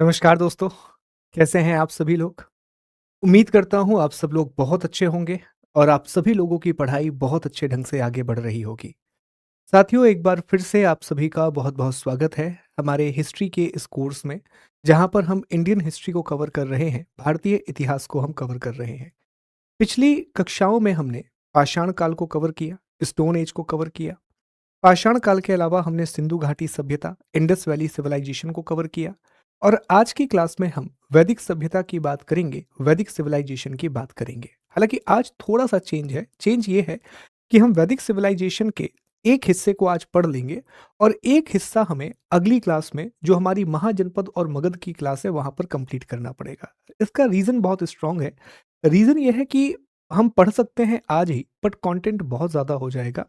नमस्कार दोस्तों, कैसे हैं आप सभी लोग? उम्मीद करता हूँ आप सब लोग बहुत अच्छे होंगे और आप सभी लोगों की पढ़ाई बहुत अच्छे ढंग से आगे बढ़ रही होगी। साथियों, एक बार फिर से आप सभी का बहुत-बहुत स्वागत है हमारे हिस्ट्री के इस कोर्स में, जहाँ पर हम इंडियन हिस्ट्री को कवर कर रहे हैं, भारतीय इतिहास को हम कवर कर रहे हैं। पिछली कक्षाओं में हमने पाषाण काल को कवर किया, स्टोन एज को कवर किया। पाषाण काल के अलावा हमने सिंधु घाटी सभ्यता, इंडस वैली सिविलाइजेशन को कवर किया और आज की क्लास में हम वैदिक सभ्यता की बात करेंगे, वैदिक सिविलाइजेशन की बात करेंगे। हालांकि आज थोड़ा सा चेंज है। चेंज ये है कि हम वैदिक सिविलाइजेशन के एक हिस्से को आज पढ़ लेंगे और एक हिस्सा हमें अगली क्लास में, जो हमारी महाजनपद और मगध की क्लास है, वहां पर कंप्लीट करना पड़ेगा। इसका रीजन बहुत स्ट्रांग है। रीजन ये है कि हम पढ़ सकते हैं आज ही, बट कंटेंट बहुत ज्यादा हो जाएगा,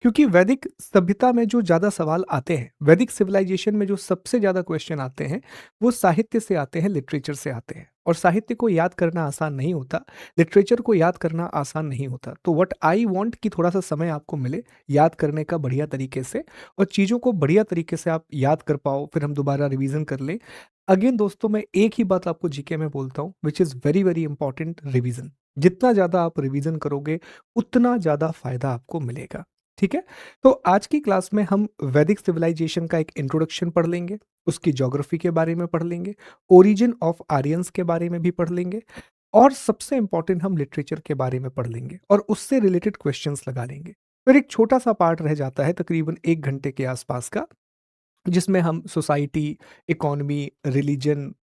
क्योंकि वैदिक सभ्यता में जो ज़्यादा सवाल आते हैं, वैदिक सिविलाइजेशन में जो सबसे ज़्यादा क्वेश्चन आते हैं, वो साहित्य से आते हैं, लिटरेचर से आते हैं। और साहित्य को याद करना आसान नहीं होता, लिटरेचर को याद करना आसान नहीं होता। तो व्हाट आई वांट कि थोड़ा-सा समय आपको मिले याद करने का बढ़िया तरीके से, और चीज़ों को बढ़िया तरीके से आप याद कर पाओ, फिर हम दोबारा रिवीजन कर लें। अगेन दोस्तों, मैं एक ही बात आपको जीके में बोलता हूँ, which is very, very important: revision. जितना ज़्यादा आप रिवीजन करोगे, उतना ज़्यादा फ़ायदा आपको मिलेगा। ठीक है? तो आज की क्लास में हम वैदिक सिविलाइजेशन का एक इंट्रोडक्शन पढ़ लेंगे, उसकी ज्योग्राफी के बारे में पढ़ लेंगे, ओरिजिन ऑफ आर्यंस के बारे में भी पढ़ लेंगे, और सबसे इंपॉर्टेंट हम लिटरेचर के बारे में पढ़ लेंगे और उससे रिलेटेड क्वेश्चंस लगा लेंगे। फिर एक छोटा सा पार्ट रह जाता है तकरीबन 1 घंटे के आसपास का, जिसमें हम सोसाइटी, इकोनॉमी, रिलीजन,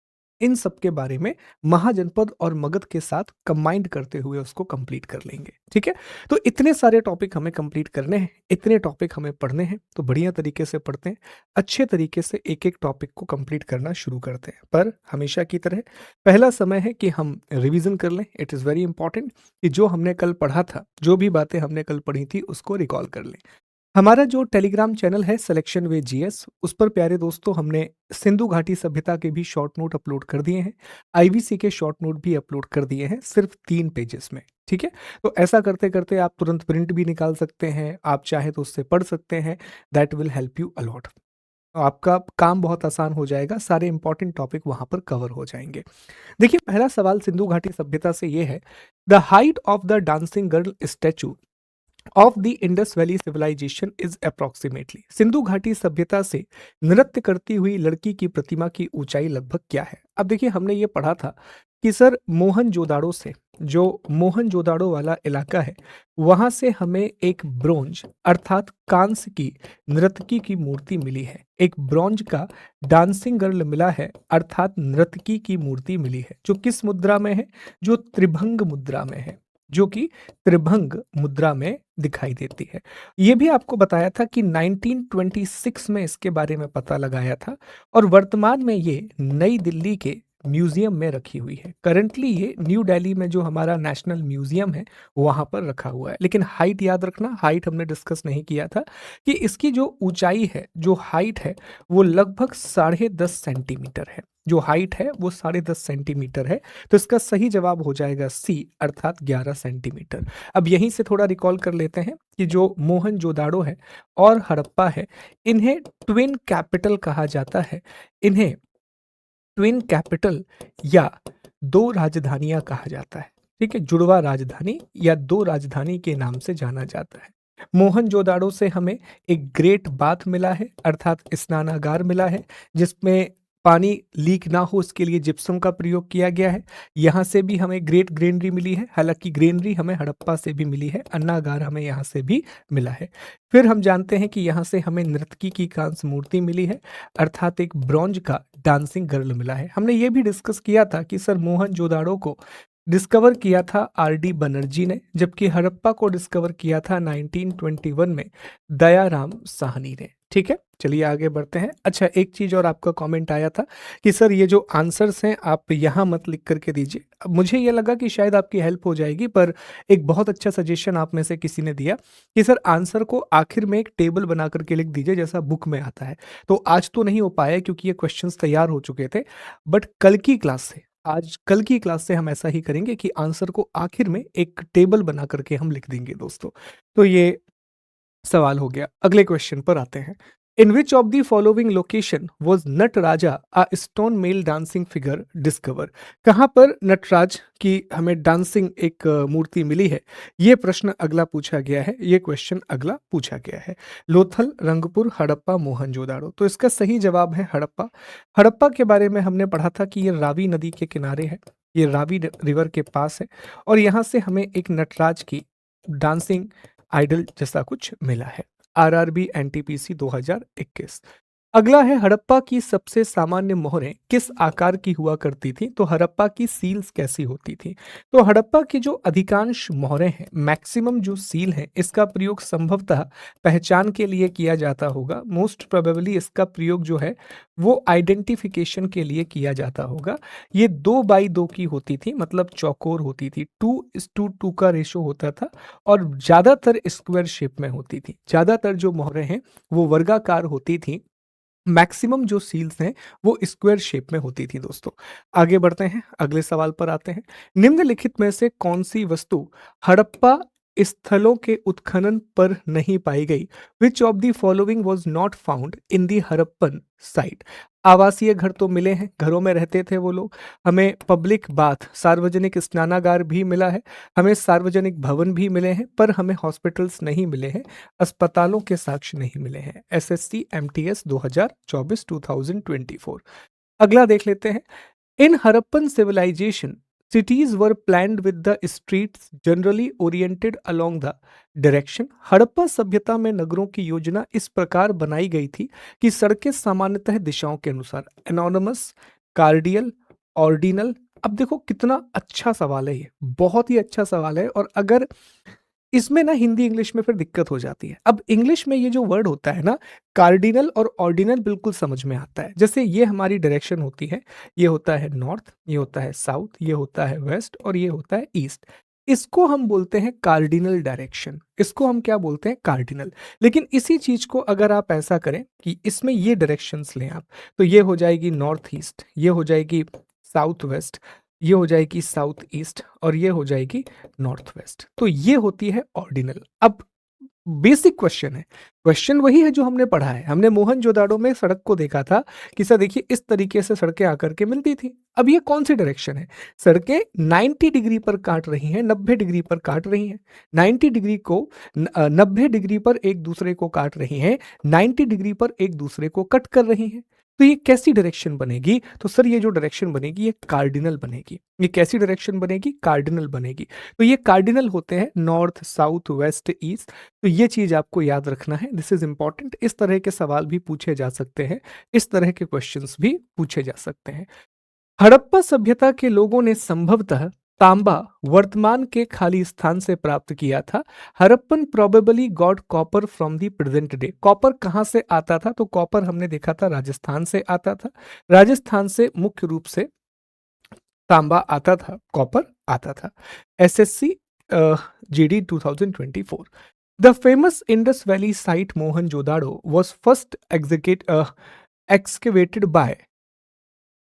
इन सब के बारे में महाजनपद और मगध के साथ कंबाइंड करते हुए उसको कंप्लीट कर लेंगे। ठीक है? तो इतने सारे टॉपिक हमें कंप्लीट करने हैं, इतने टॉपिक हमें पढ़ने हैं, तो बढ़िया तरीके से पढ़ते हैं, अच्छे तरीके से एक-एक टॉपिक को कंप्लीट करना शुरू करते हैं। पर हमेशा की तरह पहला समय है कि हम रिवीजन कर लें। इट इज़ वेरी इंपॉर्टेंट कि जो हमने कल पढ़ा था, जो भी बातें हमने कल पढ़ी थी, उसको रिकॉल कर लें। हमारा जो टेलीग्राम चैनल है सिलेक्शन वे जीएस, उस पर प्यारे दोस्तों हमने सिंधु घाटी सभ्यता के भी शॉर्ट नोट अपलोड कर दिए हैं, आईवीसी के शॉर्ट नोट भी अपलोड कर दिए हैं, सिर्फ 3 पेजेस में। ठीक है? तो ऐसा करते करते आप तुरंत प्रिंट भी निकाल सकते हैं, आप चाहे तो उससे पढ़ सकते हैं। That will help you a lot. तो आपका काम बहुत आसान हो जाएगा, सारे इंपॉर्टेंट टॉपिक वहां पर कवर हो जाएंगे। देखिए, पहला सवाल सिंधु घाटी सभ्यता से ये है: the height of the dancing girl statue of the Indus valley civilisation is approximately. सिंधु घाटी सभ्यता से नृत्य करती हुई लड़की की प्रतिमा की ऊंचाई लगभग क्या है? अब देखिए, हमने ये पढ़ा था कि सर मोहनजोदाड़ो से, जो मोहनजोदाड़ो वाला इलाका है, वहां से हमें एक ब्रोंज अर्थात कांस्य की नर्तकी की मूर्ति मिली है। एक ब्रोंज का डांसिंग गर्ल मिला है, अर्थात नर्तकी की मूर्ति मिली है, जो किस मुद्रा में है? जो त्रिभंग मुद्रा में है, जो कि त्रिभंग मुद्रा में दिखाई देती है। ये भी आपको बताया था कि 1926 में इसके बारे में पता लगाया था, और वर्तमान में ये नई दिल्ली के म्यूजियम में रखी हुई है। करंटली ये न्यू दिल्ली में जो हमारा नेशनल म्यूजियम है, वहां पर रखा हुआ है। लेकिन हाइट याद रखना, हाइट हमने डिस्कस नहीं किया था कि इसकी जो ऊंचाई है, जो हाइट है, वो लगभग 10.5 सेंटीमीटर है। जो हाइट है वो 10.5 सेंटीमीटर है। तो इसका सही जवाब हो जाएगा सी, अर्थात 11 सेंटीमीटर। अब यहीं से थोड़ा रिकॉल कर लेते हैं कि जो मोहनजोदाड़ो है और हड़प्पा है, इन्हें ट्विन कैपिटल कहा जाता है। इन्हें ट्विन कैपिटल या दो राजधानियां कहा जाता है। ठीक है? जुड़वा राजधानी या दो राजधानी के नाम से जाना जाता है। मोहनजोदाड़ो से हमें एक ग्रेट बाथ मिला है, अर्थात स्नानागार मिला है, जिसमें पानी लीक ना हो उसके लिए जिप्सम का प्रयोग किया गया है। यहाँ से भी हमें ग्रेट ग्रेनरी मिली है, हालांकि ग्रेनरी हमें हड़प्पा से भी मिली है, अन्नागार हमें यहाँ से भी मिला है। फिर हम जानते हैं कि यहाँ से हमें नर्तकी की कांस्य मूर्ति मिली है, अर्थात एक ब्रॉन्ज का डांसिंग गर्ल मिला है। हमने ये भी डिस्कस किया था कि सर मोहनजोदाड़ो को डिस्कवर किया था आर.डी. बनर्जी ने, जबकि हड़प्पा को डिस्कवर किया था 1921 में दयाराम साहनी ने। ठीक है? चलिए आगे बढ़ते हैं। अच्छा, एक चीज और आपका कमेंट आया था कि सर ये जो आंसर्स हैं आप यहाँ मत लिख करके दीजिए। अब मुझे ये लगा कि शायद आपकी हेल्प हो जाएगी, पर एक बहुत अच्छा सजेशन आप में से किसी ने दिया कि सर आंसर को आखिर में एक टेबल बना करके लिख दीजिए, जैसा बुक में आता है। तो आज तो नहीं हो पाया क्योंकि ये क्वेश्चंस तैयार हो चुके थे, बट कल की क्लास से हम ऐसा ही करेंगे कि आंसर को आखिर में एक टेबल बना करके हम लिख देंगे दोस्तों। तो ये सवाल हो गया। अगले क्वेश्चन पर आते हैं। In which of the following location was Nataraja a stone male dancing figure discover? कहाँ पर नटराज की हमें डांसिंग एक मूर्ति मिली है? ये प्रश्न अगला पूछा गया है, ये क्वेश्चन अगला पूछा गया है। लोथल, रंगपुर, हड़प्पा, मोहनजोदाड़ो। तो इसका सही जवाब है हड़प्पा। हड़प्पा के बारे में हमने पढ़ा था कि ये रावी नदी के किनारे है, ये रावी रिवर के पास है, और यहाँ से हमें एक नटराज की डांसिंग आइडल जैसा कुछ मिला है। RRB NTPC 2021। अगला है हड़प्पा की सबसे सामान्य मोहरें किस आकार की हुआ करती थी? तो हड़प्पा की सील्स कैसी होती थी? तो हड़प्पा की जो अधिकांश मोहरें हैं, मैक्सिमम जो सील है, इसका प्रयोग संभवतः पहचान के लिए किया जाता होगा। मोस्ट प्रोबेबली इसका प्रयोग जो है वो आइडेंटिफिकेशन के लिए किया जाता होगा। ये 2:2 की होती थी, मतलब चौकोर होती थी, 2:2 का रेशो होता था, और ज्यादातर स्क्वायर शेप में होती थी। ज्यादातर जो मोहरें हैं वो वर्गाकार होती थी, मैक्सिमम जो सील्स हैं वो स्क्वायर शेप में होती थी। दोस्तों आगे बढ़ते हैं, अगले सवाल पर आते हैं। निम्नलिखित में से कौन सी वस्तु हड़प्पा स्थलों के उत्खनन पर नहीं पाई गई? विच of the following was not found in the Harappan site? आवासीय घर तो मिले हैं, घरों में रहते थे वो लोग। हमें पब्लिक बाथ, सार्वजनिक स्नानागार भी मिला है, हमें सार्वजनिक भवन भी मिले हैं, पर हमें हॉस्पिटल्स नहीं मिले हैं, अस्पतालों के साक्ष्य नहीं मिले हैं। SSC MTS 2024-2024। अगला देख लेते हैं। In Harappan civilisation cities were planned with the streets generally oriented along the direction। Harappa सभ्यता में नगरों की योजना इस प्रकार बनाई गई थी कि सड़कें सामान्यतः दिशाओं के अनुसार, एनोनमस, कार्डियल, ऑर्डिनल। अब देखो कितना अच्छा सवाल है, ये बहुत ही अच्छा सवाल है, और अगर इसमें ना हिंदी इंग्लिश में फिर दिक्कत हो जाती है। अब इंग्लिश में ये जो वर्ड होता है ना, कार्डिनल और ऑर्डिनल, बिल्कुल समझ में आता है। जैसे ये हमारी डायरेक्शन होती है, ये होता है नॉर्थ, ये होता है साउथ, ये होता है वेस्ट, और ये होता है ईस्ट। इसको हम बोलते हैं कार्डिनल डायरेक्शन, इसको हम क्या बोलते हैं? कार्डिनल। लेकिन इसी चीज को अगर आप ऐसा करें कि इसमें ये डायरेक्शंस लें आप, तो ये हो जाएगी नॉर्थ ईस्ट, ये हो जाएगी साउथ वेस्ट, ये हो जाएगी साउथ ईस्ट, और ये हो जाएगी नॉर्थ वेस्ट। तो ये होती है ऑर्डिनल। अब बेसिक क्वेश्चन है, क्वेश्चन वही है जो हमने पढ़ा है। हमने मोहनजोदाड़ो में सड़क को देखा था कि सर देखिए इस तरीके से सड़कें आकर के मिलती थी। अब ये कौन सी डायरेक्शन है? सड़कें 90 डिग्री पर काट रही हैं, 90 डिग्री पर काट रही हैं। 90 डिग्री को 90 डिग्री पर एक दूसरे को काट रही हैं, 90 डिग्री पर एक दूसरे को कट कर रही हैं। तो ये कैसी डायरेक्शन बनेगी? तो सर ये जो डायरेक्शन बनेगी ये कार्डिनल बनेगी। ये कैसी डायरेक्शन बनेगी? कार्डिनल बनेगी। तो ये कार्डिनल होते हैं नॉर्थ, साउथ, वेस्ट, ईस्ट। तो ये चीज आपको याद रखना है, दिस इज इंपॉर्टेंट। इस तरह के सवाल भी पूछे जा सकते हैं, इस तरह के क्वेश्चंस भी पूछे जा सकते हैं। हड़प्पा सभ्यता के लोगों ने संभवतः तांबा वर्तमान के खाली स्थान से प्राप्त किया था। Harappan probably got copper from the present day. Copper कहां से आता था? तो कॉपर हमने देखा था राजस्थान से आता था। राजस्थान से मुख्य रूप से तांबा आता था, कॉपर आता था। SSC GD 2024। The famous Indus valley site Mohenjodaro was first excavated by.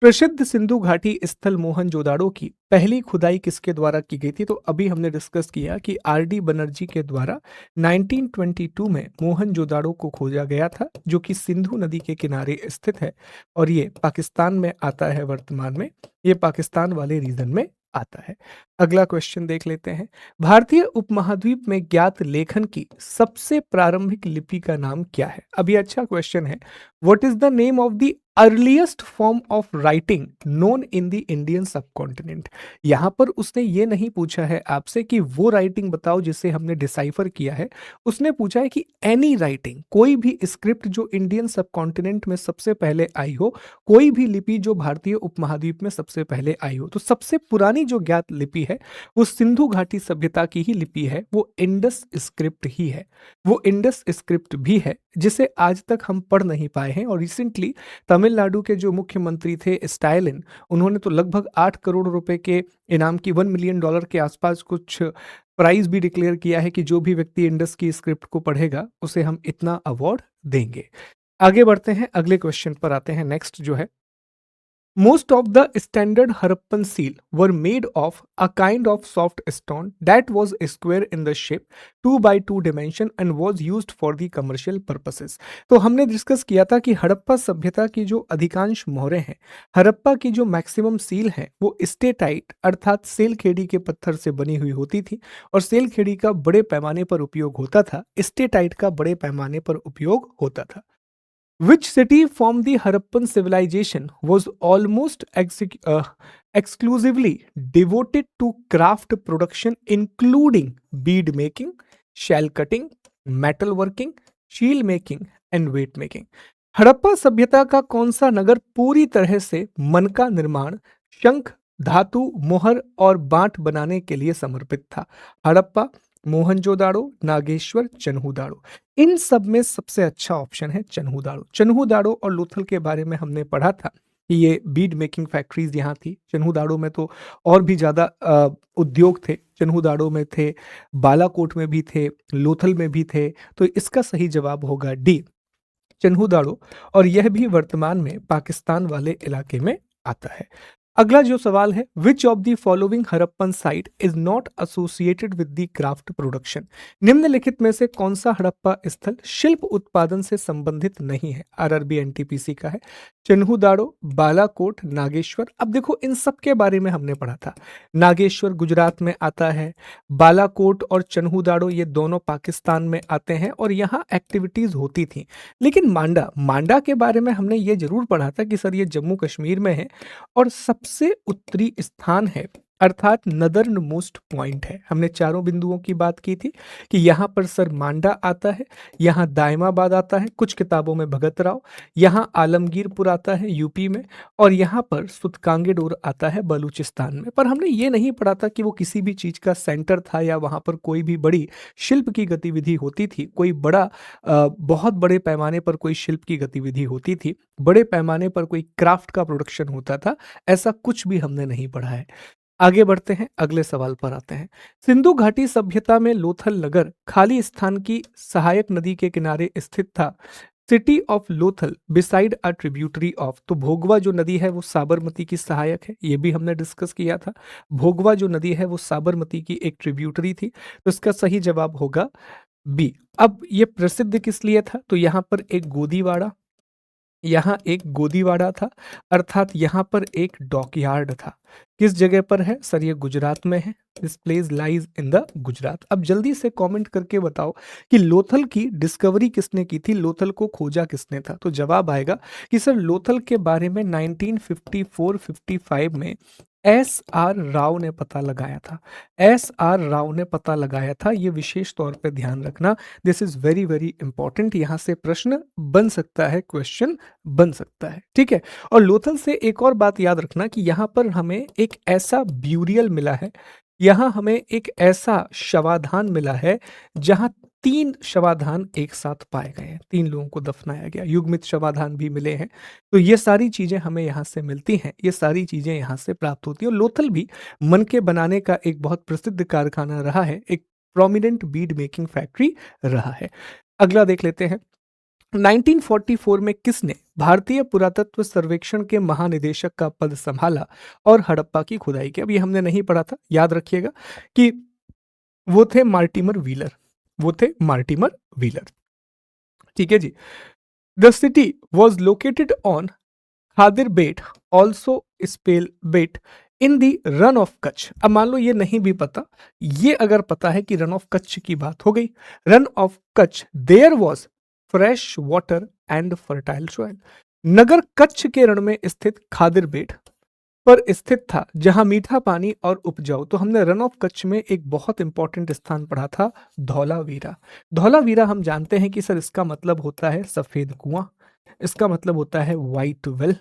प्रसिद्ध सिंधु घाटी स्थल मोहनजोदाड़ो की पहली खुदाई किसके द्वारा की गई थी? तो अभी हमने डिस्कस किया कि आरडी बनर्जी के द्वारा 1922 में मोहनजोदाड़ो को खोजा गया था, जो कि सिंधु नदी के किनारे स्थित है, और ये पाकिस्तान में आता है। वर्तमान में ये पाकिस्तान वाले रीजन में आता है। अगला क्वेश्चन देख लेते हैं। भारतीय उपमहाद्वीप में ज्ञात लेखन की सबसे प्रारंभिक लिपि का नाम क्या है? अभी अच्छा क्वेश्चन है। What is the name of the earliest form of writing known in the Indian subcontinent? यहां पर उसने ये नहीं पूछा है आपसे कि वो राइटिंग बताओ जिसे हमने डिसाइफर किया है। उसने पूछा है कि एनी राइटिंग, कोई भी स्क्रिप्ट जो इंडियन सबकॉन्टिनेंट में सबसे पहले आई हो, कोई भी लिपि जो भारतीय उपमहाद्वीप में सबसे पहले आई हो। तो सबसे पुरानी जो ज्ञात लिपि है वो सिंधु घाटी सभ्यता की ही लिपि है, वो इंडस स्क्रिप्ट ही है। वो इंडस स्क्रिप्ट भी है जिसे आज तक हम पढ़ नहीं पाए हैं। और रिसेंटली तमिलनाडु के जो मुख्यमंत्री थे स्टालिन, उन्होंने तो लगभग 8 करोड़ रुपए के इनाम की, $1 मिलियन के आसपास कुछ प्राइज भी डिक्लेयर किया है कि जो भी व्यक्ति इंडस की स्क्रिप्ट को पढ़ेगा उसे हम इतना अवार्ड देंगे। आगे बढ़ते हैं, अगले क्वेश्चन पर आते हैं। नेक्स्ट जो है Most of the standard Harappan seal were made of a kind of soft stone that was square in the shape, 2 by 2 dimension and was used for the commercial purposes. तो हमने discuss किया था कि हड़प्पा सभ्यता की जो अधिकांश मोहरें हैं, हड़प्पा की जो मैक्सिमम सील है वो स्टेटाइट अर्थात सेलखेड़ी के पत्थर से बनी हुई होती थी और सेलखेड़ी का बड़े पैमाने पर उपयोग होता था, स्टेटाइट का बड़े पैमाने पर उपयोग होता था। Which city from the Harappan civilization was almost exclusively devoted to craft production, including bead making, shell cutting, metal working, shield making and weight making? Harappa सभ्यता का कौन सा नगर पूरी तरह से मन का निर्माण, शंख, धातु, मोहर और बांट बनाने के लिए समर्पित था? हड़प्पा, मोहनजोदाड़ो, नागेश्वर, चन्हुदाड़ो। इन सब में सबसे अच्छा ऑप्शन है चन्हुदाड़ो। चन्हुदाड़ो और लोथल के बारे में हमने पढ़ा था कि ये बीड मेकिंग फैक्ट्रीज यहाँ थी। चन्हुदाड़ो में तो और भी ज़्यादा उद्योग थे। चन्हुदाड़ो में थे, बालाकोट में भी थे, लोथल में भी थे। तो इसका सही जवाब होगा डी, चन्हुदाड़ो, और यह भी वर्तमान में पाकिस्तान वाले इलाके में आता है। अगला जो सवाल है, विच of the following Harappan site is not associated with the craft production? निम्नलिखित में से कौन सा हड़प्पा स्थल शिल्प उत्पादन से संबंधित नहीं है? आरआरबी एनटीपीसी का है। चन्हुदाड़ो, बालाकोट, नागेश्वर। अब देखो इन सब के बारे में हमने पढ़ा था। नागेश्वर गुजरात में आता है, बालाकोट और चन्हुदाड़ो ये दोनों पाकिस्तान में आते हैं और यहाँ एक्टिविटीज होती थी। लेकिन मांडा, मांडा के बारे में हमने ये जरूर पढ़ा था कि सर ये जम्मू कश्मीर में है और सबसे उत्तरी स्थान है अर्थात नदर्न मोस्ट पॉइंट है। हमने चारों बिंदुओं की बात की थी कि यहाँ पर सर मांडा आता है, यहाँ दायमाबाद आता है, कुछ किताबों में भगत राव, यहाँ आलमगीरपुर आता है यूपी में, और यहाँ पर सुतकांगेडोर आता है बलूचिस्तान में। पर हमने ये नहीं पढ़ा था कि वो किसी भी चीज का सेंटर था या वहाँ पर कोई भी बड़ी शिल्प की गतिविधि होती थी, कोई बड़ा बहुत बड़े पैमाने पर कोई शिल्प की गतिविधि होती थी, बड़े पैमाने पर कोई क्राफ्ट का प्रोडक्शन होता था, ऐसा कुछ भी हमने नहीं पढ़ा है। आगे बढ़ते हैं, अगले सवाल पर आते हैं। सिंधु घाटी सभ्यता में लोथल नगर खाली स्थान की सहायक नदी के किनारे स्थित था। City of Lothal beside a tributary of, तो भोगवा जो नदी है वो साबरमती की सहायक है, ये भी हमने डिस्कस किया था। भोगवा जो नदी है वो साबरमती की एक ट्रिब्यूटरी थी, तो इसका सही जवाब होगा बी। अब ये प्रसिद्ध किस लिए था? तो यहाँ पर एक गोदीवाड़ा, यहाँ एक गोदीवाड़ा था, अर्थात यहाँ पर एक डॉकयार्ड था। किस जगह पर है सर? ये गुजरात में है। This place lies in the Gujarat. अब जल्दी से कमेंट करके बताओ कि लोथल की डिस्कवरी किसने की थी, लोथल को खोजा किसने था? तो जवाब आएगा कि सर लोथल के बारे में 1954-55 में एस आर राव ने पता लगाया था। एस आर राव ने पता लगाया था, ये विशेष तौर पे ध्यान रखना। This is very very important, यहाँ से प्रश्न बन सकता है, क्वेश्चन बन सकता है, ठीक है। और लोथल से एक और बात याद रखना कि यहाँ पर हमें एक ऐसा ब्यूरियल मिला है, यहाँ हमें एक ऐसा शवाधान मिला है जहां 3 शवाधान एक साथ पाए गए हैं, 3 लोगों को दफनाया गया, युग्मित शवाधान भी मिले हैं। तो ये सारी चीजें हमें यहाँ से मिलती हैं, ये सारी चीजें यहाँ से प्राप्त होती हैं। और लोथल भी मनके बनाने का एक बहुत प्रसिद्ध कारखाना रहा है, एक प्रोमिनेंट बीड मेकिंग फैक्ट्री रहा है। अगला देख लेते हैं। 1944 में किसने भारतीय पुरातत्व सर्वेक्षण के महानिदेशक का पद संभाला और हड़प्पा की खुदाई की? अब ये हमने नहीं पढ़ा था, याद रखिएगा कि वो थे मार्टिमर व्हीलर, वो थे मार्टिमर व्हीलर, ठीक है जी। The city was located on Khadir Bet, also spell Bet in the Rann of Kutch. अब मान लो ये नहीं भी पता, ये अगर पता है कि रन ऑफ कच्छ की बात हो गई, Rann of Kutch, there was fresh water and fertile soil. नगर कच्छ के रण में स्थित खादिर बेट पर स्थित था जहां मीठा पानी और उपजाऊ। तो हमने रन ऑफ कच्छ में एक बहुत इंपॉर्टेंट स्थान पढ़ा था, धौलावीरा। धौलावीरा हम जानते हैं कि सर इसका मतलब होता है सफेद कुआं, इसका मतलब होता है व्हाइट वेल।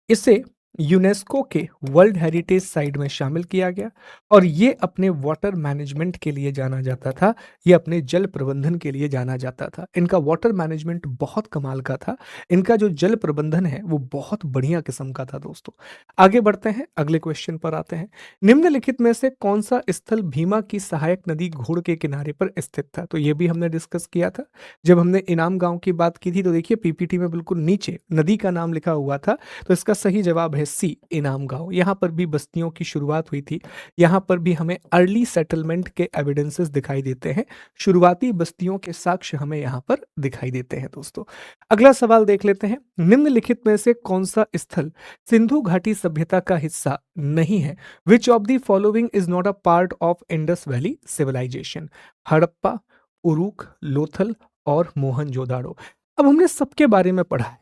इसे यूनेस्को के वर्ल्ड हेरिटेज साइट में शामिल किया गया और ये अपने वाटर मैनेजमेंट के लिए जाना जाता था, ये अपने जल प्रबंधन के लिए जाना जाता था। इनका वाटर मैनेजमेंट बहुत कमाल का था, इनका जो जल प्रबंधन है वो बहुत बढ़िया किस्म का था दोस्तों। आगे बढ़ते हैं, अगले क्वेश्चन पर आते हैं। निम्नलिखित में से कौन सा स्थल भीमा की सहायक नदी घोड़ के किनारे पर स्थित था? तो ये भी हमने डिस्कस किया था जब हमने इनाम गांव की बात की थी। तो देखिए पीपीटी में बिल्कुल नीचे नदी का नाम लिखा हुआ था, तो इसका सही जवाब है सी इनाम गाँव, यहाँ पर भी बस्तियों की शुरुआत हुई थी। यहाँ पर भी हमें अर्ली सेटलमेंट के एविडेंसेस दिखाई देते हैं। शुरुआती बस्तियों के साक्ष्य हमें यहाँ पर दिखाई देते हैं दोस्तों। अगला सवाल देख लेते हैं। निम्नलिखित में से कौन-सा स्थल सिंधु घाटी सभ्यता का हिस्सा नहीं है? Which of the following is not a part of Indus valley civilisation? Harappa, Uruk, Lothal और मोहनजोदाड़ो। अब हमने सबके बारे में पढ़ा है।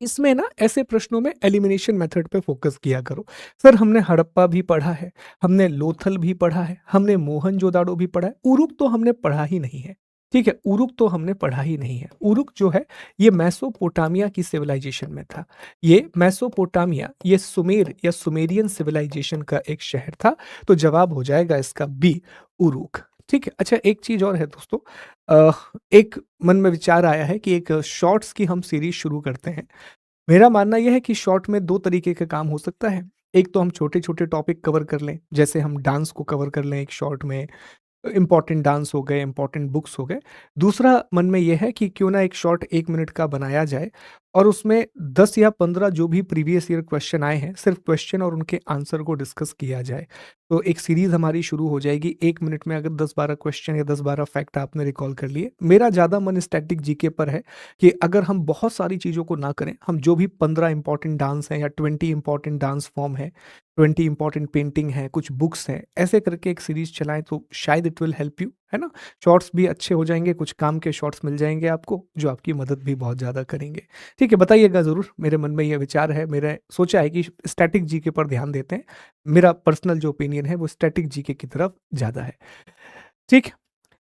इसमें ना ऐसे प्रश्नों में एलिमिनेशन मेथड पे फोकस किया करो। सर हमने हड़प्पा भी पढ़ा है, हमने लोथल भी पढ़ा है, हमने मोहनजोदाड़ो भी पढ़ा है, उरुक तो हमने पढ़ा ही नहीं है। ठीक है, उरुक तो हमने पढ़ा ही नहीं है। उरुक जो है ये मेसोपोटामिया की सिविलाइजेशन में था। ये मेसोपोटामिया, ये सुमेर या सुमेरियन सिविलाइजेशन का एक शहर था। तो जवाब हो जाएगा इसका बी, उरुक। ठीक है, अच्छा एक चीज और है दोस्तों, एक मन में विचार आया है कि एक शॉर्ट्स की हम सीरीज शुरू करते हैं। मेरा मानना यह है कि शॉर्ट में 2 तरीके का काम हो सकता है। एक तो हम छोटे-छोटे टॉपिक कवर कर लें, जैसे हम डांस को कवर कर लें एक शॉर्ट में, इम्पोर्टेंट डांस हो गए, इम्पोर्टेंट बुक्स हो गए। दूसरा मन में ये है कि क्यों ना एक शॉर्ट 1 मिनट का बनाया जाए और उसमें 10 या 15 जो भी प्रीवियस ईयर क्वेश्चन आए हैं, सिर्फ़ क्वेश्चन और उनके आंसर को डिस्कस किया जाए। तो एक सीरीज़ हमारी शुरू हो जाएगी। 1 मिनट में अगर 10-12 क्वेश्चन या 10-12 फैक्ट आपने रिकॉल कर लिए। मेरा ज़्यादा मन स्टैटिक जीके पर है कि अगर हम बहुत सारी चीज़ों को ना करें, हम जो भी 15 इम्पोर्टेंट डांस हैं या 20 इम्पोर्टेंट डांस फॉर्म है, 20 इम्पोर्टेंट पेंटिंग है, कुछ बुक्स हैं, ऐसे करके एक सीरीज़ चलाएँ तो शायद इट विल हेल्प यू, है ना? शॉर्ट्स भी अच्छे हो जाएँगे, कुछ काम के शॉर्ट्स मिल जाएँगे आपको, जो आपकी मदद भी बहुत ज़्यादा करेंगे। ठीक है, बताइएगा ज़रूर, मेरे मन में ये विचार है, मैंने सोचा है कि स्टैटिक जीके पर ध्यान देते हैं। मेरा पर्सनल जो ओपिनियन है वो स्टैटिक जीके की तरफ ज़्यादा है। ठीक है,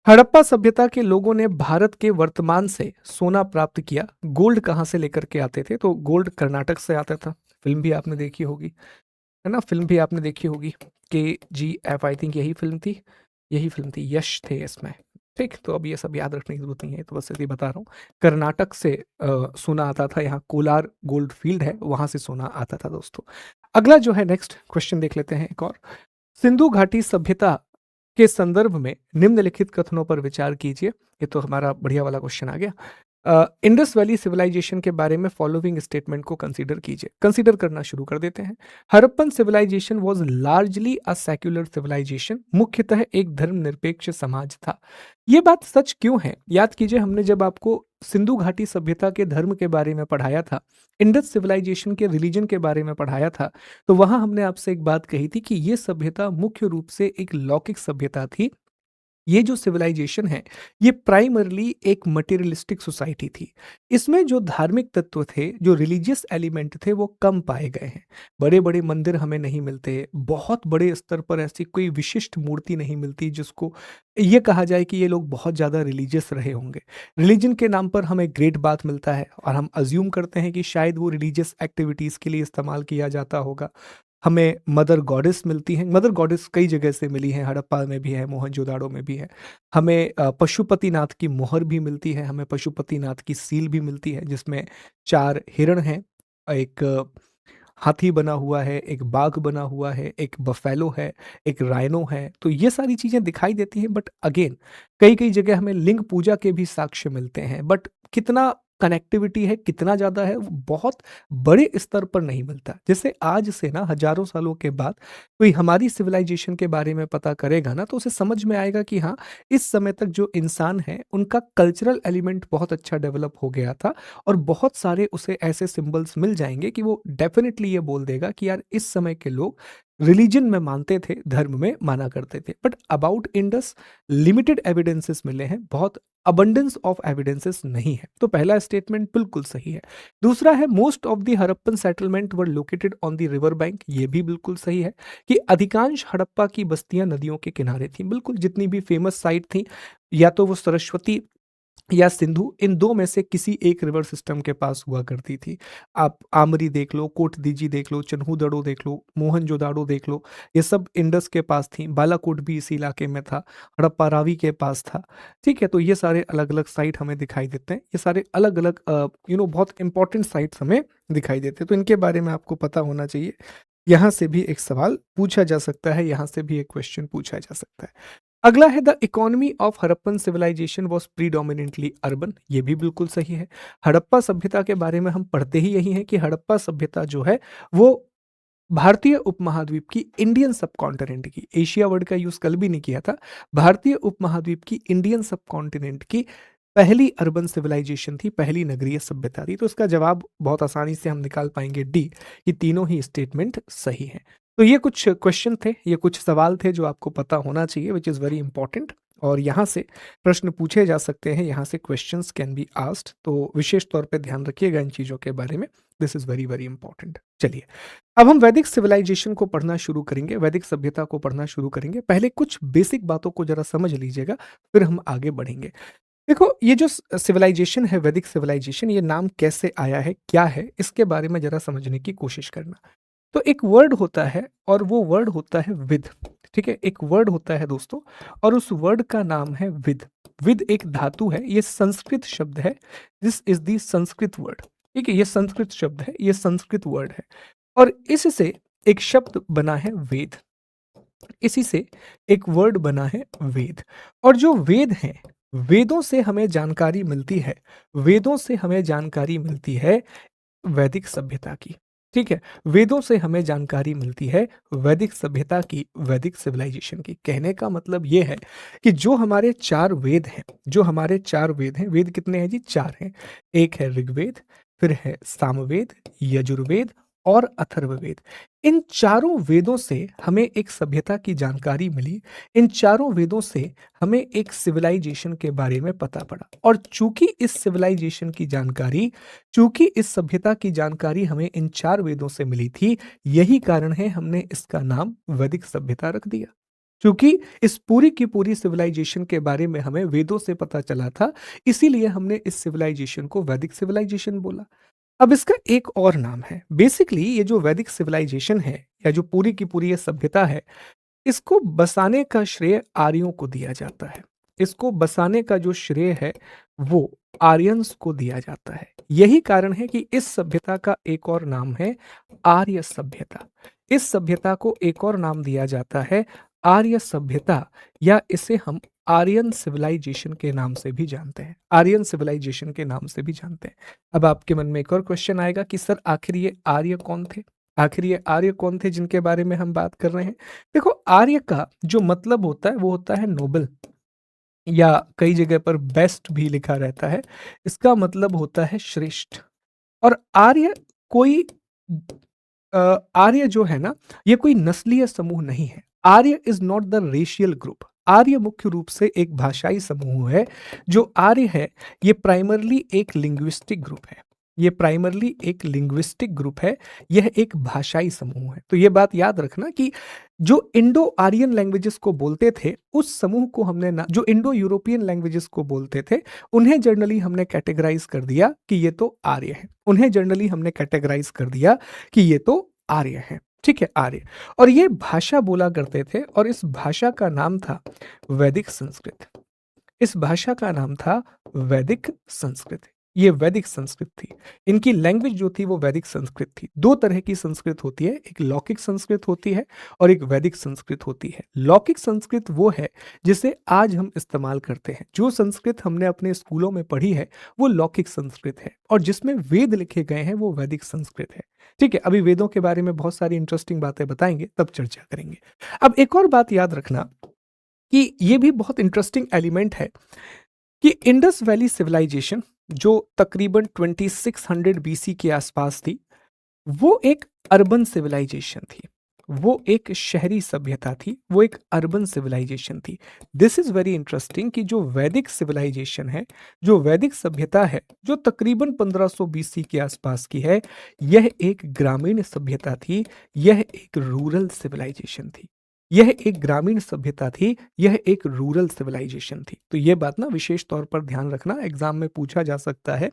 हड़प्पा सभ्यता के लोगों ने भारत के वर्तमान से सोना प्राप्त किया। गोल्ड कहाँ से लेकर के आते थे? तो गोल्ड कर्नाटक से आता था। फ़िल्म भी आपने देखी होगी, है ना? फ़िल्म भी आपने देखी होगी, केजीएफ आई थिंक यही फ़िल्म थी, यही फ़िल्म थी, यश थे इसमें। ठीक, तो अब ये सब याद रखने की ज़रूरत नहीं है, तो बस ऐसे ही बता रहा हूँ। कर्नाटक से सोना आता था, यहाँ कोलार गोल्ड फील्ड है, वहाँ से सोना आता था दोस्तों। अगला जो है नेक्स्ट क्वेश्चन देख लेते हैं एक और। सिंधु घाटी सभ्यता के संदर्भ में निम्नलिखित कथनों पर विचार कीजिए। ये तो हमारा बढ़िया वाला क्वेश्चन आ गया। इंडस वैली सिविलाइजेशन के बारे में फॉलोइंग स्टेटमेंट को कंसीडर कीजिए। कंसीडर करना शुरू कर देते हैं। Harappan civilisation was largely a secular civilisation. मुख्यतः एक धर्मनिरपेक्ष समाज था। ये बात सच क्यों है? याद कीजिए, हमने जब आपको सिंधु घाटी सभ्यता के धर्म के बारे में पढ़ाया था, इंडस सिविलाइजेशन के रिलीजन के बारे में पढ़ाया था, तो वहां हमने आपसे एक बात कही थी कि ये सभ्यता मुख्य रूप से एक लौकिक सभ्यता थी। ये जो सिविलाइजेशन है, ये प्राइमरली एक मटेरियलिस्टिक सोसाइटी थी। इसमें जो धार्मिक तत्व थे, जो रिलीजियस एलिमेंट थे, वो कम पाए गए हैं। बड़े-बड़े मंदिर हमें नहीं मिलते, बहुत बड़े स्तर पर ऐसी कोई विशिष्ट मूर्ति नहीं मिलती जिसको ये कहा जाए कि ये लोग बहुत ज़्यादा रिलीजियस रहे होंगे। रिलीजन के नाम पर हमें ग्रेट बाथ मिलता है और हम अज़्यूम करते हैं कि शायद वो रिलीजियस एक्टिविटीज़ के लिए इस्तेमाल किया जाता होगा। हमें मदर गॉडेस मिलती हैं, मदर गॉडेस कई जगह से मिली हैं, हड़प्पा में भी है, मोहनजोदाड़ो में भी है। हमें पशुपतिनाथ की मोहर भी मिलती है, हमें पशुपतिनाथ की सील भी मिलती है जिसमें 4 हिरण हैं, एक हाथी बना हुआ है, एक बाघ बना हुआ है, एक बफेलो है, एक राइनो है। तो ये सारी चीज़ें दिखाई देती हैं, बट अगेन कई-कई जगह हमें लिंग पूजा के भी साक्ष्य मिलते हैं, बट कितना कनेक्टिविटी है, कितना ज़्यादा है, वो बहुत बड़े स्तर पर नहीं मिलता। जैसे आज से ना हज़ारों सालों के बाद कोई हमारी सिविलाइजेशन के बारे में पता करेगा ना, तो उसे समझ में आएगा कि हाँ, इस समय तक जो इंसान है, उनका कल्चरल एलिमेंट बहुत अच्छा डेवलप हो गया था और बहुत सारे उसे ऐसे सिंबल्स मिल जाएँगे कि वो डेफ़िनिटली ये बोल देगा कि यार इस समय के लोग रिलिजन में मानते थे, धर्म में माना करते थे। But about Indus limited evidences मिले हैं, बहुत अबंडेंस ऑफ एविडेंसेस नहीं है। तो पहला स्टेटमेंट बिल्कुल सही है। दूसरा है most of the Harappan settlement were located on the river bank. ये भी बिल्कुल सही है कि अधिकांश हड़प्पा की बस्तियां नदियों के किनारे थीं। बिल्कुल, जितनी भी फेमस साइट थी, या तो वो सरस्वती या सिंधु, इन 2 में से किसी एक रिवर सिस्टम के पास हुआ करती थी। आप आमरी देख लो, कोटदीजी देख लो, चन्हूदड़ो देख लो, मोहनजोदाड़ो देख लो, ये सब इंडस के पास थी। बालाकोट भी इसी इलाके में था, हड़प्पा रावी के पास था। ठीक है, तो ये सारे अलग-अलग साइट हमें दिखाई देते हैं। ये सारे अलग-अलग बहुत इंपॉर्टेंट साइट्स हमें दिखाई देते हैं, तो इनके बारे में आपको पता होना चाहिए। यहाँ से भी एक सवाल पूछा जा सकता है, यहाँ से भी एक क्वेश्चन पूछा जा सकता है। अगला है the economy of Harappan civilisation was predominantly urban. ये भी बिल्कुल सही है। हड़प्पा सभ्यता के बारे में हम पढ़ते ही यही हैं कि हड़प्पा सभ्यता जो है वो भारतीय उपमहाद्वीप की, इंडियन सबकॉन्टिनेंट की, एशिया वर्ड का यूज कल भी नहीं किया था, भारतीय उपमहाद्वीप की इंडियन सबकॉन्टिनेंट की पहली अर्बन सिविलाइजेशन थी, पहली नगरीय सभ्यता थी। तो इसका जवाब बहुत आसानी से हम निकाल पाएंगे डी, कि तीनों ही स्टेटमेंट सही हैं। तो ये कुछ क्वेश्चन थे, ये कुछ सवाल थे जो आपको पता होना चाहिए, विच इज़ वेरी इंपॉर्टेंट। और यहाँ से प्रश्न पूछे जा सकते हैं, यहाँ से क्वेश्चंस कैन बी आस्क्ड, तो विशेष तौर पे ध्यान रखिएगा इन चीज़ों के बारे में। This is very very important. चलिए, अब हम वैदिक सिविलाइजेशन को पढ़ना शुरू करेंगे, वैदिक सभ्यता को पढ़ना शुरू करेंगे। पहले कुछ बेसिक बातों को जरा समझ लीजिएगा, फिर हम आगे बढ़ेंगे। देखो, ये जो सिविलाइजेशन है, वैदिक सिविलाइजेशन, ये नाम कैसे आया है, क्या है, इसके बारे में जरा समझने की कोशिश करना। तो एक वर्ड होता है और वो वर्ड होता है विद। ठीक है, एक वर्ड होता है दोस्तों और उस वर्ड का नाम है विद। विद एक धातु है, ये संस्कृत शब्द है। This is the Sanskrit word. ठीक है, ये संस्कृत शब्द है, ये संस्कृत वर्ड है और इससे एक शब्द बना है वेद। इसी से एक वर्ड बना है वेद। और जो वेद हैं, वेदों से हमें जानकारी मिलती है, वेदों से हमें जानकारी मिलती है वैदिक सभ्यता की। ठीक है, वेदों से हमें जानकारी मिलती है वैदिक सभ्यता की, वैदिक सिविलाइजेशन की। कहने का मतलब ये है कि जो हमारे चार वेद हैं, जो हमारे चार वेद हैं, वेद कितने हैं जी? चार हैं। एक है ऋग्वेद, फिर है सामवेद, यजुर्वेद और अथर्ववेद। इन चारों वेदों से हमें एक सभ्यता की जानकारी मिली, इन चारों वेदों से हमें एक सिविलाइजेशन के बारे में पता पड़ा। और चूंकि इस सिविलाइजेशन की जानकारी, चूंकि इस सभ्यता की जानकारी हमें इन चार वेदों से मिली थी, यही कारण है हमने इसका नाम वैदिक सभ्यता रख दिया। क्योंकि इस पूरी की पूरी सिविलाइजेशन के बारे में हमें वेदों से पता चला था, इसीलिए हमने इस सिविलाइजेशन को वैदिक सिविलाइजेशन बोला। अब इसका एक और नाम है। बेसिकली ये जो वैदिक सिविलाइजेशन है, या जो पूरी की पूरी ये सभ्यता है, इसको बसाने का श्रेय आर्यों को दिया जाता है। इसको बसाने का जो श्रेय है वो आर्यंस को दिया जाता है। यही कारण है कि इस सभ्यता का एक और नाम है आर्य सभ्यता। इस सभ्यता को एक और नाम दिया जाता है आर्य सभ्यता, या इसे हम आर्यन सिविलाइजेशन के नाम से भी जानते हैं, आर्यन सिविलाइजेशन के नाम से भी जानते हैं। अब आपके मन में एक और क्वेश्चन आएगा कि सर आखिर ये आर्य कौन थे, आखिर ये आर्य कौन थे जिनके बारे में हम बात कर रहे हैं। देखो, आर्य का जो मतलब होता है वो होता है नोबल, या कई जगह पर बेस्ट भी लिखा रहता है। इसका मतलब होता है श्रेष्ठ। और आर्य कोई आर्य जो है ना, ये कोई नस्लीय समूह नहीं है। Arya is not the racial group. Arya मुख्य रूप से एक भाषाई समूह है। जो आर्य है ये प्राइमरली एक लिंग्विस्टिक ग्रुप है, ये प्राइमरली एक लिंग्विस्टिक ग्रुप है, यह एक भाषाई समूह है। तो ये बात याद रखना कि जो इंडो आर्यन लैंग्वेजेस को बोलते थे, उस समूह को हमने ना, जो इंडो यूरोपियन लैंग्वेजेस को बोलते थे, उन्हें जनरली हमने कैटेगराइज कर दिया कि ये तो आर्य है। उन्हें जनरली हमने कैटेगराइज कर दिया कि ये तो आर्य है। ठीक है, आर्य। और ये भाषा बोला करते थे और इस भाषा का नाम था वैदिक संस्कृत। इस भाषा का नाम था वैदिक संस्कृत। ये वैदिक संस्कृत थी। इनकी लैंग्वेज जो थी वो वैदिक संस्कृत थी। दो तरह की संस्कृत होती है, एक लौकिक संस्कृत होती है और एक वैदिक संस्कृत होती है। लौकिक संस्कृत वो है जिसे आज हम इस्तेमाल करते हैं। जो संस्कृत हमने अपने स्कूलों में पढ़ी है वो लौकिक संस्कृत है, और जिसमें वेद लिखे गए हैं वो वैदिक संस्कृत है। ठीक है, अभी वेदों के बारे में बहुत सारी इंटरेस्टिंग बातें बताएंगे, तब चर्चा करेंगे। अब एक और बात याद रखना कि ये भी बहुत इंटरेस्टिंग एलिमेंट है कि इंडस वैली सिविलाइजेशन जो तकरीबन 2600 बीसी के आसपास थी, वो एक अर्बन सिविलाइजेशन थी, वो एक शहरी सभ्यता थी, वो एक अर्बन सिविलाइजेशन थी। दिस इज वेरी इंटरेस्टिंग कि जो वैदिक सिविलाइजेशन है, जो वैदिक सभ्यता है, जो तकरीबन 1500 बीसी के आसपास की है, यह एक ग्रामीण सभ्यता थी, यह एक रूरल सिविलाइजेशन थी। यह एक ग्रामीण सभ्यता थी, यह एक रूरल सिविलाइजेशन थी। तो यह बात ना विशेष तौर पर ध्यान रखना, एग्जाम में पूछा जा सकता है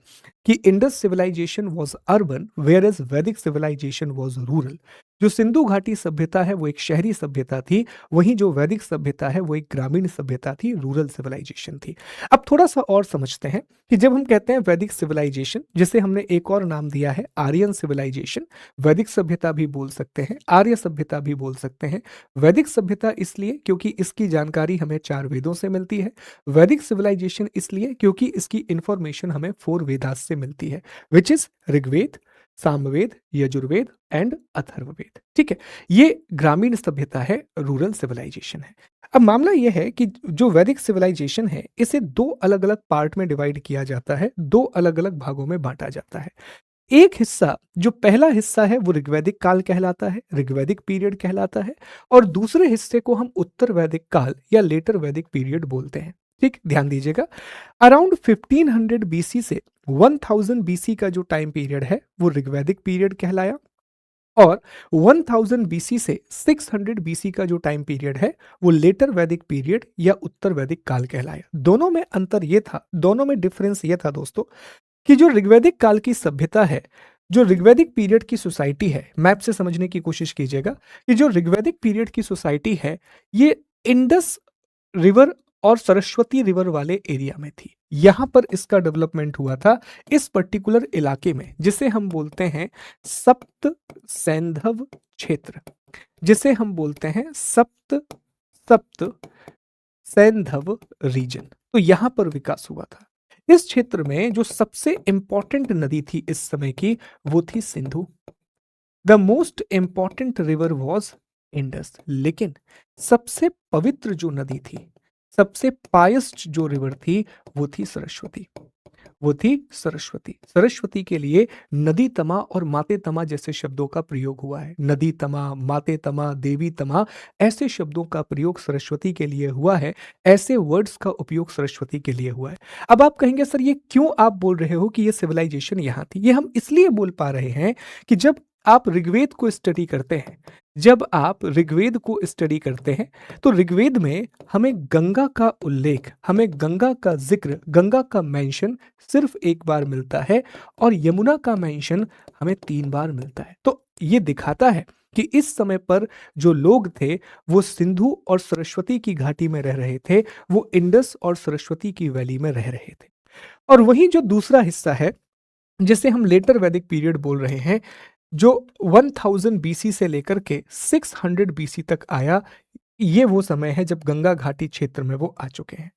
कि Indus civilisation was urban whereas Vedic civilisation was rural. जो सिंधु घाटी सभ्यता है वो एक शहरी सभ्यता थी, वहीं जो वैदिक सभ्यता है वो एक ग्रामीण सभ्यता थी, रूरल सिविलाइजेशन थी। अब थोड़ा-सा और समझते हैं कि जब हम कहते हैं वैदिक सिविलाइजेशन, जिसे हमने एक और नाम दिया है आर्यन सिविलाइजेशन, वैदिक सभ्यता भी बोल सकते हैं, आर्य सभ्यता भी बोल सकते हैं। वैदिक सभ्यता इसलिए क्योंकि इसकी जानकारी हमें 4 वेदों से मिलती है। वैदिक सिविलाइजेशन इसलिए क्योंकि इसकी इंफॉर्मेशन हमें 4 वेदास से मिलती है, which is Rigveda, Samaveda, Yajurveda and Atharvaveda. ठीक है, ये ग्रामीण सभ्यता है, रूरल सिविलाइजेशन है। अब मामला यह है कि जो वैदिक सिविलाइजेशन है इसे 2 अलग-अलग पार्ट में डिवाइड किया जाता है, 2 अलग-अलग भागों में बांटा जाता है। एक हिस्सा, जो पहला हिस्सा है वो ऋग्वैदिक काल कहलाता है, ऋग्वैदिक पीरियड कहलाता है, और दूसरे हिस्से को हम उत्तर वैदिक काल या लेटर वैदिक पीरियड बोलते हैं। ठीक, ध्यान दीजिएगा। अराउंड 1500 बीसी से 1000 बीसी का जो टाइम पीरियड है वो ऋग्वैदिक पीरियड कहलाया, और 1000 बीसी से 600 बीसी का जो टाइम पीरियड है वो लेटर वैदिक पीरियड या उत्तर वैदिक काल कहलाया। दोनों में अंतर ये था, दोनों में डिफरेंस ये था दोस्तों, कि जो ऋग्वैदिक काल की सभ्यता है, जो ऋग्वैदिक पीरियड की सोसाइटी है, मैप से समझने की कोशिश कीजिएगा कि जो ऋग्वैदिक पीरियड की सोसाइटी है ये इंडस रिवर और सरस्वती रिवर वाले एरिया में थी। यहां पर इसका डेवलपमेंट हुआ था, इस पर्टिकुलर इलाके में, जिसे हम बोलते हैं सप्त सैंधव क्षेत्र, जिसे हम बोलते हैं सप्त सप्त सैंधव रीजन। तो यहां पर विकास हुआ था। इस क्षेत्र में जो सबसे इंपॉर्टेंट नदी थी इस समय की वो थी Sindhu. The most important river was Indus. लेकिन सबसे पवित्र जो नदी थी, सबसे पायस्ट जो रिवर थी वो थी सरस्वती, वो थी सरस्वती। सरस्वती के लिए नदी तमा और माते तमा जैसे शब्दों का प्रयोग हुआ है। नदी तमा, माते तमा, देवी तमा, ऐसे शब्दों का प्रयोग सरस्वती के लिए हुआ है, ऐसे वर्ड्स का उपयोग सरस्वती के लिए हुआ है। अब आप कहेंगे सर ये क्यों आप बोल रहे हो कि ये सिविलाइजेशन यहाँ थी? ये हम इसलिए बोल पा रहे हैं कि जब आप ऋग्वेद को स्टडी करते हैं, जब आप ऋग्वेद को स्टडी करते हैं तो ऋग्वेद में हमें गंगा का उल्लेख, हमें गंगा का जिक्र, गंगा का मेंशन सिर्फ एक बार मिलता है, और यमुना का मेंशन हमें 3 बार मिलता है। तो ये दिखाता है कि इस समय पर जो लोग थे वो सिंधु और सरस्वती की घाटी में रह रहे थे, वो इंडस और सरस्वती की वैली में रह रहे थे। और वहीं जो दूसरा हिस्सा है जिसे हम लेटर वैदिक पीरियड बोल रहे हैं, जो 1000 बीसी से लेकर के 600 बीसी तक आया, ये वो समय है जब गंगा घाटी क्षेत्र में वो आ चुके हैं।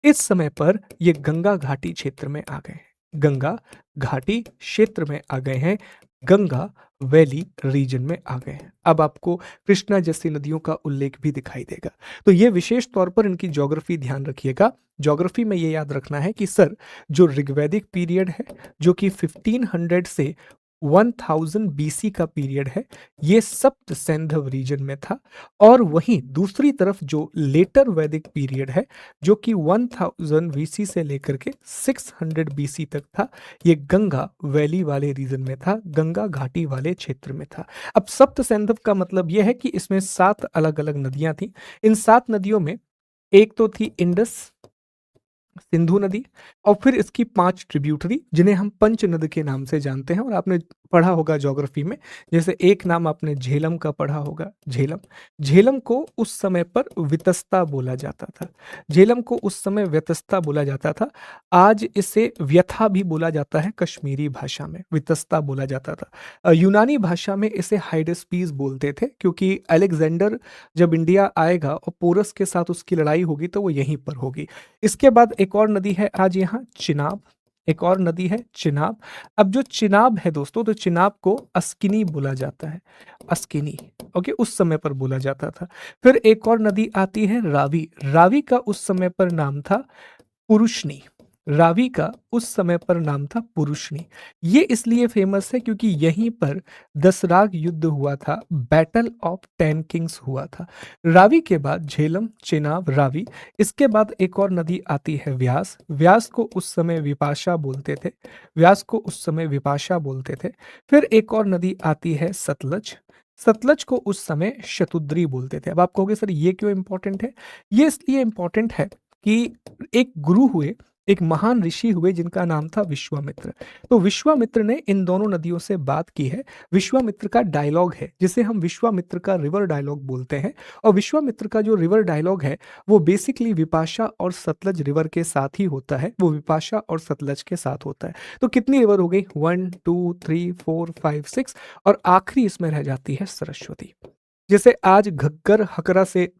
इस समय पर ये गंगा घाटी क्षेत्र में आ गए हैं, गंगा घाटी क्षेत्र में आ गए हैं, गंगा वैली रीजन में आ गए हैं। अब आपको कृष्णा जैसी नदियों का उल्लेख भी दिखाई देगा। तो ये विशेष तौर पर इनकी ज्योग्राफी ध्यान रखिएगा। ज्योग्राफी में ये याद रखना है कि सर जो ऋग्वैदिक पीरियड है, जो कि 1500 से 1000 बीसी का पीरियड है, ये सप्त सैंधव रीजन में था, और वहीं दूसरी तरफ जो लेटर वैदिक पीरियड है, जो कि 1000 बीसी से लेकर के 600 बीसी तक था, ये गंगा वैली वाले रीजन में था, गंगा घाटी वाले क्षेत्र में था। अब सप्त सैंधव का मतलब यह है कि इसमें 7 अलग-अलग नदियां थी। इन 7 नदियों में एक तो थी इंडस, सिंधु नदी, और फिर इसकी 5 ट्रिब्यूटरी जिन्हें हम पंच नद के नाम से जानते हैं, और आपने पढ़ा होगा ज्योग्राफी में। जैसे एक नाम आपने झेलम का पढ़ा होगा, झेलम। झेलम को उस समय पर वितस्ता बोला जाता था, झेलम को उस समय व्यतस्ता बोला जाता था। आज इसे व्यथा भी बोला जाता है, कश्मीरी भाषा में वितस्ता बोला जाता था। यूनानी भाषा में इसे हाइडेस्पीस बोलते थे, क्योंकि अलेक्जेंडर जब इंडिया आएगा और पोरस के साथ उसकी लड़ाई होगी तो वो यहीं पर होगी। इसके बाद एक और नदी है आज यहाँ चिनाब, एक और नदी है चिनाब। अब जो चिनाब है दोस्तों, तो चिनाब को अस्किनी बोला जाता है, अस्किनी, ओके, उस समय पर बोला जाता था। फिर एक और नदी आती है रावी। रावी का उस समय पर नाम था पुरुषनी, रावी का उस समय पर नाम था पुरुषनी। ये इसलिए फेमस है क्योंकि यहीं पर दसराग युद्ध हुआ था, बैटल ऑफ 10 किंग्स हुआ था। रावी के बाद झेलम, चिनाब, रावी। इसके बाद एक और नदी आती है व्यास। व्यास को उस समय विपाशा बोलते थे, व्यास को उस समय विपाशा बोलते थे। फिर एक और नदी आती है सतलज। सतलज को उस समय शतुद्री बोलते थे। अब आप कहोगे सर ये क्यों इंपॉर्टेंट है? ये इसलिए इंपॉर्टेंट है कि एक गुरु हुए, एक महान ऋषि हुए जिनका नाम था विश्वामित्र। तो विश्वामित्र ने इन दोनों नदियों से बात की है। विश्वामित्र का डायलॉग है जिसे हम विश्वामित्र का रिवर डायलॉग बोलते हैं। और विश्वामित्र का जो रिवर डायलॉग है वो बेसिकली विपाशा और सतलज रिवर के साथ ही होता है, वो विपाशा और सतलज के साथ होता है। तो कितनी रिवर हो गई? 1 2 3 4 5 6 और आखिरी इसमें रह जाती है सरस्वती, जिसे आज घग्गर हकरा से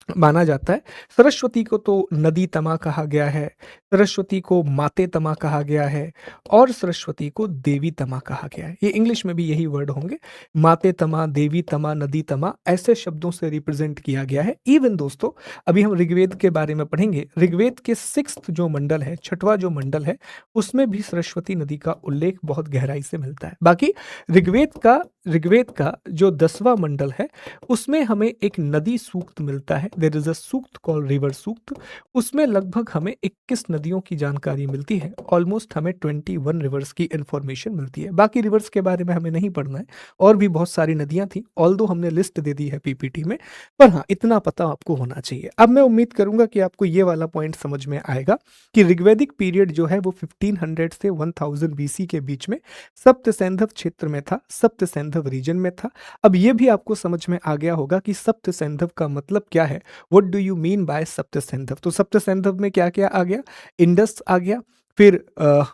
माना जाता है। सरस्वती को तो नदी तमा कहा गया है, सरस्वती को माते तमा कहा गया है और सरस्वती को देवी तमा कहा गया है। ये इंग्लिश में भी यही वर्ड होंगे, माते तमा, देवी तमा, नदी तमा, ऐसे शब्दों से रिप्रेजेंट किया गया है। इवन दोस्तों, अभी हम ऋग्वेद के बारे में पढ़ेंगे। ऋग्वेद के 6th जो मंडल है, 6वां जो मंडल है, उसमें भी सरस्वती नदी का उल्लेख बहुत गहराई से मिलता है। बाकी ऋग्वेद का जो 10वां मंडल है उसमें हमें एक नदी सूक्त मिलता है। There is a sukta called river sukta. उसमें लगभग हमें 21 नदियों की जानकारी मिलती है। ऑलमोस्ट हमें 21 रिवर्स की इंफॉर्मेशन मिलती है। बाकी रिवर्स के बारे में हमें नहीं पढ़ना है, और भी बहुत सारी नदियां थी, ऑल्दो हमने लिस्ट दे दी है पीपीटी में, पर हाँ इतना पता आपको होना चाहिए। अब मैं उम्मीद करूंगा कि आपको ये वाला पॉइंट समझ में आएगा कि ऋग्वैदिक पीरियड जो है वो 1500 से 1000 बीसी के बीच में सप्त सैंधव क्षेत्र में था, सप्त सैंधव रीजन में था। अब ये भी आपको समझ में आ गया होगा कि सप्त सैंधव का मतलब क्या है। What do you mean by सप्त सैंधव? तो सप्त सैंधव में क्या क्या आ गया? इंडस आ गया, फिर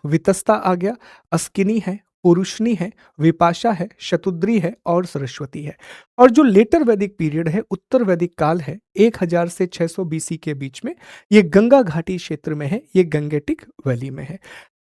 वितस्ता आ गया, अस्किनी है, पुरुषनी है, विपाशा है, शतुद्री है और सरस्वती है। और जो लेटर वैदिक पीरियड है, उत्तर वैदिक काल है, 1000 से 600 बीसी के बीच में, ये गंगा घाटी क्षेत्र में है, ये गंगेटिक वैली में है।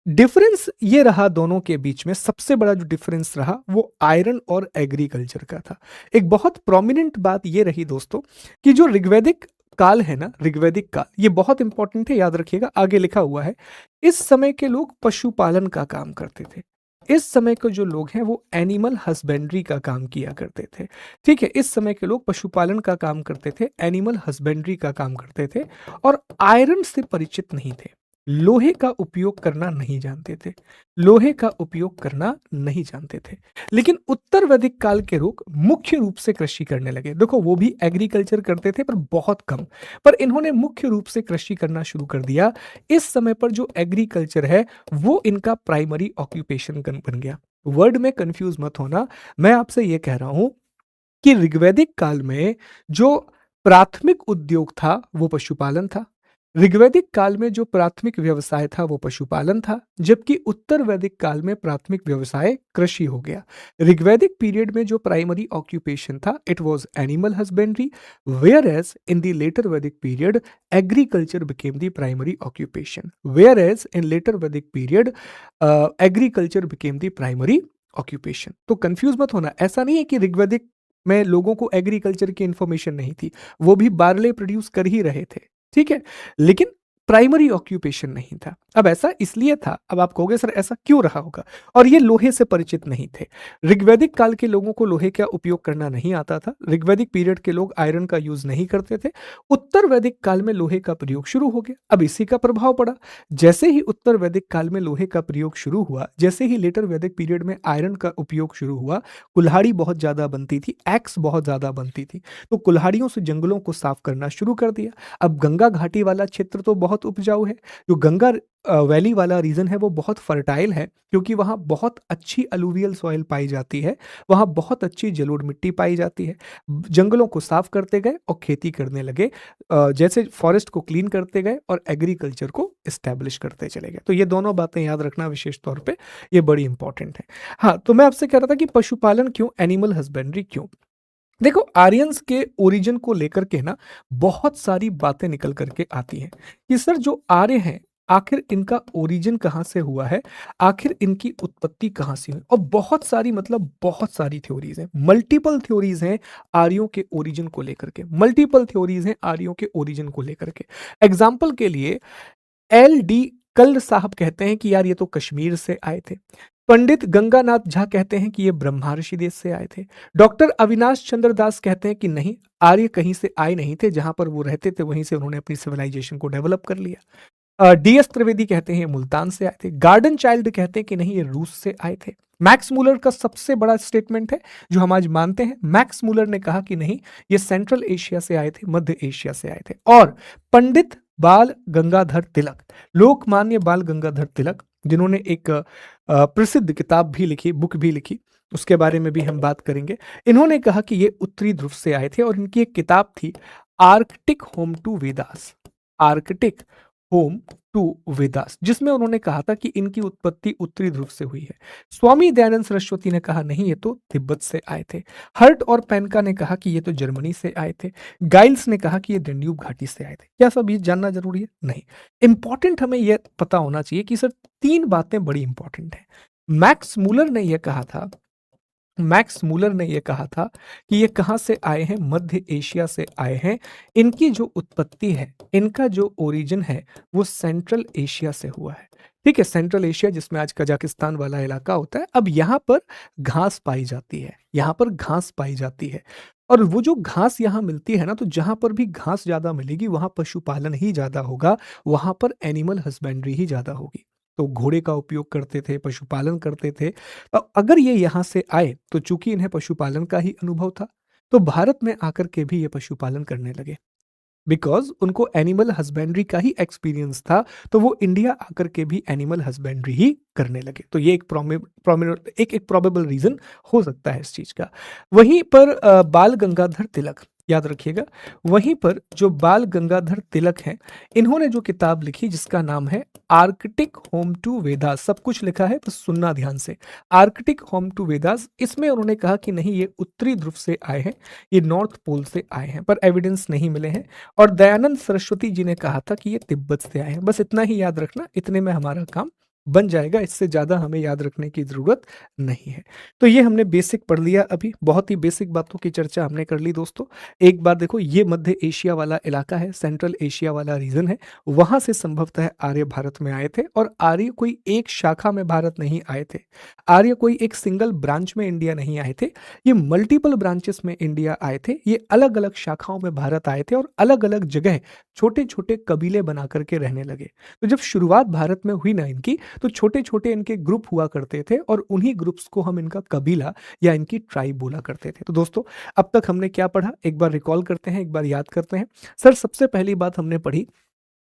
डिफरेंस ये रहा दोनों के बीच में, सबसे बड़ा जो डिफरेंस रहा वो आयरन और एग्रीकल्चर का था। एक बहुत प्रोमिनेंट बात ये रही दोस्तों कि जो ऋग्वैदिक काल है ना, ऋग्वैदिक काल, ये बहुत इंपॉर्टेंट है, याद रखिएगा, आगे लिखा हुआ है। इस समय के लोग पशुपालन का काम करते थे। इस समय के जो लोग हैं वो एनिमल हस्बेंड्री का काम किया करते थे। ठीक है, इस समय के लोग पशुपालन का काम करते थे, एनिमल हस्बेंड्री का काम करते थे और आयरन से परिचित नहीं थे। लोहे का उपयोग करना नहीं जानते थे, लोहे का उपयोग करना नहीं जानते थे। लेकिन उत्तर वैदिक काल के लोग मुख्य रूप से कृषि करने लगे। देखो, वो भी एग्रीकल्चर करते थे पर बहुत कम, पर इन्होंने मुख्य रूप से कृषि करना शुरू कर दिया। इस समय पर जो एग्रीकल्चर है वो इनका प्राइमरी ऑक्यूपेशन बन गया। वर्ड में कंफ्यूज मत होना, मैं आपसे ये कह रहा हूं कि ऋग्वैदिक काल में जो प्राथमिक उद्योग था वो पशुपालन था। ऋग्वैदिक काल में जो प्राथमिक व्यवसाय था वो पशुपालन था, जबकि उत्तर वैदिक काल में प्राथमिक व्यवसाय कृषि हो गया। ऋग्वैदिक पीरियड में जो प्राइमरी ऑक्यूपेशन था it was animal husbandry, whereas in the later Vedic period agriculture became the primary occupation, whereas in later Vedic period agriculture became the primary occupation. तो कंफ्यूज मत होना, ऐसा नहीं है कि ऋग्वैदिक में लोगों को एग्रीकल्चर की इंफॉर्मेशन नहीं थी, वो भी बार्ले प्रोड्यूस कर ही रहे थे। ठीक है, लेकिन प्राइमरी ऑक्यूपेशन नहीं था। अब ऐसा इसलिए था, अब आप कहोगे सर ऐसा क्यों रहा होगा, और ये लोहे से परिचित नहीं थे। ऋग्वैदिक काल के लोगों को लोहे का उपयोग करना नहीं आता था। ऋग्वैदिक पीरियड के लोग आयरन का यूज नहीं करते थे। उत्तर वैदिक काल में लोहे का प्रयोग शुरू हो गया। अब इसी का प्रभाव पड़ा। जैसे ही उत्तर वैदिक काल में लोहे का प्रयोग शुरू हुआ, जैसे ही लेटर वैदिक पीरियड में आयरन का उपयोग शुरू हुआ, कुल्हाड़ी बहुत ज्यादा बनती थी, एक्स बहुत ज्यादा बनती थी, तो कुल्हाड़ियों से जंगलों को साफ करना शुरू कर दिया। अब गंगा घाटी वाला क्षेत्र तो बहुत उपजाऊ है, जो गंगा वैली वाला रीजन है वो बहुत फर्टाइल है, क्योंकि वहाँ बहुत अच्छी अलूवियल सॉइल पाई जाती है, वहाँ बहुत अच्छी जलोढ़ मिट्टी पाई जाती है। जंगलों को साफ करते गए और खेती करने लगे, जैसे फॉरेस्ट को क्लीन करते गए और एग्रीकल्चर को एस्टेब्लिश करते चले गए। तो ये दोनों बातें याद रखना विशेष तौर पे, ये बड़ी इंपॉर्टेंट है। हाँ, तो मैं आपसे कह रहा था कि पशुपालन क्यों, एनिमल हस्बेंड्री क्यों। देखो, आर्यंस के ओरिजिन को लेकर के ना बहुत सारी बातें निकल करके आती हैं कि सर जो आर्य हैं आखिर इनका ओरिजिन कहाँ से हुआ है, आखिर इनकी उत्पत्ति कहाँ से हुई, और बहुत सारी, मतलब बहुत सारी थ्योरीज हैं, मल्टीपल थ्योरीज हैं आर्यों के ओरिजिन को लेकर के, मल्टीपल थ्योरीज हैं आर्यों के ओरिजिन को लेकर के। एग्जाम्पल के लिए LD कल्ल साहब कहते हैं कि यार ये तो कश्मीर से आए थे। पंडित गंगानाथ झा कहते हैं कि ये ब्रह्मा ऋषि देश से आए थे। डॉक्टर अविनाश चंद्र दास कहते हैं कि नहीं, आर्य कहीं से आए नहीं थे, जहां पर वो रहते थे वहीं से उन्होंने अपनी सिविलाइजेशन को डेवलप कर लिया। DS त्रिवेदी कहते हैं मुल्तान से आए थे। गार्डन चाइल्ड कहते हैं कि नहीं, ये रूस से आए थे। मैक्स मूलर का सबसे बड़ा स्टेटमेंट है जो हम आज मानते हैं, मैक्स मूलर ने कहा कि नहीं, ये सेंट्रल एशिया से आए थे, मध्य एशिया से आए थे। और पंडित बाल गंगाधर तिलक। लोकमान्य बाल गंगाधर तिलक, जिन्होंने एक प्रसिद्ध किताब भी लिखी, बुक भी लिखी, उसके बारे में भी हम बात करेंगे। इन्होंने कहा कि ये उत्तरी ध्रुव से आए थे और इनकी एक किताब थी Arctic home to Vedas, Arctic home to Vedas, जिसमें उन्होंने कहा था कि इनकी उत्पत्ति उत्तरी ध्रुव से हुई है। स्वामी दयानंद सरस्वती ने कहा नहीं, ये तो तिब्बत से आए थे। हर्ट और पेनका ने कहा कि ये तो जर्मनी से आए थे। गाइल्स ने कहा कि ये दंड्यूब घाटी से आए थे। क्या सब ये जानना जरूरी है? नहीं। इंपॉर्टेंट हमें यह पता होना चाहिए कि सर तीन बातें बड़ी इंपॉर्टेंट है। मैक्स मूलर ने यह कहा था, मैक्स मूलर ने यह कहा था कि ये कहाँ से आए हैं? मध्य एशिया से आए हैं। इनकी जो उत्पत्ति है, इनका जो ओरिजिन है, वो सेंट्रल एशिया से हुआ है। ठीक है, सेंट्रल एशिया जिसमें आज कजाकिस्तान वाला इलाका होता है। अब यहाँ पर घास पाई जाती है, यहाँ पर घास पाई जाती है, और वो जो घास यहाँ मिलती है ना, तो जहाँ पर भी घास ज्यादा मिलेगी वहां पशुपालन ही ज्यादा होगा, वहां पर एनिमल हस्बेंड्री ही ज्यादा होगी। तो घोड़े का उपयोग करते थे, पशुपालन करते थे। अगर ये यहाँ से आए तो चूंकि इन्हें पशुपालन का ही अनुभव था, तो भारत में आकर के भी ये पशुपालन करने लगे, बिकॉज उनको एनिमल हस्बेंड्री का ही एक्सपीरियंस था। तो वो इंडिया आकर के भी एनिमल हस्बेंड्री ही करने लगे। तो ये एक प्रोबेबल रीजन हो सकता है इस चीज का। वहीं पर बाल गंगाधर तिलक, याद रखिएगा, वहीं पर जो बाल गंगाधर तिलक हैं, इन्होंने जो किताब लिखी जिसका नाम है आर्कटिक होम टू वेदास, सब कुछ लिखा है, बस सुनना ध्यान से। आर्कटिक होम टू वेदास, इसमें उन्होंने कहा कि नहीं, ये उत्तरी ध्रुव से आए हैं, ये नॉर्थ पोल से आए हैं, पर एविडेंस नहीं मिले हैं। और दयानंद सरस्वती जी ने कहा था कि ये तिब्बत से आए हैं। बस इतना ही याद रखना, इतने में हमारा काम बन जाएगा, इससे ज्यादा हमें याद रखने की जरूरत नहीं है। तो ये हमने बेसिक पढ़ लिया, अभी बहुत ही बेसिक बातों की चर्चा हमने कर ली दोस्तों। एक बार देखो, ये मध्य एशिया वाला इलाका है, सेंट्रल एशिया वाला रीजन है, वहां से संभवतः आर्य भारत में आए थे। और आर्य कोई एक शाखा में भारत नहीं आए थे, आर्य कोई एक सिंगल ब्रांच में इंडिया नहीं आए थे, ये मल्टीपल ब्रांचेस में इंडिया आए थे। ये अलग अलग शाखाओं में भारत आए थे और अलग अलग जगह छोटे छोटे कबीले बना करके रहने लगे। तो जब शुरुआत भारत में हुई ना इनकी, तो छोटे छोटे इनके ग्रुप हुआ करते थे, और उन्हीं ग्रुप्स को हम इनका कबीला या इनकी ट्राइब बोला करते थे। तो दोस्तों, अब तक हमने क्या पढ़ा, एक बार रिकॉल करते हैं, एक बार याद करते हैं। सर, सबसे पहली बात हमने पढ़ी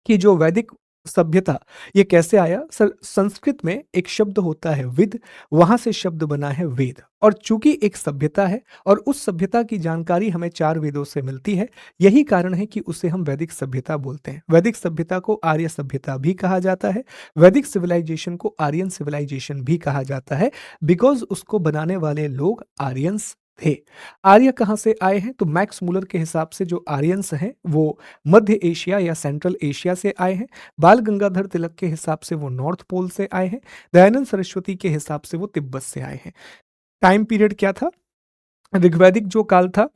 कि जो वैदिक सभ्यता, ये कैसे आया। सर, संस्कृत में एक शब्द होता है विद, वहां से शब्द बना है वेद। और चूंकि एक सभ्यता है और उस सभ्यता की जानकारी हमें चार वेदों से मिलती है, यही कारण है कि उसे हम वैदिक सभ्यता बोलते हैं। वैदिक सभ्यता को आर्य सभ्यता भी कहा जाता है, वैदिक सिविलाइजेशन को आर्यन सिविलाइजेशन भी कहा जाता है, बिकॉज उसको बनाने वाले लोग आर्यंस थे। आर्य कहाँ से आए हैं? तो मैक्स मूलर के हिसाब से जो आर्यंस हैं वो मध्य एशिया या सेंट्रल एशिया से आए हैं। बाल गंगाधर तिलक के हिसाब से वो नॉर्थ पोल से आए हैं। दयानंद सरस्वती के हिसाब से वो तिब्बत से आए हैं। टाइम पीरियड क्या था? ऋग्वैदिक जो काल था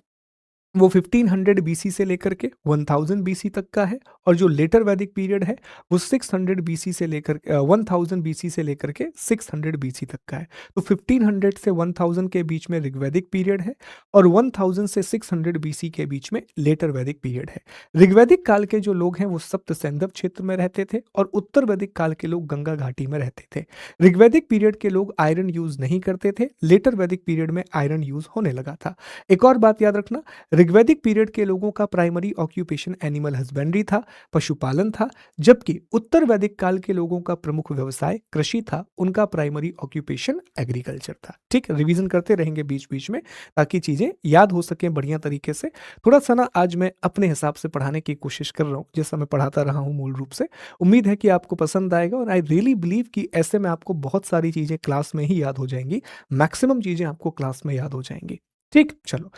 वो 1500 बीसी से लेकर के 1000 बीसी तक का है, और जो लेटर वैदिक पीरियड है वो 600 बीसी से लेकर 1000 बीसी से लेकर के 600 बीसी तक का है। तो 1500 से 1000 के बीच में ऋग्वैदिक पीरियड है, और 1000 से 600 बीसी के बीच में लेटर वैदिक पीरियड है। ऋग्वैदिक काल के जो लोग हैं वो सप्त सैंधव क्षेत्र में रहते थे, और उत्तर वैदिक काल के लोग गंगा घाटी में रहते थे। ऋग्वैदिक पीरियड के लोग आयरन यूज नहीं करते थे, लेटर वैदिक पीरियड में आयरन यूज होने लगा था। एक और बात याद रखना, ऋग्वैदिक पीरियड के लोगों का प्राइमरी ऑक्यूपेशन एनिमल हस्बेंड्री था, पशुपालन था, जबकि उत्तर वैदिक काल के लोगों का प्रमुख व्यवसाय कृषि था, उनका प्राइमरी ऑक्यूपेशन एग्रीकल्चर था। ठीक, रिवीजन करते रहेंगे बीच बीच में ताकि चीजें याद हो सकें बढ़िया तरीके से। थोड़ा सा ना आज मैं अपने हिसाब से पढ़ाने की कोशिश कर रहा हूँ, जैसा मैं पढ़ाता रहा हूँ मूल रूप से। उम्मीद है कि आपको पसंद आएगा, और आई रियली बिलीव कि ऐसे में आपको बहुत सारी चीजें क्लास में ही याद हो जाएंगी, मैक्सिमम चीजें आपको क्लास में याद हो जाएंगी। ठीक, चलो।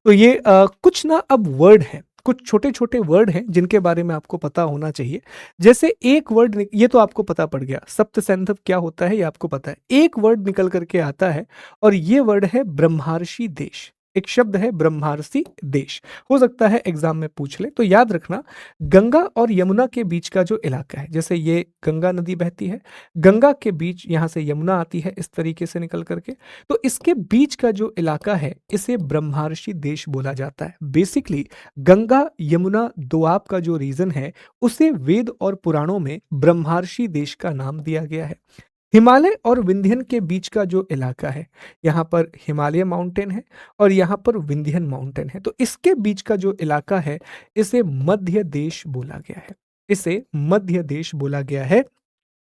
तो ये कुछ ना अब वर्ड हैं, कुछ छोटे छोटे वर्ड हैं जिनके बारे में आपको पता होना चाहिए। जैसे एक वर्ड, ये तो आपको पता पड़ गया, सप्त सैंधव क्या होता है ये आपको पता है। एक वर्ड निकल करके आता है, और ये वर्ड है ब्रह्मार्षि देश। एक शब्द है ब्रह्मार्षि देश, हो सकता है एग्जाम में पूछ ले। तो याद रखना, गंगा और यमुना के बीच का जो इलाका है, जैसे ये गंगा नदी बहती है, गंगा के बीच यहां से यमुना आती है इस तरीके से निकल करके, तो इसके बीच का जो इलाका है इसे ब्रह्मार्षि देश बोला जाता है। बेसिकली गंगा यमुना दोआब का जो रीजन है, उसे वेद और पुराणों में ब्रह्मार्षि देश का नाम दिया गया है। हिमालय और विंध्यन के बीच का जो इलाका है, यहाँ पर हिमालय माउंटेन है और यहाँ पर विंध्यन माउंटेन है, तो इसके बीच का जो इलाका है इसे मध्य देश बोला गया है। इसे मध्य देश बोला गया है।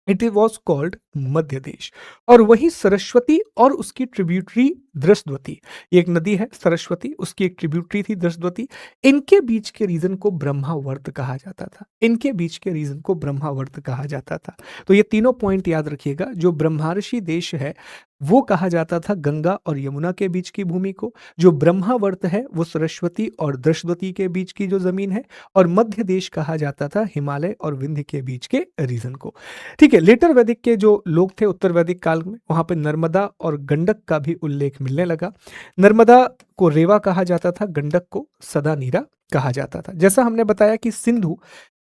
इट वॉज कॉल्ड मध्य देश। और वही सरस्वती और उसकी ट्रिब्यूटरी दृष्टवती, ये एक नदी है सरस्वती, उसकी एक ट्रिब्यूटरी थी दृष्टवती। इनके बीच के रीजन को ब्रह्मावर्त कहा जाता था। इनके बीच के रीजन को ब्रह्मावर्त कहा जाता था। तो ये तीनों पॉइंट याद रखिएगा। जो ब्रह्मार्षि देश है वो कहा जाता था गंगा और यमुना के बीच की भूमि को। जो ब्रह्मावर्त है वो सरस्वती और दृष्टवती के बीच की जो जमीन है। और मध्य देश कहा जाता था हिमालय और विंध्य के बीच के रीजन को। ठीक है, लेटर वैदिक के जो लोग थे उत्तर वैदिक काल में, वहां पे नर्मदा और गंडक का भी उल्लेख मिलने लगा। नर्मदा को रेवा कहा जाता था, गंडक को सदा नीरा कहा जाता था। जैसा हमने बताया कि सिंधु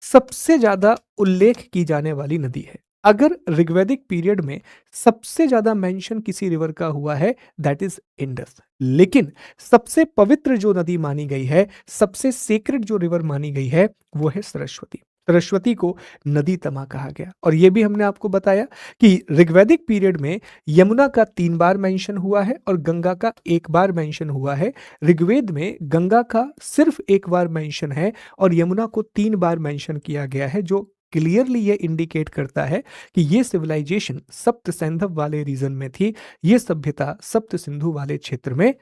सबसे ज्यादा उल्लेख की जाने वाली नदी है। अगर ऋग्वैदिक पीरियड में सबसे ज्यादा मेंशन किसी रिवर का हुआ है दैट इज इंडस। लेकिन सबसे पवित्र जो नदी मानी गई है, सबसे सेक्रेड जो रिवर मानी गई है, वो है सरस्वती। सरस्वती को नदी तमा कहा गया। और यह भी हमने आपको बताया कि ऋग्वैदिक पीरियड में यमुना का 3 बार मेंशन हुआ है और गंगा का 1 बार मेंशन हुआ है। ऋग्वेद में गंगा का सिर्फ 1 बार मेंशन है और यमुना को 3 बार मेंशन किया गया है, जो क्लियरली ये इंडिकेट करता है कि ये सिविलाइजेशन सप्त सैंधव वाले रीजन में थी। ये सभ्यता सप्त सिंधु वाले क्षेत्र में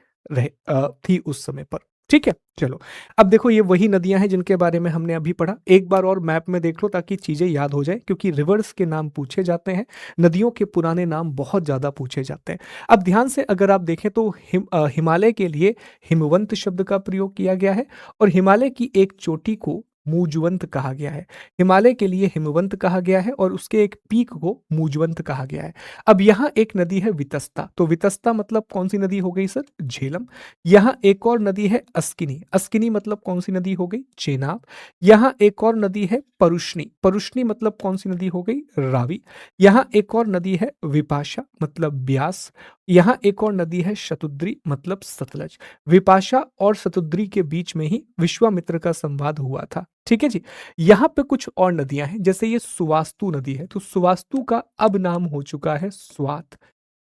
थी उस समय पर। ठीक है, चलो अब देखो ये वही नदियां हैं जिनके बारे में हमने अभी पढ़ा। एक बार और मैप में देख लो ताकि चीजें याद हो जाए, क्योंकि रिवर्स के नाम पूछे जाते हैं, नदियों के पुराने नाम बहुत ज्यादा पूछे जाते हैं। अब ध्यान से अगर आप देखें तो हिमालय के लिए हिमवंत शब्द का प्रयोग किया गया है और हिमालय की एक चोटी को मूजवंत कहा गया है। हिमालय के लिए हिमवंत कहा गया है और उसके एक पीक को मूजवंत कहा गया है। अब यहाँ एक नदी है वितस्ता। तो वितस्ता मतलब कौन सी नदी हो गई सर? झेलम। यहाँ एक और नदी है अस्किनी। अस्किनी मतलब कौन सी नदी हो गई? चेनाब। यहाँ एक और नदी है परुष्णी। परुष्णी मतलब कौन सी नदी हो गई? रावी। यहाँ एक और नदी है विपाशा मतलब ब्यास। यहाँ एक और नदी है शतुद्री मतलब सतलज। विपाशा और शतुद्री के बीच में ही विश्वामित्र का संवाद हुआ था। ठीक है जी। यहाँ पे कुछ और नदियां हैं, जैसे ये सुवास्तु नदी है, तो सुवास्तु का अब नाम हो चुका है स्वात।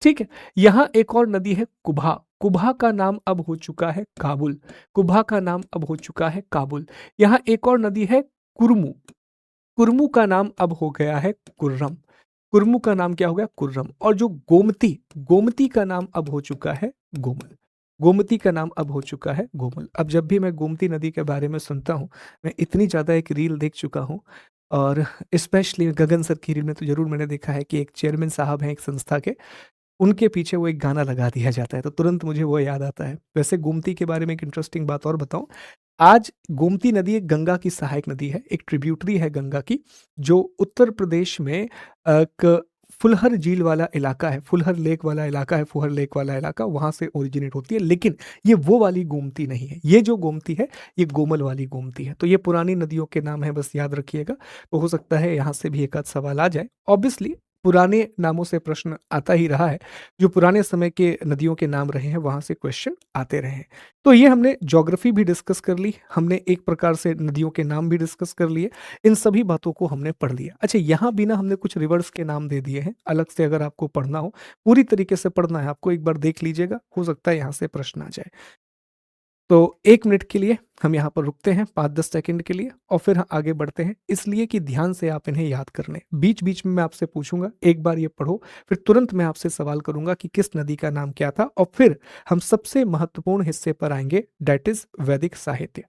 ठीक है। यहाँ एक और नदी है कुभा। कुभा का नाम अब हो चुका है काबुल। कुभा का नाम अब हो चुका है काबुल। यहाँ एक और नदी है कुर्मू। कुर्मू का नाम अब हो गया है कुर्रम। कुर्मू का नाम क्या हो गया? कुर्रम। और जो गोमती, गोमती का नाम अब हो चुका है गोमल। गोमती का नाम अब हो चुका है गोमल। अब जब भी मैं गोमती नदी के बारे में सुनता हूँ, मैं इतनी ज़्यादा एक रील देख चुका हूँ, और स्पेशली गगन सर की रील में तो जरूर मैंने देखा है कि एक चेयरमैन साहब हैं एक संस्था के, उनके पीछे वो एक गाना लगा दिया जाता है, तो तुरंत मुझे वो याद आता है। वैसे गोमती के बारे में एक इंटरेस्टिंग बात और बताऊं, आज गोमती नदी एक गंगा की सहायक नदी है, एक ट्रिब्यूटरी है गंगा की, जो उत्तर प्रदेश में एक फुलहर झील वाला इलाका है, फुलहर लेक वाला इलाका है, फुहर लेक वाला इलाका, वहां से ओरिजिनेट होती है। लेकिन ये वो वाली गोमती नहीं है, ये जो गोमती है ये गोमल वाली गोमती है। तो ये पुरानी नदियों के नाम है, बस याद रखिएगा। तो हो सकता है यहाँ से भी एक आध सवाल आ जाए। ऑब्वियसली पुराने नामों से प्रश्न आता ही रहा है, जो पुराने समय के नदियों के नाम रहे हैं वहां से क्वेश्चन आते रहे हैं। तो ये हमने ज्योग्राफी भी डिस्कस कर ली, हमने एक प्रकार से नदियों के नाम भी डिस्कस कर लिए, इन सभी बातों को हमने पढ़ लिया। अच्छा, यहाँ भी ना हमने कुछ रिवर्स के नाम दे दिए हैं अलग से, अगर आपको पढ़ना हो, पूरी तरीके से पढ़ना है आपको, एक बार देख लीजिएगा, हो सकता है यहाँ से प्रश्न आ जाए। तो 1 मिनट के लिए हम यहाँ पर रुकते हैं, 5-10 सेकंड के लिए, और फिर हम आगे बढ़ते हैं, इसलिए कि ध्यान से आप इन्हें याद कर लें। बीच बीच में मैं आपसे पूछूंगा, एक बार ये पढ़ो, फिर तुरंत मैं आपसे सवाल करूंगा कि किस नदी का नाम क्या था, और फिर हम सबसे महत्वपूर्ण हिस्से पर आएंगे, दैट इज वैदिक साहित्य।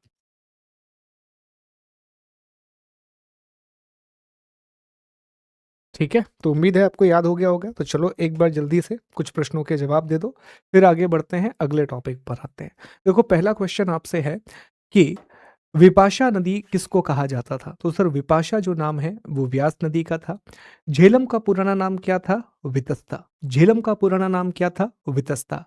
ठीक है, तो उम्मीद है आपको याद हो गया होगा। तो चलो एक बार जल्दी से कुछ प्रश्नों के जवाब दे दो, फिर आगे बढ़ते हैं, अगले टॉपिक पर आते हैं। देखो पहला क्वेश्चन आपसे है कि विपाशा नदी किसको कहा जाता था? तो सर विपाशा जो नाम है वो व्यास नदी का था। झेलम का पुराना नाम क्या था? वितस्ता। झेलम का पुराना नाम क्या था? वितस्ता।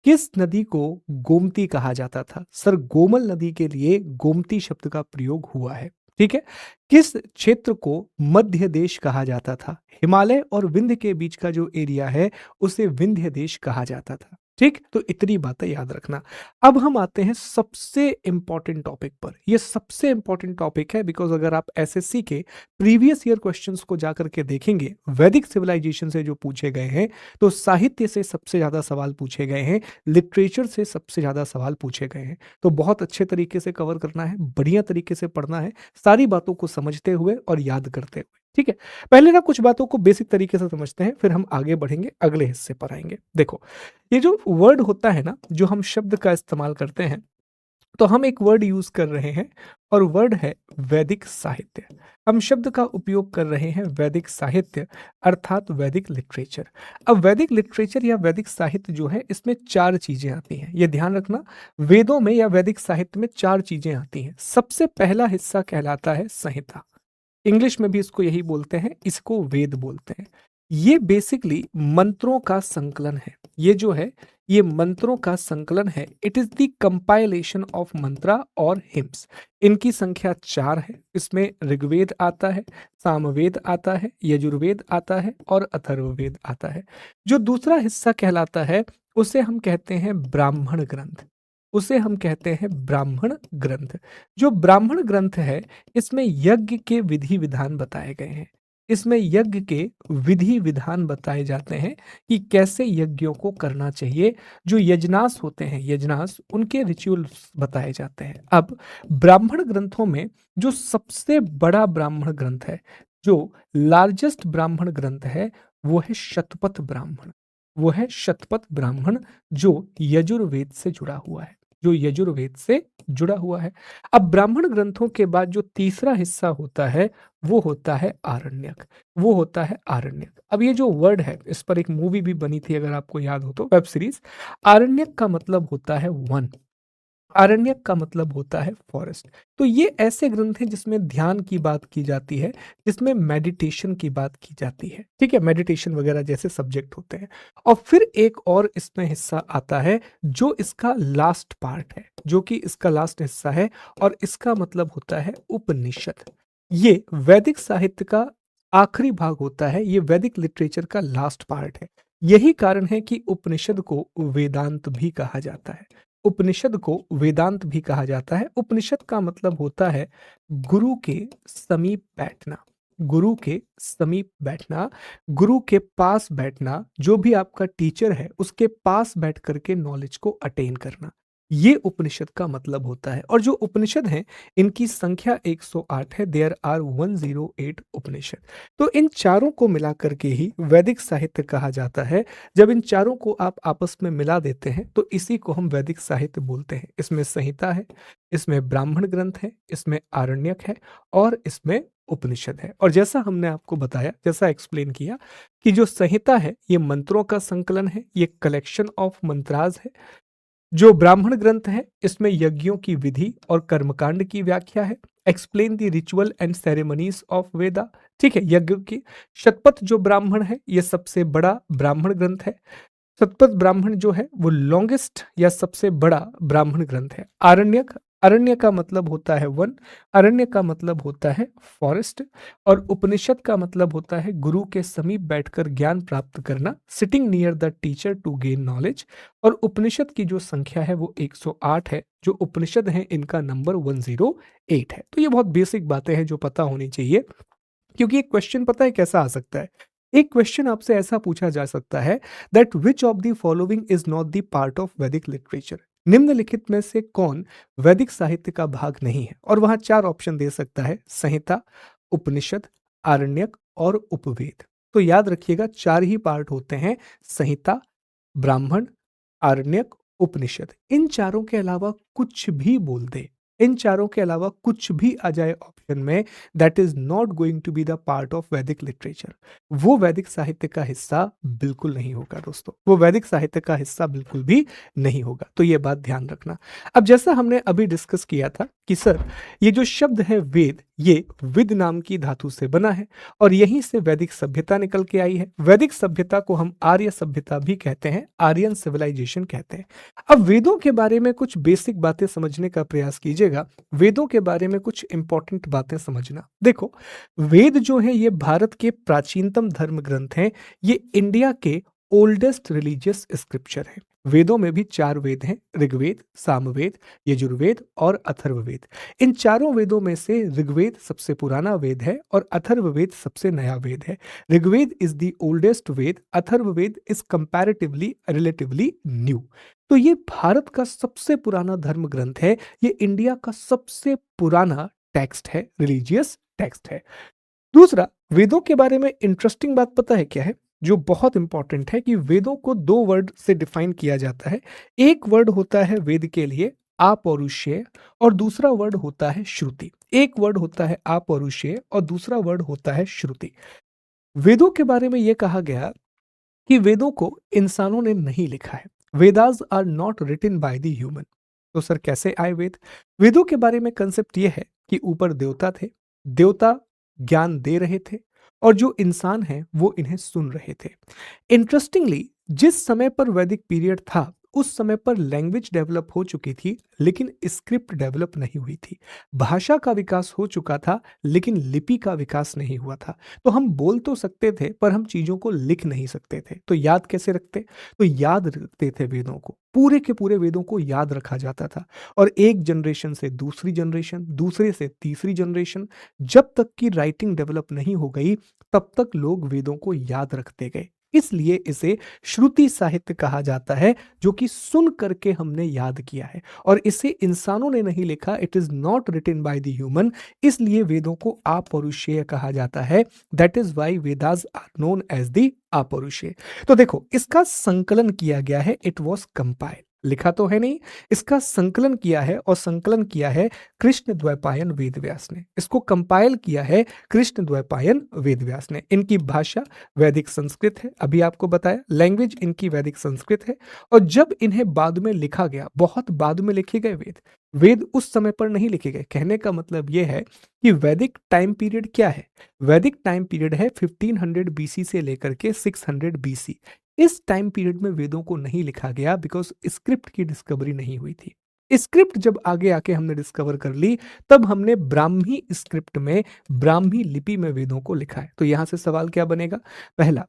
किस नदी को गोमती कहा जाता था? सर गोमल नदी के लिए गोमती शब्द का प्रयोग हुआ है। ठीक है। किस क्षेत्र को मध्य देश कहा जाता था? हिमालय और विंध्य के बीच का जो एरिया है उसे विंध्य देश कहा जाता था। ठीक? तो इतनी बातें याद रखना। अब हम आते हैं सबसे इम्पोर्टेंट टॉपिक पर। ये सबसे इम्पोर्टेंट टॉपिक है बिकॉज़ अगर आप एसएससी के प्रीवियस ईयर क्वेश्चंस को जाकर के देखेंगे, वैदिक सिविलाइजेशन से जो पूछे गए हैं, तो साहित्य से सबसे ज़्यादा सवाल पूछे गए हैं, लिटरेचर से सबसे ज़्यादा सवाल पूछे गए हैं। तो बहुत अच्छे तरीके से कवर करना है, बढ़िया तरीके से पढ़ना है, सारी बातों को समझते हुए और याद करते हुए, ठीक है? पहले ना कुछ बातों को बेसिक तरीके से समझते हैं, फिर हम आगे बढ़ेंगे, अगले हिस्से पर आएँगे। देखो, ये जो वर्ड होता है ना, जो हम शब्द का इस्तेमाल करते हैं, तो हम एक वर्ड यूज़ कर रहे हैं और वर्ड है वैदिक साहित्य। हम शब्द का उपयोग कर रहे हैं वैदिक साहित्य अर्थात वैदिक लिटरेचर। अब वैदिक लिटरेचर या वैदिक साहित्य जो है, इसमें 4 चीज़ें आती हैं। ये ध्यान रखना, वेदों में या वैदिक साहित्य में 4 चीज़ें आती हैं। सबसे पहला हिस्सा कहलाता है संहिता। इंग्लिश में भी इसको यही बोलते हैं, इसको वेद बोलते हैं। ये बेसिकली मंत्रों का संकलन है। ये जो है, ये मंत्रों का संकलन है। It is the compilation of mantra और हिम्स। इनकी संख्या 4 है। इसमें ऋग्वेद आता है, सामवेद आता है, यजुर्वेद आता है और अथर्ववेद आता है। जो दूसरा हिस्सा कहलाता है, उसे हम कहते हैं ब्राह्मण ग्रंथ। उसे हम कहते हैं ब्राह्मण ग्रंथ। जो ब्राह्मण ग्रंथ है, इसमें यज्ञ के विधि विधान बताए गए हैं। इसमें यज्ञ के विधि विधान बताए जाते हैं कि कैसे यज्ञों को करना चाहिए। जो यजनास होते हैं, यजनास, उनके रिचुअल्स बताए जाते हैं। अब ब्राह्मण ग्रंथों में जो सबसे बड़ा ब्राह्मण ग्रंथ है, जो लार्जेस्ट ब्राह्मण ग्रंथ है, वो है शतपथ ब्राह्मण। वो है शतपथ ब्राह्मण, जो यजुर्वेद से जुड़ा हुआ है, जो यजुर्वेद से जुड़ा हुआ है। अब ब्राह्मण ग्रंथों के बाद जो तीसरा हिस्सा होता है, वो होता है आरण्यक। वो होता है आरण्यक। अब ये जो वर्ड है, इस पर एक मूवी भी बनी थी, अगर आपको याद हो तो, वेब सीरीज। आरण्यक का मतलब होता है वन। आरण्यक का मतलब होता है फॉरेस्ट। तो ये ऐसे ग्रंथ हैं जिसमें ध्यान की बात की जाती है, जिसमें मेडिटेशन की बात की जाती है, ठीक है? मेडिटेशन वगैरह जैसे सब्जेक्ट होते हैं। और फिर एक और इसमें हिस्सा आता है, जो इसका लास्ट पार्ट है, जो कि इसका लास्ट हिस्सा है, और इसका मतलब होता है उपनिषद। ये वैदिक साहित्य का आखिरी भाग होता है, ये वैदिक लिटरेचर का लास्ट पार्ट है। यही कारण है कि उपनिषद को वेदांत भी कहा जाता है। उपनिषद को वेदांत भी कहा जाता है। उपनिषद का मतलब होता है गुरु के समीप बैठना। गुरु के समीप बैठना, गुरु के पास बैठना, जो भी आपका टीचर है उसके पास बैठ करके नॉलेज को अटेन करना, ये उपनिषद का मतलब होता है। और जो उपनिषद हैं, इनकी संख्या 108 है। देयर आर 108 उपनिषद। तो इन चारों को मिला करके ही वैदिक साहित्य कहा जाता है। जब इन चारों को आप आपस में मिला देते हैं, तो इसी को हम वैदिक साहित्य बोलते हैं। इसमें संहिता है, इसमें ब्राह्मण ग्रंथ है, इसमें आरण्यक है और इसमें उपनिषद है। और जैसा हमने आपको बताया, जैसा एक्सप्लेन किया, कि जो संहिता है, ये मंत्रों का संकलन है, ये कलेक्शन ऑफ मंत्राज है। जो ब्राह्मण ग्रंथ है, इसमें यज्ञों की विधि और कर्मकांड की व्याख्या है। Explain the ritual and ceremonies of Veda, ठीक है, यज्ञ की। शतपथ जो ब्राह्मण है, ये सबसे बड़ा ब्राह्मण ग्रंथ है। शतपथ ब्राह्मण जो है, वो लॉन्गेस्ट या सबसे बड़ा ब्राह्मण ग्रंथ है। आरण्यक, अरण्य का मतलब होता है वन, अरण्य का मतलब होता है फॉरेस्ट, और उपनिषद का मतलब होता है गुरु के समीप बैठकर ज्ञान प्राप्त करना, sitting near the teacher to gain knowledge. और उपनिषद की जो संख्या है वो 108 है। जो उपनिषद हैं, इनका नंबर 108 है। तो ये बहुत बेसिक बातें हैं जो पता होनी चाहिए, क्योंकि एक क्वेश्चन पता है कैसा आ सकता है। एक क्वेश्चन आपसे ऐसा पूछा जा सकता है that which of the following is not the part of Vedic literature. निम्नलिखित में से कौन वैदिक साहित्य का भाग नहीं है? और वहां 4 ऑप्शन दे सकता है, संहिता, उपनिषद, आरण्यक और उपवेद। तो याद रखिएगा, 4 ही पार्ट होते हैं, संहिता, ब्राह्मण, आरण्यक, उपनिषद। इन चारों के अलावा कुछ भी बोल दे, इन चारों के अलावा कुछ भी आ जाए ऑप्शन में, that is not going to be the part of Vedic literature. वो वैदिक साहित्य का हिस्सा बिल्कुल नहीं होगा दोस्तों, वो वैदिक साहित्य का हिस्सा बिल्कुल भी नहीं होगा। तो ये बात ध्यान रखना। अब जैसा हमने अभी डिस्कस किया था कि सर, ये जो शब्द है वेद, ये विद नाम की धातु से बना है और यहीं से वैदिक सभ्यता निकल के आई है। वैदिक सभ्यता को हम आर्य सभ्यता भी कहते हैं, आर्यन सिविलाइजेशन कहते हैं। अब वेदों के बारे में कुछ बेसिक बातें समझने का प्रयास कीजिएगा। वेदों के बारे में कुछ इंपॉर्टेंट बातें समझना। देखो, वेद जो है, ये भारत के प्राचीनतम धर्म ग्रंथ हैं। ये इंडिया के ओल्डेस्ट रिलीजियस स्क्रिप्चर है। वेदों में भी 4 वेद हैं, ऋग्वेद, सामवेद, यजुर्वेद और अथर्ववेद। इन चारों वेदों में से ऋग्वेद सबसे पुराना वेद है और अथर्ववेद सबसे नया वेद है। Rigveda is the oldest Veda, Atharvaveda is comparatively relatively new. तो ये भारत का सबसे पुराना धर्म ग्रंथ है, ये इंडिया का सबसे पुराना टेक्स्ट है, रिलीजियस टेक्स्ट है। दूसरा, वेदों के बारे में इंटरेस्टिंग बात पता है क्या है? जो बहुत इंपॉर्टेंट है कि वेदों को 2 वर्ड से डिफाइन किया जाता है। एक वर्ड होता है वेद के लिए अपौरुषेय और दूसरा वर्ड होता है श्रुति। एक वर्ड होता है अपौरुषेय और दूसरा वर्ड होता है श्रुति। वेदों के बारे में यह कहा गया कि वेदों को इंसानों ने नहीं लिखा है। Vedas are not written by the human. तो सर कैसे आए वेद? वेदों के बारे में कंसेप्ट यह है कि ऊपर देवता थे, देवता ज्ञान दे रहे थे और जो इंसान है वो इन्हें सुन रहे थे। इंटरेस्टिंगली, जिस समय पर वैदिक पीरियड था उस समय पर लैंग्वेज डेवलप हो चुकी थी लेकिन स्क्रिप्ट डेवलप नहीं हुई थी। भाषा का विकास हो चुका था लेकिन लिपि का विकास नहीं हुआ था। तो हम बोल तो सकते थे पर हम चीजों को लिख नहीं सकते थे। तो याद कैसे रखते? तो याद रखते थे वेदों को, पूरे के पूरे वेदों को याद रखा जाता था और एक जनरेशन से दूसरी जनरेशन, दूसरे से तीसरी जनरेशन, जब तक कि राइटिंग डेवलप नहीं हो गई तब तक लोग वेदों को याद रखते गए। इसलिए इसे श्रुति साहित्य कहा जाता है, जो कि सुन करके हमने याद किया है और इसे इंसानों ने नहीं लिखा। It is not written by the human, इसलिए वेदों को अपौरुषेय कहा जाता है। That is why Vedas are known as the apaurusheya. तो देखो, इसका संकलन किया गया है, इट वॉज कंपाइल, लिखा तो है नहीं, इसका संकलन किया है और संकलन किया है कृष्ण द्वैपायन वेदव्यास ने। इसको कंपाइल किया है कृष्ण द्वैपायन वेदव्यास ने। इनकी भाषा वैदिक संस्कृत है, अभी आपको बताया, लैंग्वेज इनकी वैदिक संस्कृत है। और जब इन्हें बाद में लिखा गया, बहुत बाद में लिखे गए वेद, वेद उस समय पर नहीं लिखे गए। कहने का मतलब यह है कि वैदिक टाइम पीरियड क्या है? वैदिक टाइम पीरियड है 1500 बीसी से लेकर के 600 बीसी। इस टाइम पीरियड में वेदों को नहीं लिखा गया बिकॉज स्क्रिप्ट की डिस्कवरी नहीं हुई थी। स्क्रिप्ट जब आगे आके हमने डिस्कवर कर ली तब हमने ब्राह्मी स्क्रिप्ट में, ब्राह्मी लिपि में वेदों को लिखा है। तो यहां से सवाल क्या बनेगा? पहला,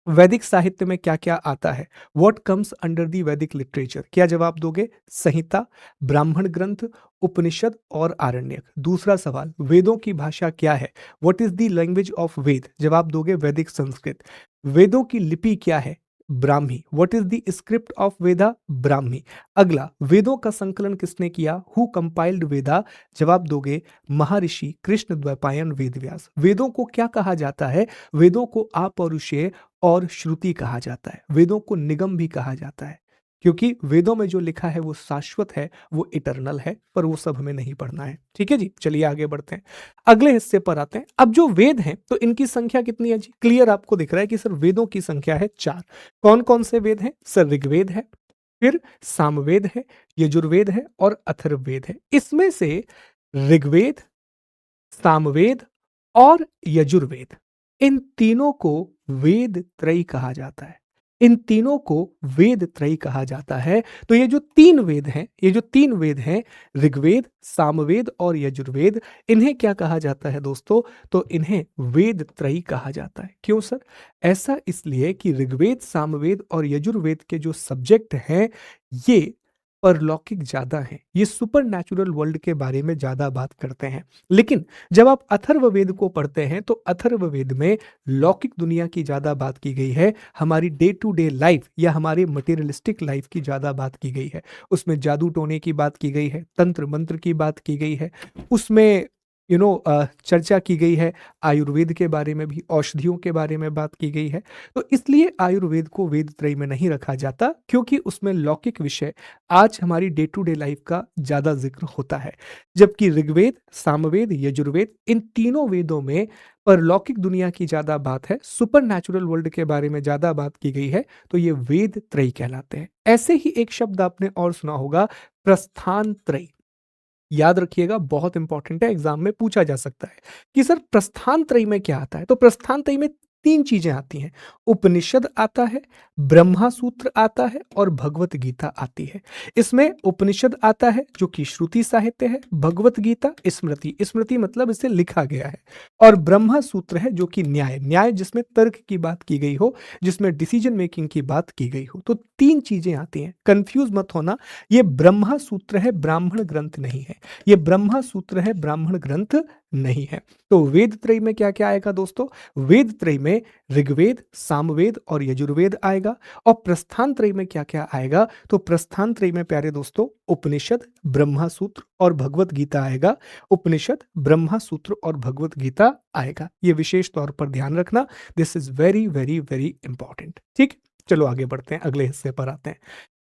वैदिक साहित्य में क्या क्या आता है? व्हाट कम्स अंडर दी वैदिक लिटरेचर? क्या जवाब दोगे? संहिता, ब्राह्मण ग्रंथ, उपनिषद और आरण्यक। दूसरा सवाल, वेदों की भाषा क्या है? What is the language of Veda? जवाब दोगे वैदिक संस्कृत। वेदों की लिपि क्या है? Brahmi. What is the script of Veda? Brahmi. अगला, वेदों का संकलन किसने किया? Who compiled Veda? जवाब दोगे महर्षि कृष्ण द्वैपायन वेदव्यास। वेदों को क्या कहा जाता है? वेदों को अपौरुषेय और श्रुति कहा जाता है। वेदों को निगम भी कहा जाता है क्योंकि वेदों में जो लिखा है वो शाश्वत है, वो इटरनल है, पर वो सब हमें नहीं पढ़ना है। ठीक है जी, चलिए आगे बढ़ते हैं, अगले हिस्से पर आते हैं। अब जो वेद हैं तो इनकी संख्या कितनी है जी? क्लियर आपको दिख रहा है कि सर वेदों की संख्या है 4। कौन कौन से वेद हैं? सर ऋग्वेद है, फिर सामवेद है, यजुर्वेद है और अथर्ववेद है। इसमें से ऋग्वेद, सामवेद और यजुर्वेद, इन तीनों को वेद त्रयी कहा जाता है। इन तीनों को वेद त्रयी कहा जाता है। तो ये जो 3 वेद हैं, ये जो 3 वेद हैं, ऋग्वेद, सामवेद और यजुर्वेद, इन्हें क्या कहा जाता है दोस्तों? तो इन्हें वेद त्रयी कहा जाता है। क्यों सर? ऐसा इसलिए कि ऋग्वेद, सामवेद और यजुर्वेद के जो सब्जेक्ट हैं ये परलौकिक ज्यादा हैं, ये सुपर नेचुरल वर्ल्ड के बारे में ज्यादा बात करते हैं। लेकिन जब आप अथर्ववेद को पढ़ते हैं तो अथर्ववेद में लौकिक दुनिया की ज्यादा बात की गई है, हमारी डे टू डे लाइफ या हमारे मटेरियलिस्टिक लाइफ की ज्यादा बात की गई है। उसमें जादू टोने की बात की गई है, तंत्र मंत्र की बात की गई है, उसमें चर्चा की गई है आयुर्वेद के बारे में भी, औषधियों के बारे में बात की गई है। तो इसलिए आयुर्वेद को वेद त्रयी में नहीं रखा जाता क्योंकि उसमें लौकिक विषय, आज हमारी डे टू डे लाइफ का ज्यादा जिक्र होता है। जबकि ऋग्वेद, सामवेद, यजुर्वेद, इन तीनों वेदों में परलौकिक दुनिया की ज्यादा बात है, सुपर नेचुरल वर्ल्ड के बारे में ज्यादा बात की गई है, तो ये वेद त्रयी कहलाते हैं। ऐसे ही एक शब्द आपने और सुना होगा, प्रस्थान त्रयी। याद रखिएगा, बहुत इंपॉर्टेंट है, एग्जाम में पूछा जा सकता है कि सर प्रस्थान त्रयी में क्या आता है। तो प्रस्थान त्रयी में तीन चीजें आती हैं। उपनिषद आता है, ब्रह्मा सूत्र आता है और भगवत गीता आती है। इसमें उपनिषद आता है जो कि श्रुति साहित्य है, भगवत गीता स्मृति, स्मृति मतलब इसे लिखा गया है, और ब्रह्मा सूत्र है जो कि न्याय, न्याय जिसमें तर्क की बात की गई हो, जिसमें डिसीजन मेकिंग की बात की गई हो। तो तीन चीजें आती हैं, कंफ्यूज मत होना। ये ब्रह्मा सूत्र है, ब्राह्मण ग्रंथ नहीं है। ये ब्रह्मा सूत्र है, ब्राह्मण ग्रंथ नहीं है। तो वेद त्रय में क्या क्या आएगा दोस्तों? वेद त्रय में ऋग्वेद, सामवेद और यजुर्वेद आएगा। और प्रस्थान त्रय में क्या क्या आएगा? तो प्रस्थान त्रय में प्यारे दोस्तों उपनिषद, ब्रह्मा सूत्र और भगवत गीता आएगा। उपनिषद, ब्रह्मा सूत्र और भगवत गीता आएगा। ये विशेष तौर पर ध्यान रखना, this is very very very important. ठीक, चलो आगे बढ़ते हैं, अगले हिस्से पर आते हैं।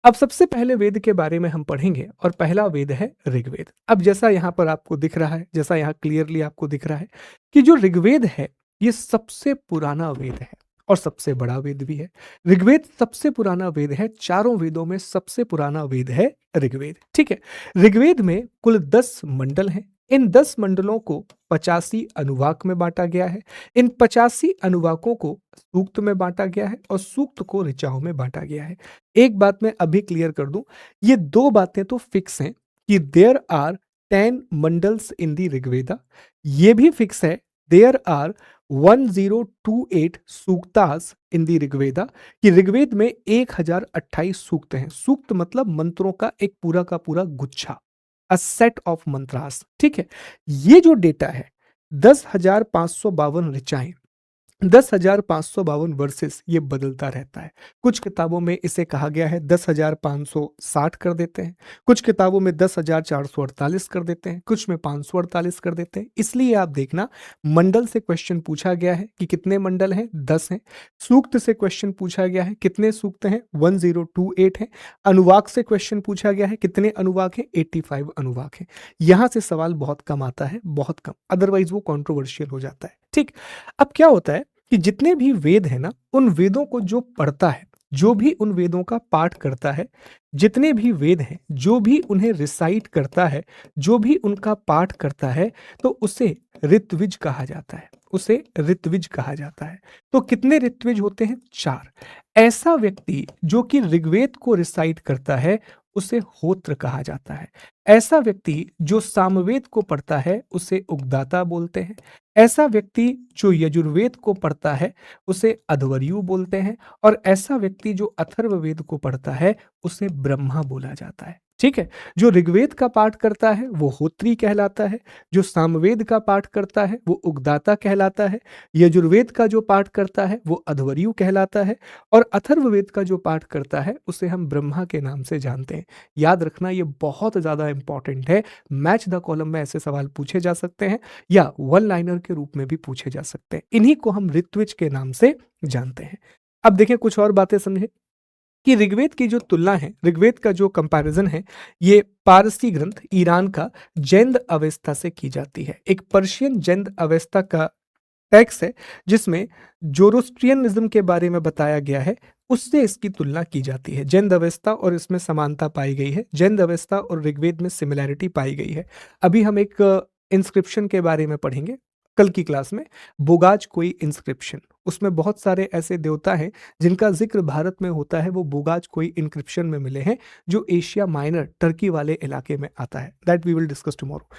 अब सबसे पहले वेद के बारे में हम पढ़ेंगे और पहला वेद है ऋग्वेद। अब जैसा यहाँ पर आपको दिख रहा है, जैसा यहाँ क्लियरली आपको दिख रहा है कि जो ऋग्वेद है ये सबसे पुराना वेद है और सबसे बड़ा वेद भी है। ऋग्वेद सबसे पुराना वेद है, चारों वेदों में सबसे पुराना वेद है ऋग्वेद। ठीक है, ऋग्वेद में कुल 10 मंडल हैं। इन 10 मंडलों को 85 अनुवाक में बांटा गया है। इन 85 अनुवाकों को सूक्त में बांटा गया है और सूक्त को ऋचाओं में बांटा गया है। एक बात मैं अभी क्लियर कर दूं, ये दो बातें तो फिक्स हैं कि देयर आर 10 मंडल्स इन दी ऋग्वेदा। ये भी फिक्स है देयर आर 1028 सूक्तास इन दी ऋग्वेदा, कि ऋग्वेद में 1028 सूक्त हैं। सूक्त मतलब मंत्रों का एक पूरा का पूरा गुच्छा, अ सेट ऑफ मंत्रास। ठीक है, ये जो डेटा है 10,552 ऋचाएं, 10,552 वर्सेस, ये बदलता रहता है। कुछ किताबों में इसे कहा गया है 10,560 कर देते हैं, कुछ किताबों में 10,448 कर देते हैं, कुछ में 548 कर देते हैं। इसलिए आप देखना, मंडल से क्वेश्चन पूछा गया है कि कितने मंडल हैं, 10 हैं। सूक्त से क्वेश्चन पूछा गया है कितने सूक्त हैं, 1028 हैं। अनुवाक से क्वेश्चन पूछा गया है कितने अनुवाक हैं, 85 अनुवाक हैं। यहां से सवाल बहुत कम आता है, बहुत कम, अदरवाइज वो कॉन्ट्रोवर्शियल हो जाता है। ठीक, अब क्या होता है कि जितने भी वेद है ना, उन वेदों को जो पढ़ता है, जो भी उन वेदों का पाठ करता है, जितने भी वेद हैं, जो भी उन्हें रिसाइट करता है, जो भी उनका पाठ करता है, तो उसे ऋत्विज कहा जाता है, उसे ऋत्विज कहा जाता है। तो कितने ऋत्विज होते हैं? 4। ऐसा व्यक्ति जो कि ऋग्वेद को रिसाइट करता है उसे होत्र कहा जाता है। ऐसा व्यक्ति जो सामवेद को पढ़ता है उसे उगदाता बोलते हैं। ऐसा व्यक्ति जो यजुर्वेद को पढ़ता है उसे अध्वर्यु बोलते हैं। और ऐसा व्यक्ति जो अथर्ववेद को पढ़ता है उसे ब्रह्मा बोला जाता है। ठीक है, जो ऋग्वेद का पाठ करता है वो होत्री कहलाता है, जो सामवेद का पाठ करता है वो उगदाता कहलाता है, यजुर्वेद का जो पाठ करता है वो अध्वर्यु कहलाता है, और अथर्ववेद का जो पाठ करता है उसे हम ब्रह्मा के नाम से जानते हैं। याद रखना, ये बहुत ज्यादा इंपॉर्टेंट है। मैच द कॉलम में ऐसे सवाल पूछे जा सकते हैं या वन लाइनर के रूप में भी पूछे जा सकते हैं। इन्हीं को हम ऋत्विज के नाम से जानते हैं। अब देखिए कुछ और बातें समझे कि ऋग्वेद की जो तुलना है, ऋग्वेद का जो कंपैरिजन है, ये पारसी ग्रंथ ईरान का जैंद अवेस्ता से की जाती है। एक पर्शियन जैंद अवेस्ता का टेक्स्ट है जिसमें जोरोस्ट्रियनिज्म के बारे में बताया गया है, उससे इसकी तुलना की जाती है। जैंद अवेस्ता और इसमें समानता पाई गई है, जैंद अवेस्ता और ऋग्वेद में सिमिलैरिटी पाई गई है। अभी हम एक इंस्क्रिप्शन के बारे में पढ़ेंगे कल की क्लास में, बोगाज कोई इंस्क्रिप्शन। उसमें बहुत सारे ऐसे देवता हैं जिनका जिक्र भारत में होता है, वो बोगाज कोई इंक्रिप्शन में मिले हैं जो एशिया माइनर टर्की वाले इलाके में आता है। That we will discuss tomorrow.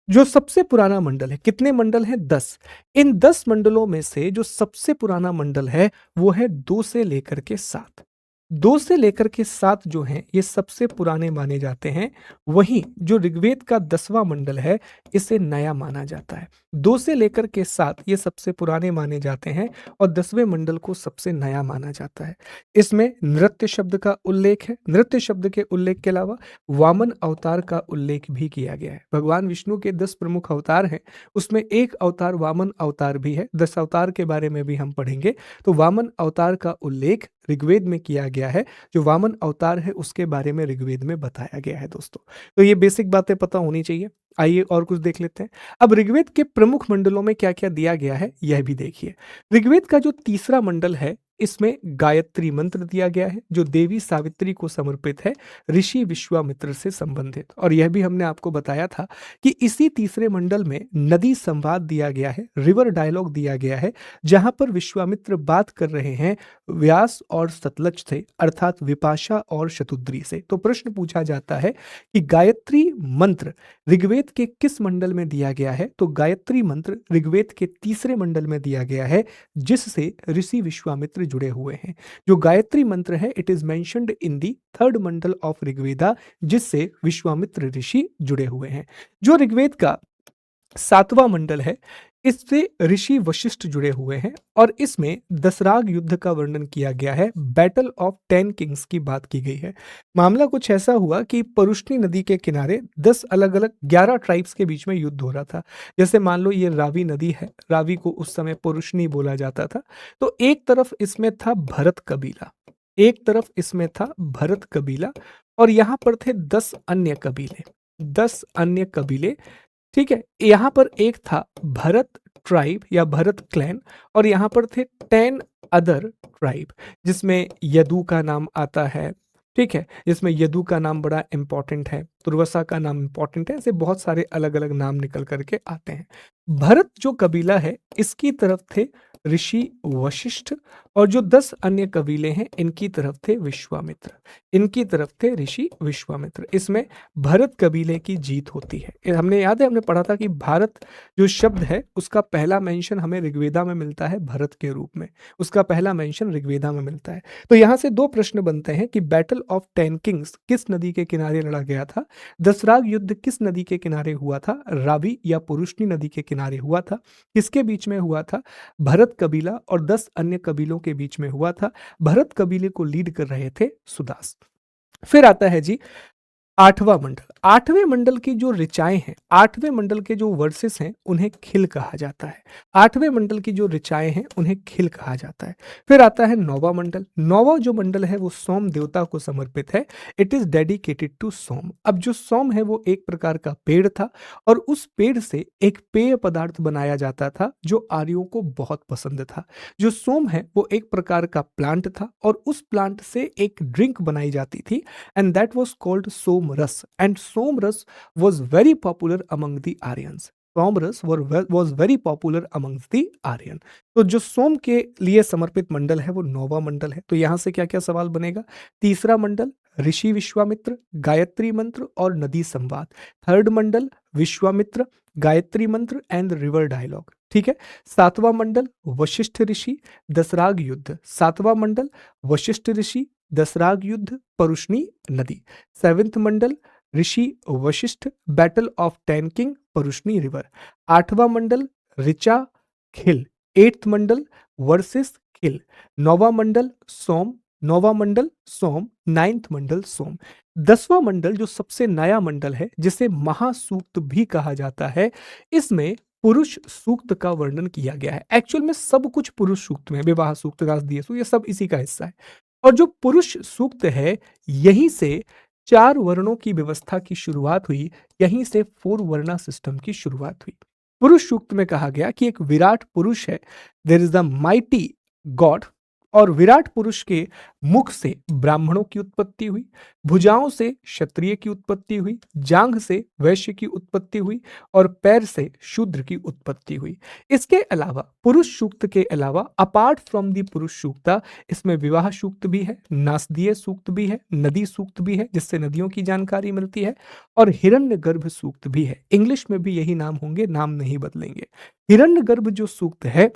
जो सबसे पुराना मंडल है, कितने मंडल हैं? 10। इन 10 मंडलों में से जो सबसे पुराना मंडल है वो है 2 से लेकर के 7। 2 से लेकर के 7 जो हैं ये सबसे पुराने माने जाते हैं। वहीं जो ऋग्वेद का 10वां मंडल है इसे नया माना जाता है। 2 से लेकर के 7 ये सबसे पुराने माने जाते हैं और 10वें मंडल को सबसे नया माना जाता है। इसमें नृत्य शब्द का उल्लेख है। नृत्य शब्द के उल्लेख के अलावा वामन अवतार का उल्लेख भी किया गया है। भगवान विष्णु के 10 प्रमुख अवतार हैं, उसमें एक अवतार वामन अवतार भी है। 10 अवतार के बारे में भी हम पढ़ेंगे। तो वामन अवतार का उल्लेख ऋग्वेद में किया गया है। जो वामन अवतार है उसके बारे में ऋग्वेद में बताया गया है दोस्तों। तो ये बेसिक बातें पता होनी चाहिए। आइए और कुछ देख लेते हैं। अब ऋग्वेद के प्रमुख मंडलों में क्या क्या दिया गया है यह भी देखिए। ऋग्वेद का जो तीसरा मंडल है इसमें गायत्री मंत्र दिया गया है जो देवी सावित्री को समर्पित है, ऋषि विश्वामित्र से संबंधित। और यह भी हमने आपको बताया था कि इसी तीसरे मंडल में नदी संवाद दिया गया है, रिवर डायलॉग दिया गया है, जहां पर विश्वामित्र बात कर रहे हैं व्यास और सतलज से, अर्थात विपाशा और शतुद्री से। तो प्रश्न पूछा जाता है कि गायत्री मंत्र ऋग्वेद के किस मंडल में दिया गया है? तो गायत्री मंत्र ऋग्वेद के तीसरे मंडल में दिया गया है, जिससे ऋषि विश्वामित्र जुड़े हुए हैं। जो गायत्री मंत्र है, it is mentioned in the third Mandal of Rigveda, जिससे विश्वामित्र ऋषि जुड़े हुए हैं। जो ऋग्वेद का सातवां मंडल है, इससे ऋषि वशिष्ठ जुड़े हुए हैं और इसमें दसराग युद्ध का वर्णन किया गया है, बैटल ऑफ 10 किंग्स की बात की गई है। मामला कुछ ऐसा हुआ कि परुष्णी नदी के किनारे 10 अलग अलग 11 ट्राइब्स के बीच में युद्ध हो रहा था। जैसे मान लो ये रावी नदी है, रावी को उस समय परुष्णी बोला जाता था। तो एक तरफ इसमें था भरत कबीला, एक तरफ इसमें था भरत कबीला, और यहाँ पर थे 10 अन्य कबीले, 10 अन्य कबीले। ठीक है, यहाँ पर एक था भरत ट्राइब या भरत क्लैन, और यहाँ पर थे 10 अदर ट्राइब, जिसमें यदु का नाम आता है। ठीक है, जिसमें यदु का नाम बड़ा इंपॉर्टेंट है, तुर्वसा का नाम इंपॉर्टेंट है, ऐसे बहुत सारे अलग अलग नाम निकल करके आते हैं। भरत जो कबीला है, इसकी तरफ थे ऋषि वशिष्ठ, और जो 10 अन्य कबीले हैं इनकी तरफ थे विश्वामित्र, इनकी तरफ थे ऋषि विश्वामित्र। इसमें भरत कबीले की जीत होती है। हमने याद है, हमने पढ़ा था कि भारत जो शब्द है उसका पहला मेंशन हमें ऋग्वेदा में मिलता है भरत के रूप में, उसका पहला मेंशन ऋग्वेदा में मिलता है। तो यहाँ से दो प्रश्न बनते हैं कि बैटल ऑफ 10 किंग्स किस नदी के किनारे लड़ा गया था, दसराग युद्ध किस नदी के किनारे हुआ था, रावी या पुरुष्णी नदी के किनारे हुआ था, किसके बीच में हुआ था, भरत कबीला और 10 अन्य कबीलों के बीच में हुआ था। भरत कबीले को लीड कर रहे थे सुदास। फिर आता है जी आठवां मंडल। आठवें मंडल की जो ऋचाएं हैं, आठवें मंडल के जो वर्सेस हैं, उन्हें खिल कहा जाता है। आठवें मंडल की जो ऋचाएं हैं उन्हें खिल कहा जाता है। फिर आता है नौवां मंडल। नौवां जो मंडल है वो सोम देवता को समर्पित है, इट इज डेडिकेटेड टू सोम। अब जो सोम है वो एक प्रकार का पेड़ था, और उस पेड़ से एक पेय पदार्थ बनाया जाता था जो आर्यों को बहुत पसंद था। जो सोम है वो एक प्रकार का प्लांट था, और उस प्लांट से एक ड्रिंक बनाई जाती थी, and that was called somras, and somras was very popular among the Aryans. सोमरस was very popular amongst the Aryan. तो जो सोम के लिए समर्पित मंडल है वो नौवां मंडल है। तो यहां से क्या क्या सवाल बनेगा, तीसरा मंडल ऋषि विश्वामित्र, गायत्री मंत्र और नदी संवाद। थर्ड मंडल विश्वामित्र, गायत्री मंत्र एंड रिवर डायलॉग। ठीक है, सातवां मंडल वशिष्ठ ऋषि, दसराग युद्ध। सातवां मंडल वशिष्ठ ऋषि, दसराग युद्ध, परुष्णी नदी। Seventh Mandal Rishi Vashishtha, battle of 10 king, Parushni river. आठवां मंडल ऋचा खिल, एट्थ मंडल वर्सेस खिल। नौवां मंडल सोम, नौवां मंडल सोम, नाइन्थ मंडल सोम। 10वां मंडल जो सबसे नया मंडल है, जिसे महासूक्त भी कहा जाता है, इसमें पुरुष सूक्त का वर्णन किया गया है। एक्चुअल में सब कुछ पुरुष सूक्त में, विवाह सूक्त, राजदीय सूक्त, ये सब इसी का हिस्सा है। और जो पुरुष सूक्त है, यहीं से 4 वर्णों की व्यवस्था की शुरुआत हुई, यहीं से 4 वर्णा सिस्टम की शुरुआत हुई। पुरुष सूक्त में कहा गया कि एक विराट पुरुष है, there is the mighty god, और विराट पुरुष के मुख से ब्राह्मणों की उत्पत्ति हुई, भुजाओं से क्षत्रिय की उत्पत्ति हुई, जांघ से वैश्य की उत्पत्ति हुई, और पैर से शूद्र की उत्पत्ति हुई। इसके अलावा पुरुष सूक्त के अलावा अपार्ट फ्रॉम दी पुरुष सूक्ता, इसमें विवाह सूक्त भी है, नासदीय सूक्त भी है, नदी सूक्त भी है जिससे नदियों की जानकारी मिलती है, और हिरण्यगर्भ सूक्त भी है। इंग्लिश में भी यही नाम होंगे, नाम नहीं बदलेंगे। हिरण्यगर्भ जो सूक्त है,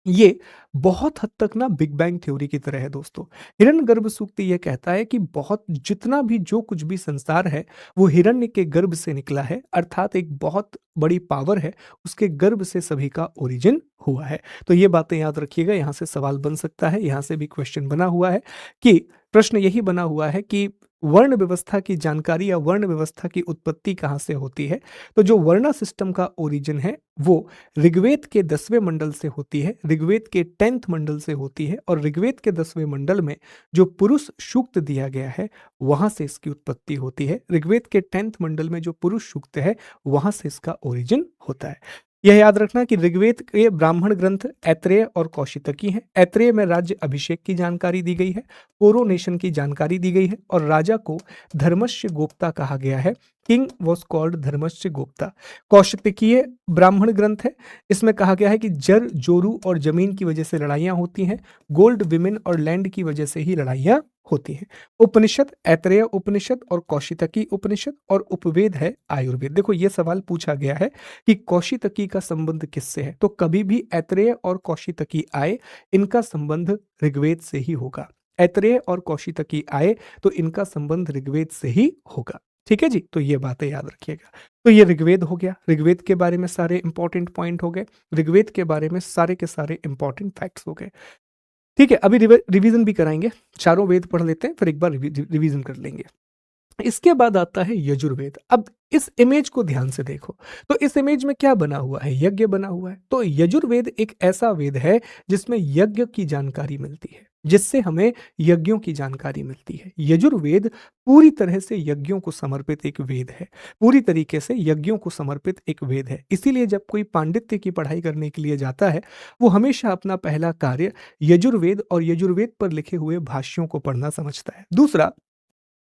ये बहुत हद तक ना बिग बैंग थ्योरी की तरह है दोस्तों। हिरण्यगर्भ सूक्त ये कहता है कि बहुत जितना भी जो कुछ भी संसार है वो हिरण्य के गर्भ से निकला है, अर्थात एक बहुत बड़ी पावर है, उसके गर्भ से सभी का ओरिजिन हुआ है। तो ये बातें याद रखिएगा, यहाँ से सवाल बन सकता है, यहाँ से भी क्वेश्चन बना हुआ है कि प्रश्न यही बना हुआ है कि वर्ण व्यवस्था की जानकारी या वर्ण व्यवस्था की उत्पत्ति कहाँ से होती है। तो जो वर्णा सिस्टम का ओरिजिन है वो ऋग्वेद के 10वें मंडल से होती है, ऋग्वेद के 10th मंडल से होती है, और ऋग्वेद के 10वें मंडल में जो पुरुष सूक्त दिया गया है वहां से इसकी उत्पत्ति होती है। ऋग्वेद के 10th मंडल में जो पुरुष सूक्त है वहां से इसका ओरिजिन होता है। यह याद रखना कि ऋग्वेद के ब्राह्मण ग्रंथ ऐत्रेय और कौशितकी हैं। ऐत्रेय में राज्य अभिषेक की जानकारी दी गई है, कोरोनेशन की जानकारी दी गई है और राजा को धर्मस्य गोप्ता कहा गया है। किंग वॉज कॉल्ड धर्मस्य गोप्ता। कौशितकीय ब्राह्मण ग्रंथ है, इसमें कहा गया है कि जर जोरू और जमीन की वजह से लड़ाइयां होती हैं, गोल्ड विमेन और लैंड की वजह से ही लड़ाइयां होती हैं। उपनिषद ऐत्रेय उपनिषद और कौशितकी उपनिषद और उपवेद है आयुर्वेद। देखो ये सवाल पूछा गया है कि कौशितकी का संबंध किससे है, तो कभी भी ऐत्रेय और कौशितकी आए, इनका संबंध ऋग्वेद से ही होगा। ऐत्रेय और कौशितकी आए तो इनका संबंध ऋग्वेद से ही होगा। ठीक है जी, तो ये बातें याद रखिएगा। तो ये ऋग्वेद हो गया, ऋग्वेद के बारे में सारे इंपॉर्टेंट पॉइंट हो गए, ऋग्वेद के बारे में सारे के सारे इंपॉर्टेंट फैक्ट्स हो गए। ठीक है, अभी रिवीजन भी कराएंगे, चारों वेद पढ़ लेते हैं, फिर एक बार रिवीजन कर लेंगे। इसके बाद आता है यजुर्वेद। अब इस इमेज को ध्यान से देखो, तो इस इमेज में क्या बना हुआ है, यज्ञ बना हुआ है। तो यजुर्वेद एक ऐसा वेद है जिसमें यज्ञ की जानकारी मिलती है, जिससे हमें यज्ञों की जानकारी मिलती है। यजुर्वेद पूरी तरह से यज्ञों को समर्पित एक वेद है, पूरी तरीके से यज्ञों को समर्पित एक वेद है। इसीलिए जब कोई पांडित्य की पढ़ाई करने के लिए जाता है, वो हमेशा अपना पहला कार्य यजुर्वेद और यजुर्वेद पर लिखे हुए भाष्यों को पढ़ना समझता है। दूसरा,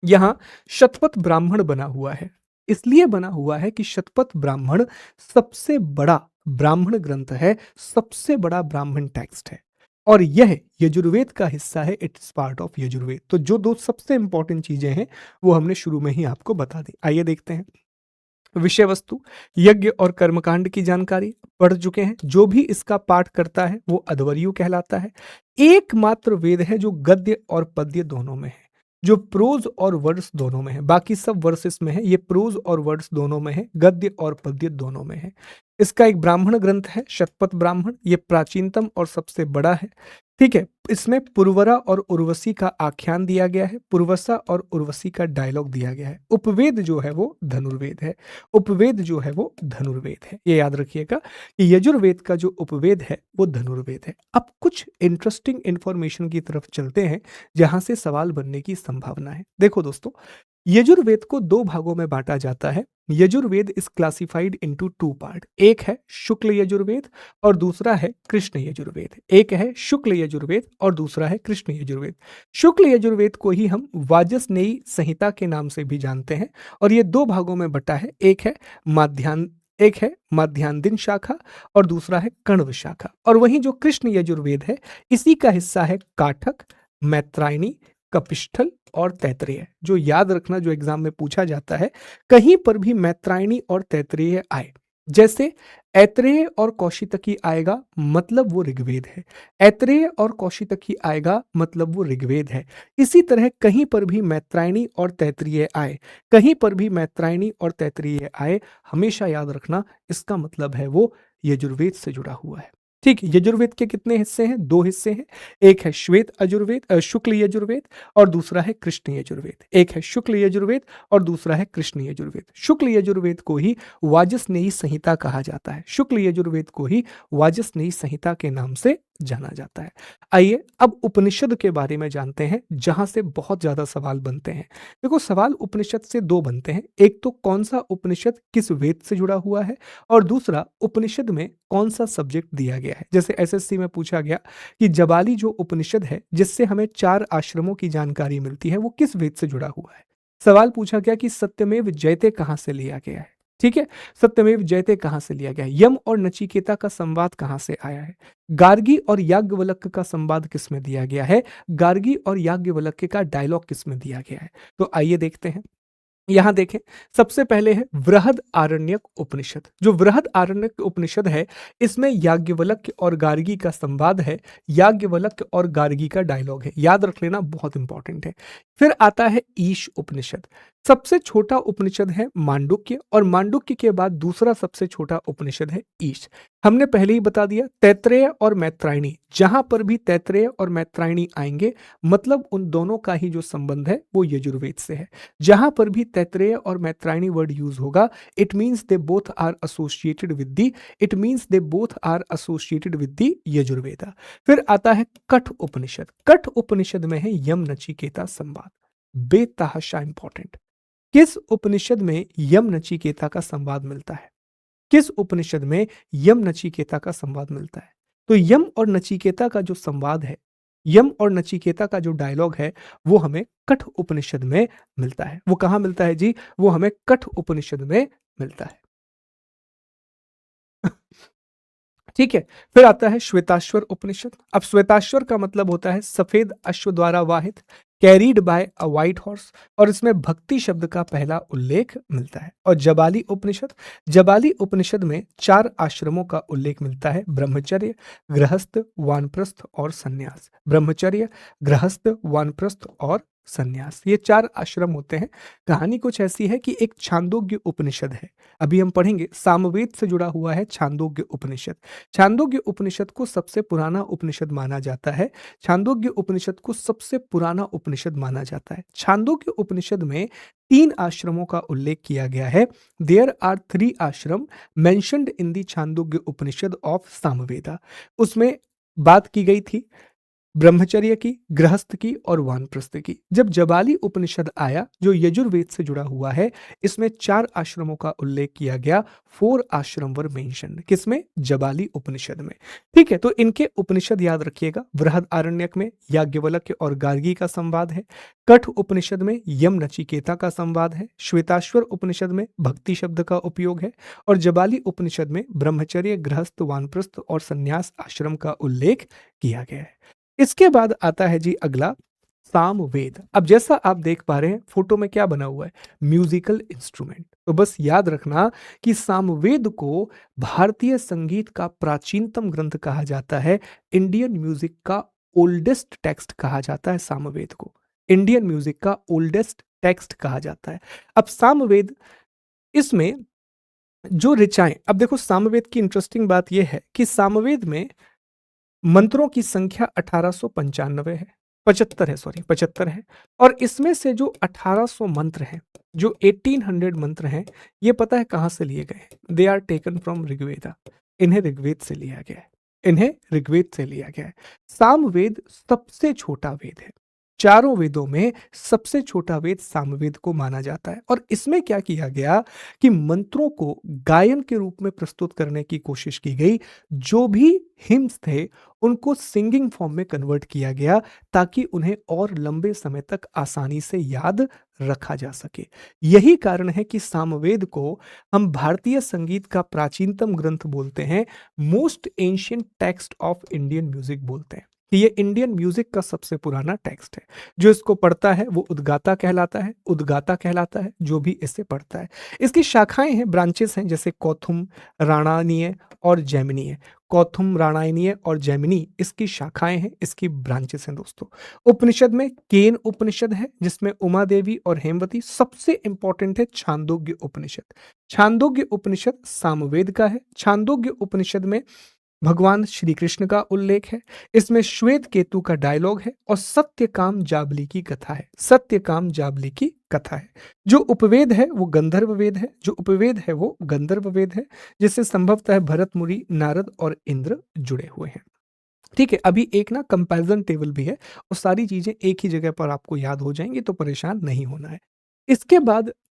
यहां शतपथ ब्राह्मण बना हुआ है, इसलिए बना हुआ है कि शतपथ ब्राह्मण सबसे बड़ा ब्राह्मण ग्रंथ है, सबसे बड़ा ब्राह्मण टेक्स्ट है और यह यजुर्वेद का हिस्सा है। It's part of Yajurveda. तो जो दो सबसे इंपॉर्टेंट चीजें हैं वो हमने शुरू में ही आपको बता दी। आइए देखते हैं विषय वस्तु। यज्ञ और कर्मकांड की जानकारी पढ़ चुके हैं। जो भी इसका पाठ करता है वो अध्वर्यु कहलाता है। एकमात्र वेद है जो गद्य और पद्य दोनों में है, जो प्रोज और वर्ड्स दोनों में है। बाकी सब वर्सेस में है, ये प्रोज और वर्ड्स दोनों में है, गद्य और पद्य दोनों में है। इसका एक ब्राह्मण ग्रंथ है शतपथ ब्राह्मण, ये प्राचीनतम और सबसे बड़ा है। ठीक है, इसमें पुरवरा और उर्वशी का आख्यान दिया गया है, पुरवसा और उर्वशी का डायलॉग दिया गया है। उपवेद जो है वो धनुर्वेद है, उपवेद जो है वो धनुर्वेद है। ये याद रखिएगा कि यजुर्वेद का जो उपवेद है वो धनुर्वेद है। अब कुछ इंटरेस्टिंग इंफॉर्मेशन की तरफ चलते हैं जहां से सवाल बनने की संभावना है। देखो दोस्तों, यजुर्वेद को दो भागों में बांटा जाता है। Yajurveda is classified into two part. एक है शुक्ल यजुर्वेद और दूसरा है कृष्ण यजुर्वेद। एक है शुक्ल यजुर्वेद और दूसरा है कृष्ण यजुर्वेद। शुक्ल यजुर्वेद को ही हम वाजसनेयी संहिता के नाम से भी जानते हैं और ये दो भागों में बटा है। एक है माध्यान्दिन शाखा और दूसरा है कण्व शाखा। और वहीं जो कृष्ण यजुर्वेद है, इसी का हिस्सा है काठक, मैत्रायणी, कपिष्ठल और तैत्रेय। जो याद रखना, जो एग्जाम में पूछा जाता है, कहीं पर भी मैत्रायणी और तैत्रेय आए, जैसे ऐत्रेय और कौशितकी आएगा मतलब वो ऋग्वेद है, ऐत्रेय और कौशितकी आएगा मतलब वो ऋग्वेद है। इसी तरह कहीं पर भी मैत्रायणी और तैत्रेय आए, कहीं पर भी मैत्रायणी और तैत्रेय आए, हमेशा याद रखना इसका मतलब है वो यजुर्वेद से जुड़ा हुआ है। ठीक, यजुर्वेद के कितने हिस्से हैं? दो हिस्से हैं। एक है श्वेत यजुर्वेद, शुक्ल यजुर्वेद और दूसरा है कृष्ण यजुर्वेद। एक है शुक्ल यजुर्वेद और दूसरा है कृष्ण यजुर्वेद। शुक्ल यजुर्वेद को ही वाजसनेयी संहिता कहा जाता है, शुक्ल यजुर्वेद को ही वाजसनेयी संहिता के नाम से जाना जाता है। आइए अब उपनिषद के बारे में जानते हैं, जहां से बहुत ज्यादा सवाल बनते हैं। देखो, सवाल उपनिषद से दो बनते हैं। एक तो कौन सा उपनिषद किस वेद से जुड़ा हुआ है और दूसरा उपनिषद में कौन सा सब्जेक्ट दिया गया है। जैसे एसएससी में पूछा गया कि जबाली जो उपनिषद है जिससे हमें 4 आश्रमों की जानकारी मिलती है, वो किस वेद से जुड़ा हुआ है। सवाल पूछा गया कि सत्यमेव जयते कहां से लिया गया है। ठीक है, सत्यमेव जयते कहां से लिया गया है। यम और नचिकेता का संवाद कहां से आया है। गार्गी और याज्ञवल्क्य का संवाद किसमें दिया गया है। गार्गी और याज्ञवल्क्य का डायलॉग किसमें दिया गया है। तो आइए देखते हैं। यहां देखें, सबसे पहले है वृहद आरण्यक उपनिषद। जो वृहद आरण्यक उपनिषद है, इसमें याज्ञवल्क्य और गार्गी का संवाद है, याज्ञवल्क्य और गार्गी का डायलॉग है। याद रख लेना, बहुत इंपॉर्टेंट है। फिर आता है ईश उपनिषद। सबसे छोटा उपनिषद है मांडुक्य और मांडुक्य के बाद दूसरा सबसे छोटा उपनिषद है ईश। हमने पहले ही बता दिया, तैत्रेय और मैत्रायणी, जहां पर भी तैत्रेय और मैत्रायणी आएंगे मतलब उन दोनों का ही जो संबंध है वो यजुर्वेद से है। जहां पर भी तैत्रेय और मैत्रायणी वर्ड यूज होगा, it means they both are associated with the Yajurveda. फिर आता है कठ उपनिषद। कठ उपनिषद में है यम नचिकेता संवाद, बेतहाशा इंपॉर्टेंट। किस उपनिषद में यम नचिकेता का संवाद मिलता है। किस उपनिषद में यम नचिकेता का संवाद मिलता है? तो यम और नचिकेता का जो संवाद है, यम और नचिकेता का जो डायलॉग है, वो हमें कठ उपनिषद में मिलता है। वो कहाँ मिलता है जी? वो हमें कठ उपनिषद में मिलता है। ठीक है। फिर आता है श्वेताश्वर उपनिषद। अब श्वेताश्वर का मतलब होता है सफेद अश्व द्वारा वाहित, carried by a white horse, और इसमें भक्ति शब्द का पहला उल्लेख मिलता है। और जबाली उपनिषद, जबाली उपनिषद में 4 आश्रमों का उल्लेख मिलता है, ब्रह्मचर्य, गृहस्थ, वानप्रस्थ और सन्यास। ब्रह्मचर्य, गृहस्थ, वानप्रस्थ और सन्यास, ये 4 आश्रम होते हैं। कहानी कुछ ऐसी है कि एक छांदोग्य उपनिषद है, अभी हम पढ़ेंगे, सामवेद से जुड़ा हुआ है छांदोग्य उपनिषद। छांदोग्य उपनिषद को सबसे पुराना उपनिषद माना जाता है। छांदोग्य उपनिषद को सबसे पुराना उपनिषद माना जाता है। छांदोग्य उपनिषद में 3 आश्रमों का उल्लेख किया गया है। देयर आर 3 आश्रम mentioned in the Chandogya Upanishad of Samaveda. उसमें बात की गई थी ब्रह्मचर्य की, गृहस्थ की और वानप्रस्थ की। जब जबाली उपनिषद आया, जो यजुर्वेद से जुड़ा हुआ है, इसमें 4 आश्रमों का उल्लेख किया गया। 4 आश्रम वर मेंशन्ड, किसमें? जबाली उपनिषद में। ठीक है, तो इनके उपनिषद याद रखिएगा। बृहद आरण्यक में याज्ञवल्क्य और गार्गी का संवाद है। कठ उपनिषद में यम नचिकेता का संवाद है। श्वेताश्वर उपनिषद में भक्ति शब्द का उपयोग है। और जबाली उपनिषद में ब्रह्मचर्य, गृहस्थ, वानप्रस्थ और संन्यास आश्रम का उल्लेख किया गया है। इसके बाद आता है जी अगला, सामवेद। अब जैसा आप देख पा रहे हैं फोटो में क्या बना हुआ है, म्यूजिकल इंस्ट्रूमेंट। तो बस याद रखना कि सामवेद को भारतीय संगीत का प्राचीनतम ग्रंथ कहा जाता है। इंडियन म्यूजिक का ओल्डेस्ट टेक्स्ट कहा जाता है सामवेद को। इंडियन म्यूजिक का ओल्डेस्ट टेक्स्ट कहा जाता है। अब सामवेद, इसमें जो ऋचाएं, अब देखो सामवेद की इंटरेस्टिंग बात यह है कि सामवेद में मंत्रों की संख्या 1895 है, 75 है, सॉरी 75 है। और इसमें से जो 1800 मंत्र हैं, जो 1800 मंत्र हैं, ये पता है कहां से लिए गए? They are taken from Rigveda. इन्हें ऋग्वेद से लिया गया है, इन्हें ऋग्वेद से लिया गया है। सामवेद सबसे छोटा वेद है। चारों वेदों में सबसे छोटा वेद सामवेद को माना जाता है। और इसमें क्या किया गया कि मंत्रों को गायन के रूप में प्रस्तुत करने की कोशिश की गई। जो भी हिम्स थे उनको सिंगिंग फॉर्म में कन्वर्ट किया गया, ताकि उन्हें और लंबे समय तक आसानी से याद रखा जा सके। यही कारण है कि सामवेद को हम भारतीय संगीत का प्राचीनतम ग्रंथ बोलते हैं, most ancient text of Indian music बोलते हैं, कि ये इंडियन म्यूजिक का सबसे पुराना टेक्स्ट है। जो इसको पढ़ता है वो उद्गाता कहलाता है, उद्गाता कहलाता है जो भी इसे पढ़ता है। इसकी शाखाएं हैं, ब्रांचेस हैं, जैसे कौथुम, राणानीय और जैमिनीय। कौथुम, राणायनीय और जैमिनी इसकी शाखाएं हैं, इसकी ब्रांचेस हैं दोस्तों। उपनिषद में केन उपनिषद है, जिसमें उमा देवी और हेमवती। सबसे इंपॉर्टेंट है छांदोग्य उपनिषद। छांदोग्य उपनिषद सामवेद का है। छांदोग्य उपनिषद में भगवान श्री कृष्ण का उल्लेख है। इसमें श्वेत केतु का डायलॉग है और सत्यकाम जाबली की कथा है। सत्यकाम जाबली की कथा है। जो उपवेद है वो गंधर्व वेद है। जो उपवेद है वो गंधर्व वेद है, जिससे संभवतः भरत मुनि, नारद और इंद्र जुड़े हुए हैं। ठीक है, अभी एक ना कंपैरिजन टेबल भी है और सारी चीजें एक ही जगह पर आपको याद हो जाएंगी, तो परेशान नहीं होना है।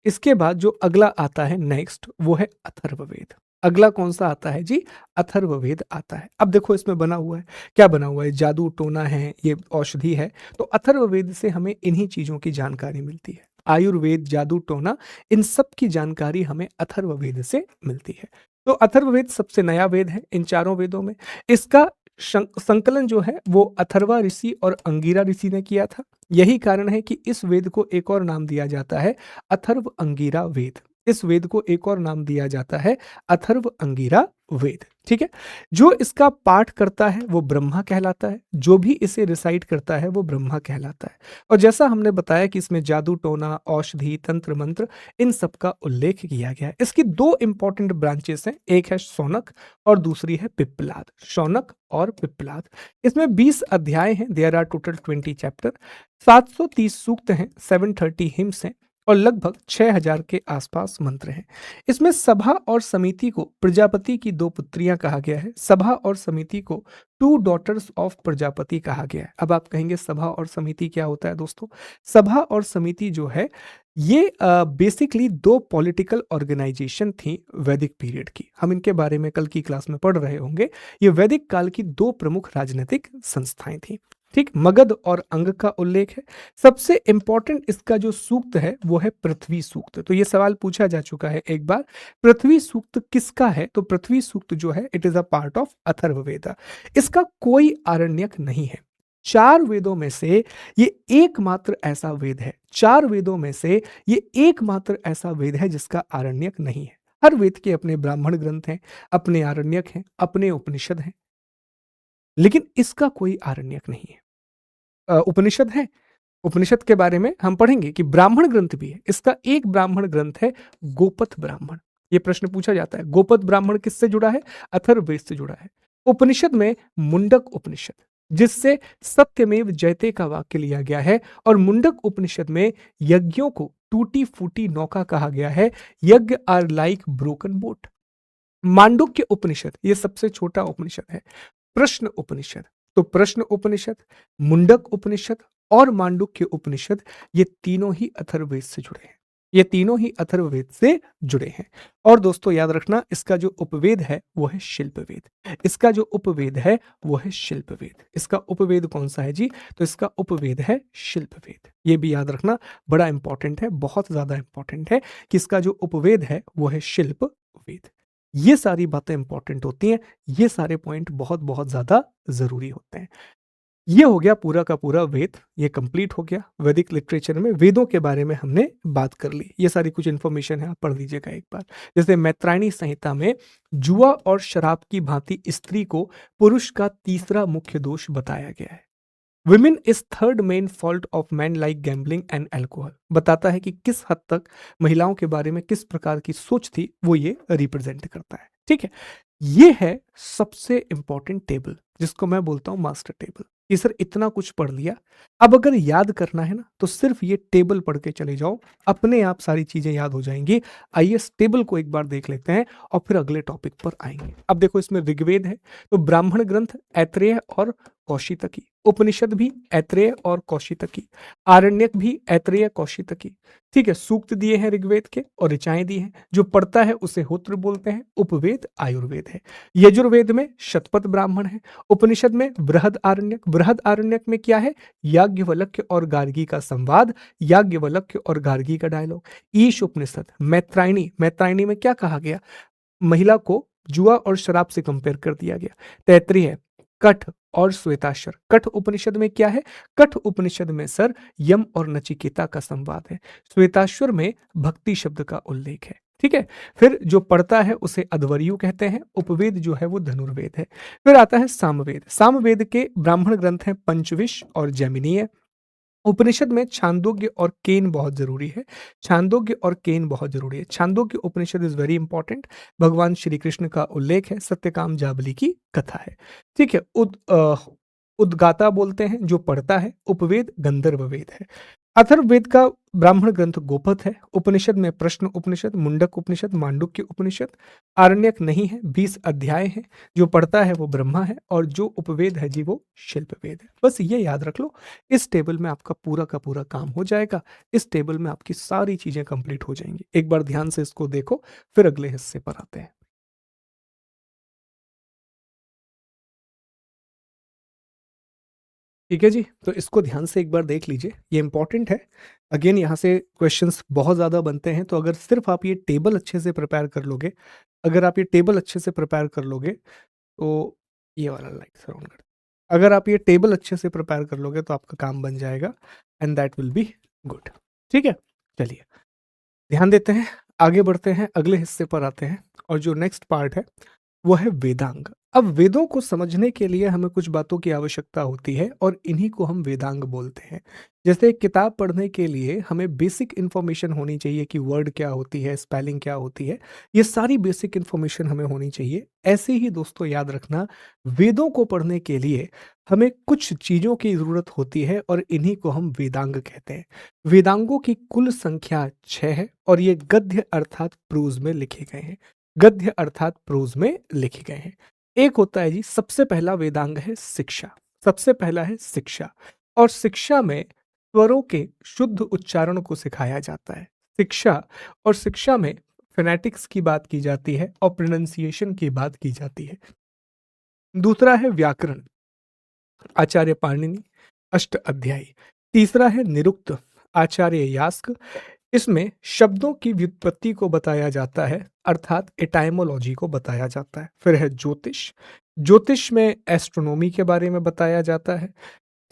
इसके बाद जो अगला आता है नेक्स्ट, वो है अथर्ववेद। अगला कौन सा आता है जी? अथर्ववेद आता है। अब देखो इसमें बना हुआ है, क्या बना हुआ है? जादू टोना है, ये औषधि है। तो अथर्ववेद से हमें इन्हीं चीजों की जानकारी मिलती है। आयुर्वेद, जादू टोना, इन सब की जानकारी हमें अथर्ववेद से मिलती है। तो अथर्ववेद सबसे नया वेद है इन चारों वेदों में। इसका संकलन जो है वो अथर्वा ऋषि और अंगिरा ऋषि ने किया था। यही कारण है कि इस वेद को एक और नाम दिया जाता है अथर्व अंगिरा वेद। इस वेद को एक और नाम दिया जाता है अथर्व अंगिरा वेद। ठीक है, जो इसका पाठ करता है वो ब्रह्मा कहलाता है, जो भी इसे रिसाइट करता है वो ब्रह्मा कहलाता है। और जैसा हमने बताया कि इसमें जादू टोना, औषधि, तंत्र मंत्र, इन सब का उल्लेख किया गया है। इसकी 2 इंपॉर्टेंट ब्रांचेस हैं, एक है शौनक और दूसरी है पिप्पलाद। शौनक और पिप्पलाद, इसमें 20 अध्याय हैं। देयर आर टोटल 20 चैप्टर, 730 सूक्त हैं, 730 हिम्स हैं। और लगभग 6000 के आसपास मंत्र हैं। इसमें सभा और समिति को प्रजापति की दो पुत्रियां कहा गया है। सभा और समिति को टू डॉटर्स ऑफ प्रजापति कहा गया है। अब आप कहेंगे सभा और समिति क्या होता है दोस्तों? सभा और समिति जो है ये बेसिकली दो पॉलिटिकल ऑर्गेनाइजेशन थी वैदिक पीरियड की। हम इनके बारे में कल की क्लास में पढ़ रहे होंगे। ये वैदिक काल की दो प्रमुख राजनीतिक संस्थाएं थी। ठीक, मगध और अंग का उल्लेख है। सबसे इंपॉर्टेंट इसका जो सूक्त है वो है पृथ्वी सूक्त। तो ये सवाल पूछा जा चुका है एक बार, पृथ्वी सूक्त किसका है? तो पृथ्वी सूक्त जो है it is a part of Atharvaveda. इसका कोई आरण्यक नहीं है। चार वेदों में से ये एकमात्र ऐसा वेद है, चार वेदों में से ये एकमात्र ऐसा वेद है जिसका आरण्यक नहीं है। हर वेद के अपने ब्राह्मण ग्रंथ हैं, अपने आरण्यक हैं, अपने उपनिषद हैं, लेकिन इसका कोई आरण्यक नहीं है। उपनिषद है, उपनिषद के बारे में हम पढ़ेंगे कि ब्राह्मण ग्रंथ भी है। इसका एक ब्राह्मण ग्रंथ है गोपथ ब्राह्मण। ये प्रश्न पूछा जाता है, गोपथ ब्राह्मण किससे जुड़ा है? अथर्ववेद से जुड़ा है। उपनिषद में मुंडक उपनिषद, जिससे सत्यमेव जयते का वाक्य लिया गया है, और मुंडक उपनिषद में यज्ञों को टूटी फूटी नौका कहा गया है। Yajna are like broken boat. Mandukya Upanishad ये सबसे छोटा उपनिषद है। प्रश्न उपनिषद, तो प्रश्न उपनिषद, मुंडक उपनिषद और मांडुक्य उपनिषद ये तीनों ही अथर्ववेद से जुड़े हैं। ये तीनों ही अथर्ववेद से जुड़े हैं। और दोस्तों याद रखना, इसका जो उपवेद है वो है शिल्पवेद। इसका जो उपवेद है वो है शिल्पवेद। इसका उपवेद कौन सा है जी? तो इसका उपवेद है शिल्पवेद। ये भी याद रखना, बड़ा इंपॉर्टेंट है, बहुत ज्यादा इंपॉर्टेंट है कि इसका जो उपवेद है वो है शिल्पवेद। ये सारी बातें इंपॉर्टेंट होती हैं, ये सारे पॉइंट बहुत बहुत ज्यादा जरूरी होते हैं। ये हो गया पूरा का पूरा वेद, ये कंप्लीट हो गया। वैदिक लिटरेचर में वेदों के बारे में हमने बात कर ली। ये सारी कुछ इंफॉर्मेशन है, आप पढ़ लीजिएगा एक बार। जैसे मैत्रायणी संहिता में जुआ और शराब की भांति स्त्री को पुरुष का तीसरा मुख्य दोष बताया गया है। Women is third main fault of man like gambling and alcohol. बताता है कि किस हद तक महिलाओं के बारे में किस प्रकार की सोच थी, वो ये रिप्रेजेंट करता है। ठीक है, ये है सबसे इंपॉर्टेंट टेबल, जिसको मैं बोलता हूं मास्टर टेबल। ये सर इतना कुछ पढ़ लिया, अब अगर याद करना है ना तो सिर्फ ये टेबल पढ़ के चले जाओ, अपने आप सारी चीजें याद हो जाएंगी। आइए इस टेबल को एक बार देख लेते हैं और फिर अगले टॉपिक पर आएंगे। अब देखो, इसमें ऋग्वेद है तो ब्राह्मण ग्रंथ ऐत्रेय और कौशितकी, उपनिषद भी ऐत्रेय और कौशितकी, आरण्यक भी ऐत्रेय कौशितकी। ठीक है, सूक्त दिए हैं ऋग्वेद के और ऋचाएं दी हैं। जो पढ़ता है उसे होत्र बोलते हैं। उपवेद आयुर्वेद है। यजुर्वेद में शतपथ ब्राह्मण है। उपनिषद में बृहद आरण्यक। बृहद आरण्यक में क्या है? याज्ञवल्क्य और गार्गी का संवाद, याज्ञवल्क्य और गार्गी का डायलॉग। ईश उपनिषद मैत्रायणी, मैत्रायणी में क्या कहा गया? महिला को जुआ और शराब से कंपेयर कर दिया गया। तैत्रीय, कठ और श्वेताश्वर। कठ उपनिषद में क्या है? कठ उपनिषद में सर यम और नचिकेता का संवाद है। श्वेताश्वर में भक्ति शब्द का उल्लेख है। ठीक है, फिर जो पढ़ता है उसे अध्वर्यु कहते हैं। उपवेद जो है वो धनुर्वेद है। फिर आता है सामवेद। सामवेद के ब्राह्मण ग्रंथ हैं पंचविश और जैमिनीय। उपनिषद में छांदोग्य और केन बहुत जरूरी है। छांदोग्य और केन बहुत जरूरी है। छांदोग्य उपनिषद इज वेरी इंपॉर्टेंट। भगवान श्री कृष्ण का उल्लेख है, सत्यकाम जाबली की कथा है। ठीक है, उद्गाता बोलते हैं जो पढ़ता है। उपवेद गंधर्व वेद है। अथर्ववेद का ब्राह्मण ग्रंथ गोपथ है। उपनिषद में प्रश्न उपनिषद, मुंडक उपनिषद, मांडुक्य उपनिषद। आरण्यक नहीं है, 20 अध्याय हैं। जो पढ़ता है वो ब्रह्मा है, और जो उपवेद है जी वो शिल्पवेद है। बस ये याद रख लो, इस टेबल में आपका पूरा का पूरा काम हो जाएगा। इस टेबल में आपकी सारी चीजें कंप्लीट हो जाएंगी। एक बार ध्यान से इसको देखो, फिर अगले हिस्से पर आते हैं। ठीक है जी, तो इसको ध्यान से एक बार देख लीजिए, ये इंपॉर्टेंट है। अगेन यहाँ से क्वेश्चंस बहुत ज़्यादा बनते हैं, तो अगर सिर्फ आप ये टेबल अच्छे से प्रिपेयर कर लोगे, अगर आप ये टेबल अच्छे से प्रिपेयर कर लोगे तो ये वाला लाइट सराउंड कर, अगर आप ये टेबल अच्छे से प्रिपेयर कर लोगे तो आपका काम बन जाएगा, and that will be good. ठीक है, चलिए ध्यान देते हैं, आगे बढ़ते हैं, अगले हिस्से पर आते हैं। और जो नेक्स्ट पार्ट है वो है वेदांग। अब वेदों को समझने के लिए हमें कुछ बातों की आवश्यकता होती है और इन्हीं को हम वेदांग बोलते हैं। जैसे एक किताब पढ़ने के लिए हमें बेसिक इन्फॉर्मेशन होनी चाहिए कि वर्ड क्या होती है, स्पेलिंग क्या होती है, ये सारी बेसिक इन्फॉर्मेशन हमें होनी चाहिए। ऐसे ही दोस्तों याद रखना, वेदों को पढ़ने के लिए हमें कुछ चीज़ों की ज़रूरत होती है और इन्हीं को हम वेदांग कहते हैं। वेदांगों की कुल संख्या 6 है और ये गद्य अर्थात प्रोज़ में लिखे गए हैं। गद्य अर्थात प्रोज़ में लिखे गए हैं। एक होता है जी, सबसे पहला वेदांग है शिक्षा। सबसे पहला है शिक्षा और शिक्षा में स्वरों के शुद्ध उच्चारण को सिखाया जाता है। शिक्षा और शिक्षा में फ़ोनेटिक्स की बात की जाती है और प्रोनंसिएशन की बात की जाती है। दूसरा है व्याकरण, आचार्य पाणिनि, अष्ट अध्यायी। तीसरा है निरुक्त, आचार्य यास्क। इसमें शब्दों की व्युत्पत्ति को बताया जाता है, अर्थात एटाइमोलॉजी को बताया जाता है। फिर है ज्योतिष। ज्योतिष में एस्ट्रोनॉमी के बारे में बताया जाता है।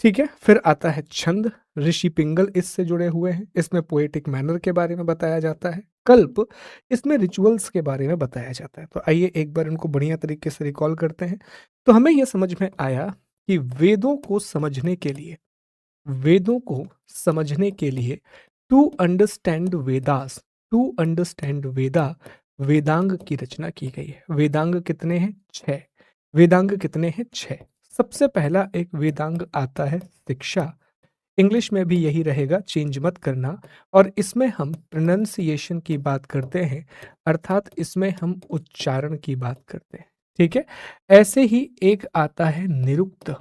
ठीक है, फिर आता है छंद। ऋषि पिंगल इससे जुड़े हुए हैं। इसमें पोएटिक मैनर के बारे में बताया जाता है। कल्प, इसमें रिचुअल्स के बारे में बताया जाता है। तो आइए एक बार इनको बढ़िया तरीके से रिकॉल करते हैं। तो हमें यह समझ में आया कि वेदों को समझने के लिए to understand Vedas, to understand Vedanga की रचना की गई है। वेदांग कितने हैं? 6। वेदांग कितने हैं? 6। सबसे पहला एक वेदांग आता है शिक्षा। इंग्लिश में भी यही रहेगा, चेंज मत करना। और इसमें हम प्रोनंसिएशन की बात करते हैं, अर्थात इसमें हम उच्चारण की बात करते हैं। ठीक है, ऐसे ही एक आता है निरुक्त।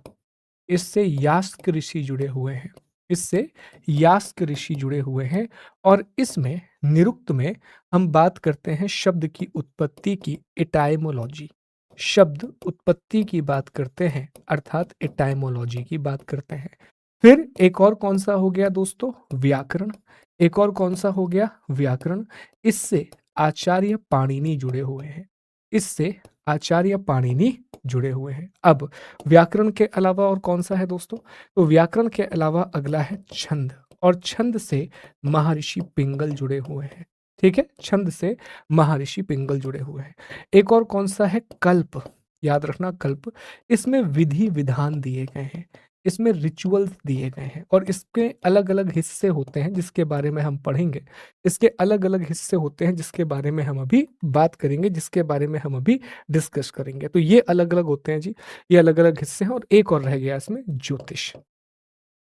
इससे यास्क ऋषि जुड़े हुए हैं। इससे यास्क ऋषि जुड़े हुए हैं और इसमें निरुक्त में हम बात करते हैं शब्द की उत्पत्ति की, एटाइमोलॉजी। शब्द उत्पत्ति की बात करते हैं, अर्थात एटाइमोलॉजी की बात करते हैं। फिर एक और कौन सा हो गया दोस्तों? व्याकरण। एक और कौन सा हो गया? व्याकरण। इससे आचार्य पाणिनि जुड़े हुए हैं। इससे आचार्य पाणिनि जुड़े हुए हैं। अब व्याकरण के अलावा और कौन सा है दोस्तों? तो व्याकरण के अलावा अगला है छंद और छंद से महर्षि पिंगल जुड़े हुए हैं। ठीक है, छंद से महर्षि पिंगल जुड़े हुए हैं। एक और कौन सा है? कल्प। याद रखना, कल्प। इसमें विधि विधान दिए गए हैं, इसमें रिचुअल्स दिए गए हैं और इसके अलग अलग हिस्से होते हैं जिसके बारे में हम पढ़ेंगे। इसके अलग अलग हिस्से होते हैं जिसके बारे में हम अभी बात करेंगे, जिसके बारे में हम अभी डिस्कस करेंगे। तो ये अलग अलग होते हैं जी, ये अलग अलग हिस्से हैं। और एक और रह गया इसमें ज्योतिष,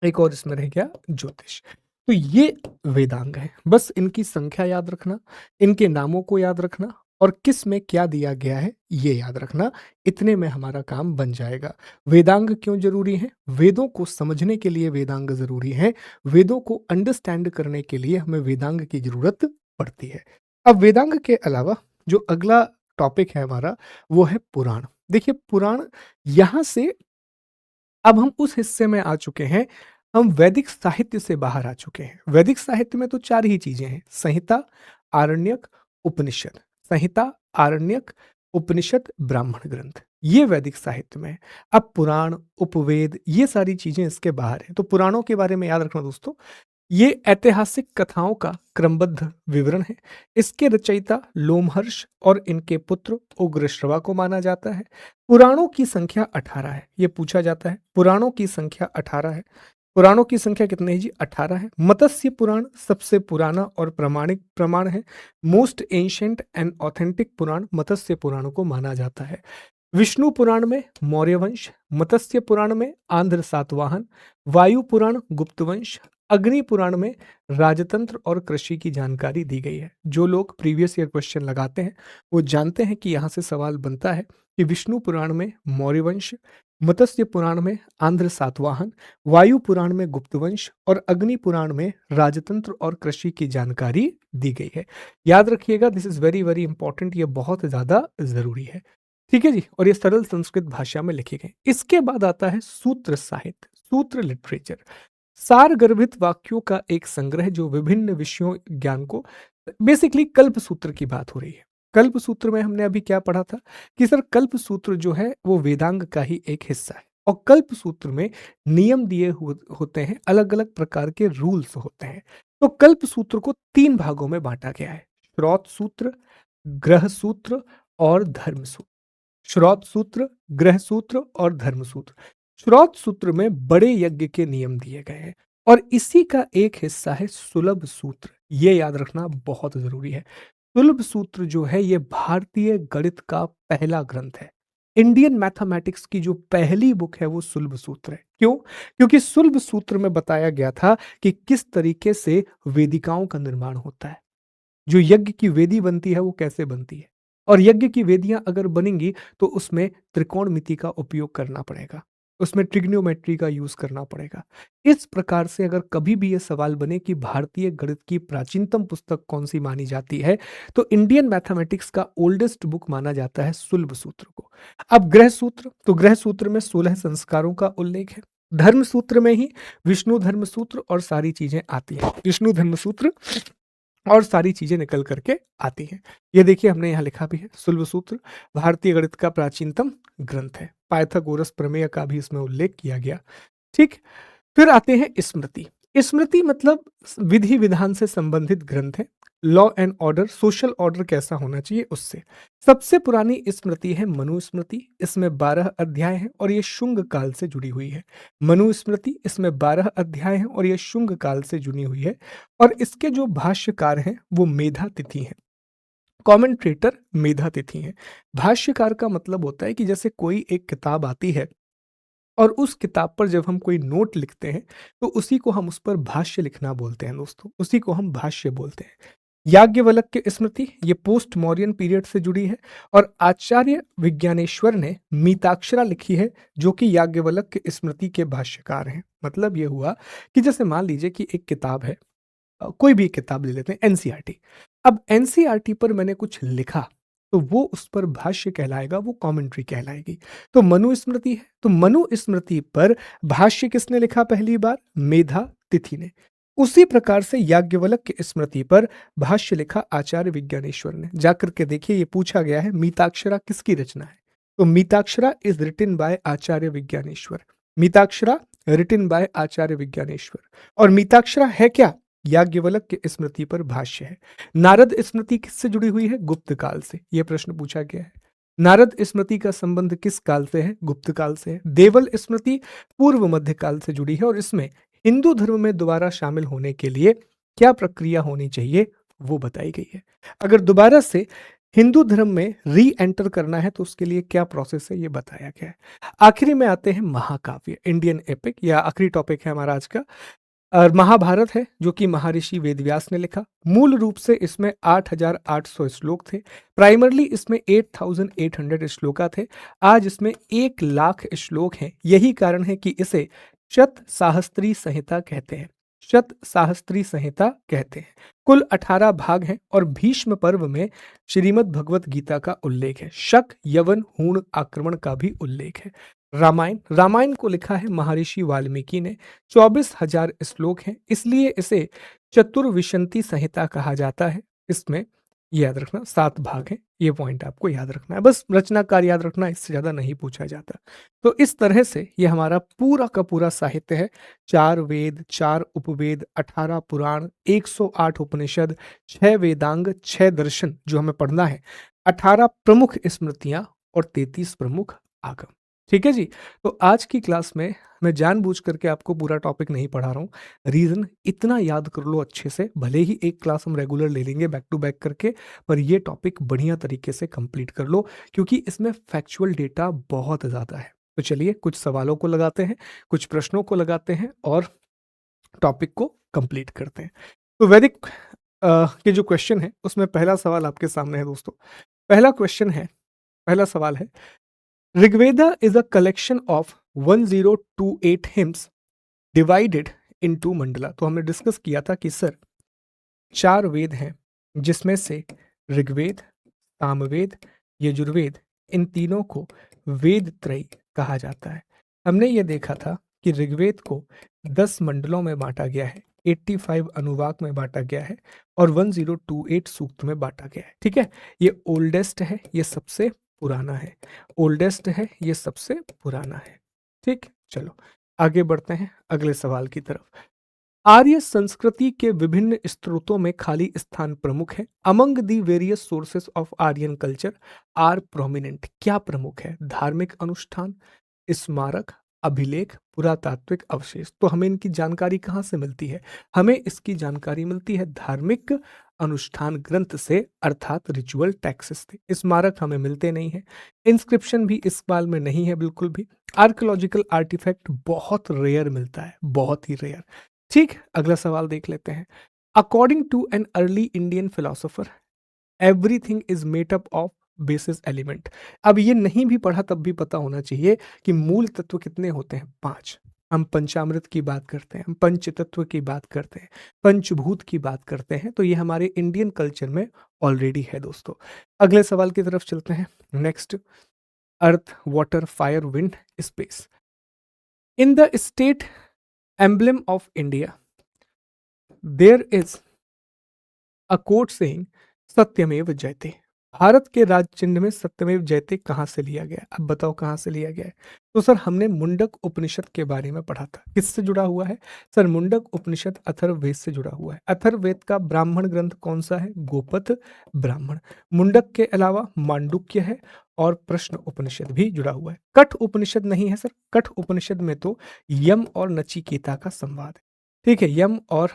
एक और इसमें रह गया ज्योतिष। तो ये वेदांग है। बस इनकी संख्या याद रखना, इनके नामों को याद रखना और किस में क्या दिया गया है ये याद रखना। इतने में हमारा काम बन जाएगा। वेदांग क्यों जरूरी है? वेदों को समझने के लिए वेदांग जरूरी है। वेदों को अंडरस्टैंड करने के लिए हमें वेदांग की जरूरत पड़ती है। अब वेदांग के अलावा जो अगला टॉपिक है हमारा, वो है पुराण। देखिए पुराण, यहां से अब हम उस हिस्से में आ चुके हैं, हम वैदिक साहित्य से बाहर आ चुके हैं। वैदिक साहित्य में तो 4 ही चीजें हैं, संहिता, आरण्यक, उपनिषद। संहिता, आरण्यक, उपनिषद, ब्राह्मण ग्रंथ, ये वैदिक साहित्य में है। अब पुराण, उपवेद, ये सारी चीजें इसके बाहर हैं। तो पुराणों के बारे में याद रखना दोस्तों, ये ऐतिहासिक कथाओं का क्रमबद्ध विवरण है। इसके रचयिता लोमहर्ष और इनके पुत्र उग्रश्रवा को माना जाता है। पुराणों की संख्या 18 है। ये पूछा जाता है, पुराणों की संख्या 18 है। पुराणों की संख्या कितनी है जी? 18 है। मत्स्य पुराण सबसे पुराना और प्रामाणिक प्रमाण है। मोस्ट एंशिएंट एंड ऑथेंटिक पुराण मत्स्य पुराण को माना जाता है। विष्णु पुराण में मौर्य वंश, मत्स्य पुराण में आंध्र सातवाहन, वायु पुराण गुप्त वंश, अग्नि पुराण में राजतंत्र और कृषि की जानकारी दी गई है। जो लोग प्रीवियस ईयर क्वेश्चन लगाते हैं वो जानते हैं कि यहाँ से सवाल बनता है कि विष्णु पुराण में मौर्य वंश, मत्स्य पुराण में आंध्र सातवाहन, वायु पुराण में गुप्त वंश और अग्नि पुराण में राजतंत्र और कृषि की जानकारी दी गई है। याद रखिएगा, this is very very important, ये बहुत ज्यादा जरूरी है। ठीक है जी, और ये सरल संस्कृत भाषा में लिखे गए। इसके बाद आता है सूत्र साहित्य, सूत्र लिटरेचर, सार गर्भित वाक्यों का एक संग्रह जो विभिन्न विषयों ज्ञान को, बेसिकली कल्प सूत्र की बात हो रही है। कल्प सूत्र में हमने अभी क्या पढ़ा था कि सर कल्प सूत्र जो है वो वेदांग का ही एक हिस्सा है और कल्प सूत्र में नियम दिए होते हैं, अलग अलग प्रकार के रूल्स होते हैं। तो कल्प सूत्र को 3 भागों में बांटा गया है, श्रौत सूत्र, ग्रह सूत्र और धर्म सूत्र। श्रौत सूत्र, ग्रह सूत्र और धर्म सूत्र। श्रौत सूत्र में बड़े यज्ञ के नियम दिए गए हैं और इसी का एक हिस्सा है सुलभ सूत्र। ये याद रखना बहुत जरूरी है। सुलभ सूत्र जो है ये भारतीय गणित का पहला ग्रंथ है। इंडियन मैथमेटिक्स की जो पहली बुक है वो सुलभ सूत्र है। क्यों? क्योंकि सुलभ सूत्र में बताया गया था कि किस तरीके से वेदिकाओं का निर्माण होता है, जो यज्ञ की वेदी बनती है वो कैसे बनती है, और यज्ञ की वेदियां अगर बनेंगी तो उसमें त्रिकोणमिति का उपयोग करना पड़ेगा, उसमें ट्रिग्नोमेट्री का यूज करना पड़ेगा। इस प्रकार से अगर कभी भी ये सवाल बने कि भारतीय गणित की प्राचीनतम पुस्तक कौन सी मानी जाती है, तो इंडियन मैथमेटिक्स का ओल्डेस्ट बुक माना जाता है सुलभ सूत्र को। अब ग्रह सूत्र, तो ग्रह सूत्र में 16 संस्कारों का उल्लेख है। धर्म सूत्र में ही विष्णु धर्म सूत्र और सारी चीजें आती हैं। विष्णु धर्म सूत्र और सारी चीजें निकल करके आती हैं। ये देखिए हमने यहाँ लिखा भी है, सुलभ सूत्र भारतीय गणित का प्राचीनतम ग्रंथ है। पाइथागोरस प्रमेय का भी इसमें उल्लेख किया गया। ठीक। फिर आते हैं स्मृति। स्मृति मतलब विधि विधान से संबंधित ग्रंथ है। Law and order, social order कैसा होना चाहिए उससे। सबसे पुरानी स्मृति है मनुस्मृति। इसमें 12 अध्याय हैं और ये शुंग काल से जुड़ी हुई है। मनुस्मृति, इसमें 12 अध्याय हैं और ये शुंग काल से जुड़ी हुई है। और इसके जो भाष्यकार हैं वो मेधातिथि हैं। कॉमेंट्रेटर मेधातिथि हैं। भाष्यकार का मतलब होता है कि जैसे कोई एक किताब आती है और उस किताब पर जब हम कोई नोट लिखते हैं तो उसी को हम उस पर भाष्य लिखना बोलते हैं दोस्तों, उसी को हम भाष्य बोलते हैं। याज्ञवल्क्य स्मृति ये पोस्ट मौर्यन पीरियड से जुड़ी है और आचार्य विज्ञानेश्वर ने मीताक्षरा लिखी है जो कि याज्ञवल्क्य स्मृति के भाष्यकार हैं। मतलब ये हुआ कि जैसे मान लीजिए कि एक किताब है, कोई भी एक किताब ले लेते हैं एनसीईआरटी। अब एनसीईआरटी पर मैंने कुछ लिखा तो वो उस पर भाष्य कहलाएगा, वो कमेंट्री कहलाएगी। तो मनुस्मृति है, तो मनुस्मृति पर भाष्य किसने लिखा पहली बार? मेधातिथि ने। उसी प्रकार से याज्ञवल्क्य स्मृति पर भाष्य लिखा आचार्य विज्ञानेश्वर ने। जाकर के देखिए, ये पूछा गया है मीताक्षरा किसकी रचना है, तो Mitakshara is written by Acharya Vijnaneshwara. Mitakshara written by Acharya Vijnaneshwara. और मीताक्षरा है क्या? याज्ञवल्क्य स्मृति पर भाष्य है। नारद स्मृति किससे जुड़ी हुई है? गुप्त काल से। यह प्रश्न पूछा गया है। नारद स्मृति का संबंध किस काल से है? गुप्त काल से है। देवल स्मृति पूर्व मध्य काल से जुड़ी है और इसमें हिंदू धर्म में दोबारा शामिल होने के लिए क्या प्रक्रिया होनी चाहिए वो बताई गई है। अगर दोबारा से हिंदू धर्म में री एंटर करना है तो उसके लिए क्या प्रोसेस है ये बताया गया है। आखिरी में आते हैं महाकाव्य, इंडियन एपिक, या आखिरी टॉपिक है हमारा आज का। और महाभारत है जो कि महर्षि वेदव्यास ने लिखा। मूल रूप से इसमें 8800 श्लोक थे। प्राइमरली इसमें 8800 श्लोका थे। आज इसमें 1,00,000 श्लोक हैं। यही कारण है कि इसे शत साहस्त्री संहिता कहते हैं। शत साहस्त्री संहिता कहते हैं। कुल 18 भाग हैं और भीष्म पर्व में श्रीमद् भगवत गीता का उल्लेख है। शक, यवन, हूण, आक्रमण का भी उल्लेख है। रामायण को लिखा है महर्षि वाल्मीकि ने। 24,000 श्लोक हैं, इसलिए इसे चतुर्विशंति संहिता कहा जाता है। इसमें याद रखना 7 भाग हैं। ये पॉइंट आपको याद रखना है, बस रचनाकार याद रखना, इससे ज्यादा नहीं पूछा जाता। तो इस तरह से ये हमारा पूरा का पूरा साहित्य है। 4 वेद, 4 उपवेद, 18 पुराण, 108 उपनिषद, 6 वेदांग, 6 दर्शन जो हमें पढ़ना है, 18 प्रमुख स्मृतियां और 33 प्रमुख आगम। ठीक है जी। तो आज की क्लास में मैं जानबूझ करके आपको पूरा टॉपिक नहीं पढ़ा रहा हूँ। रीजन, इतना याद कर लो अच्छे से, भले ही एक क्लास हम रेगुलर ले लेंगे बैक टू बैक करके, पर ये टॉपिक बढ़िया तरीके से कंप्लीट कर लो क्योंकि इसमें फैक्चुअल डेटा बहुत ज़्यादा है। तो चलिए कुछ सवालों को लगाते हैं, कुछ प्रश्नों को लगाते हैं और टॉपिक को कंप्लीट करते हैं। तो वैदिक के जो क्वेश्चन है उसमें पहला सवाल आपके सामने है दोस्तों। पहला सवाल है, Rigveda is a collection of 1028 hymns divided into Mandla. तो हमने डिस्कस किया था कि सर 4 वेद हैं जिसमें से ऋग्वेद, सामवेद, यजुर्वेद, इन तीनों को वेद त्रयी कहा जाता है। हमने ये देखा था कि ऋग्वेद को 10 मंडलों में बांटा गया है, 85 अनुवाक में बांटा गया है और 1028 सूक्त में बांटा गया है। ठीक है, ये ओल्डेस्ट है, ये सबसे पुराना है। ओल्डेस्ट है, ये सबसे पुराना है। ठीक, चलो आगे बढ़ते हैं अगले सवाल की तरफ। आर्य संस्कृति के विभिन्न स्रोतों में खाली स्थान प्रमुख है। Among the various sources of Aryan culture are prominent. क्या प्रमुख है? धार्मिक अनुष्ठान, स्मारक, अभिलेख, पुरातात्विक अवशेष। तो हमें इनकी जानकारी कहाँ से मिलती है? हमें इसकी जानकारी मिलती है धार्मिक अनुष्ठान ग्रंथ से, अर्थात रिचुअल टेक्स्ट से। स्मारक हमें मिलते नहीं है, इंस्क्रिप्शन भी इस बाल में नहीं है बिल्कुल भी। आर्कियोलॉजिकल आर्टिफैक्ट बहुत रेयर मिलता है, बहुत ही रेयर। ठीक, अगला सवाल देख लेते हैं। According to an early Indian philosopher everything is made up of basis element. अब ये नहीं भी पढ़ा तब भी पता होना चाहिए कि मूल तत्व कितने होते हैं? 5। हम पंचामृत की बात करते हैं, हम पंच तत्व की बात करते हैं, पंचभूत की बात करते हैं, तो ये हमारे इंडियन कल्चर में ऑलरेडी है दोस्तों। अगले सवाल की तरफ चलते हैं। Next, earth, water, fire, wind, space. In the state emblem of India there is a quote saying Satyameva Jayate. Bharat के राज चिन्ह में सत्यमेव जयते कहाँ से लिया गया? अब बताओ कहाँ से लिया गया है? तो सर हमने मुंडक उपनिषद के बारे में पढ़ा था। किससे जुड़ा हुआ है? सर मुंडक उपनिषद अथर्ववेद से जुड़ा हुआ है। अथर्ववेद का ब्राह्मण ग्रंथ कौन सा है? गोपथ ब्राह्मण। मुंडक के अलावा मांडुक्य है और प्रश्न उपनिषद भी जुड़ा हुआ है। कठ उपनिषद नहीं है सर, कठ उपनिषद में तो यम और नचिकेता का संवाद है। ठीक है, यम और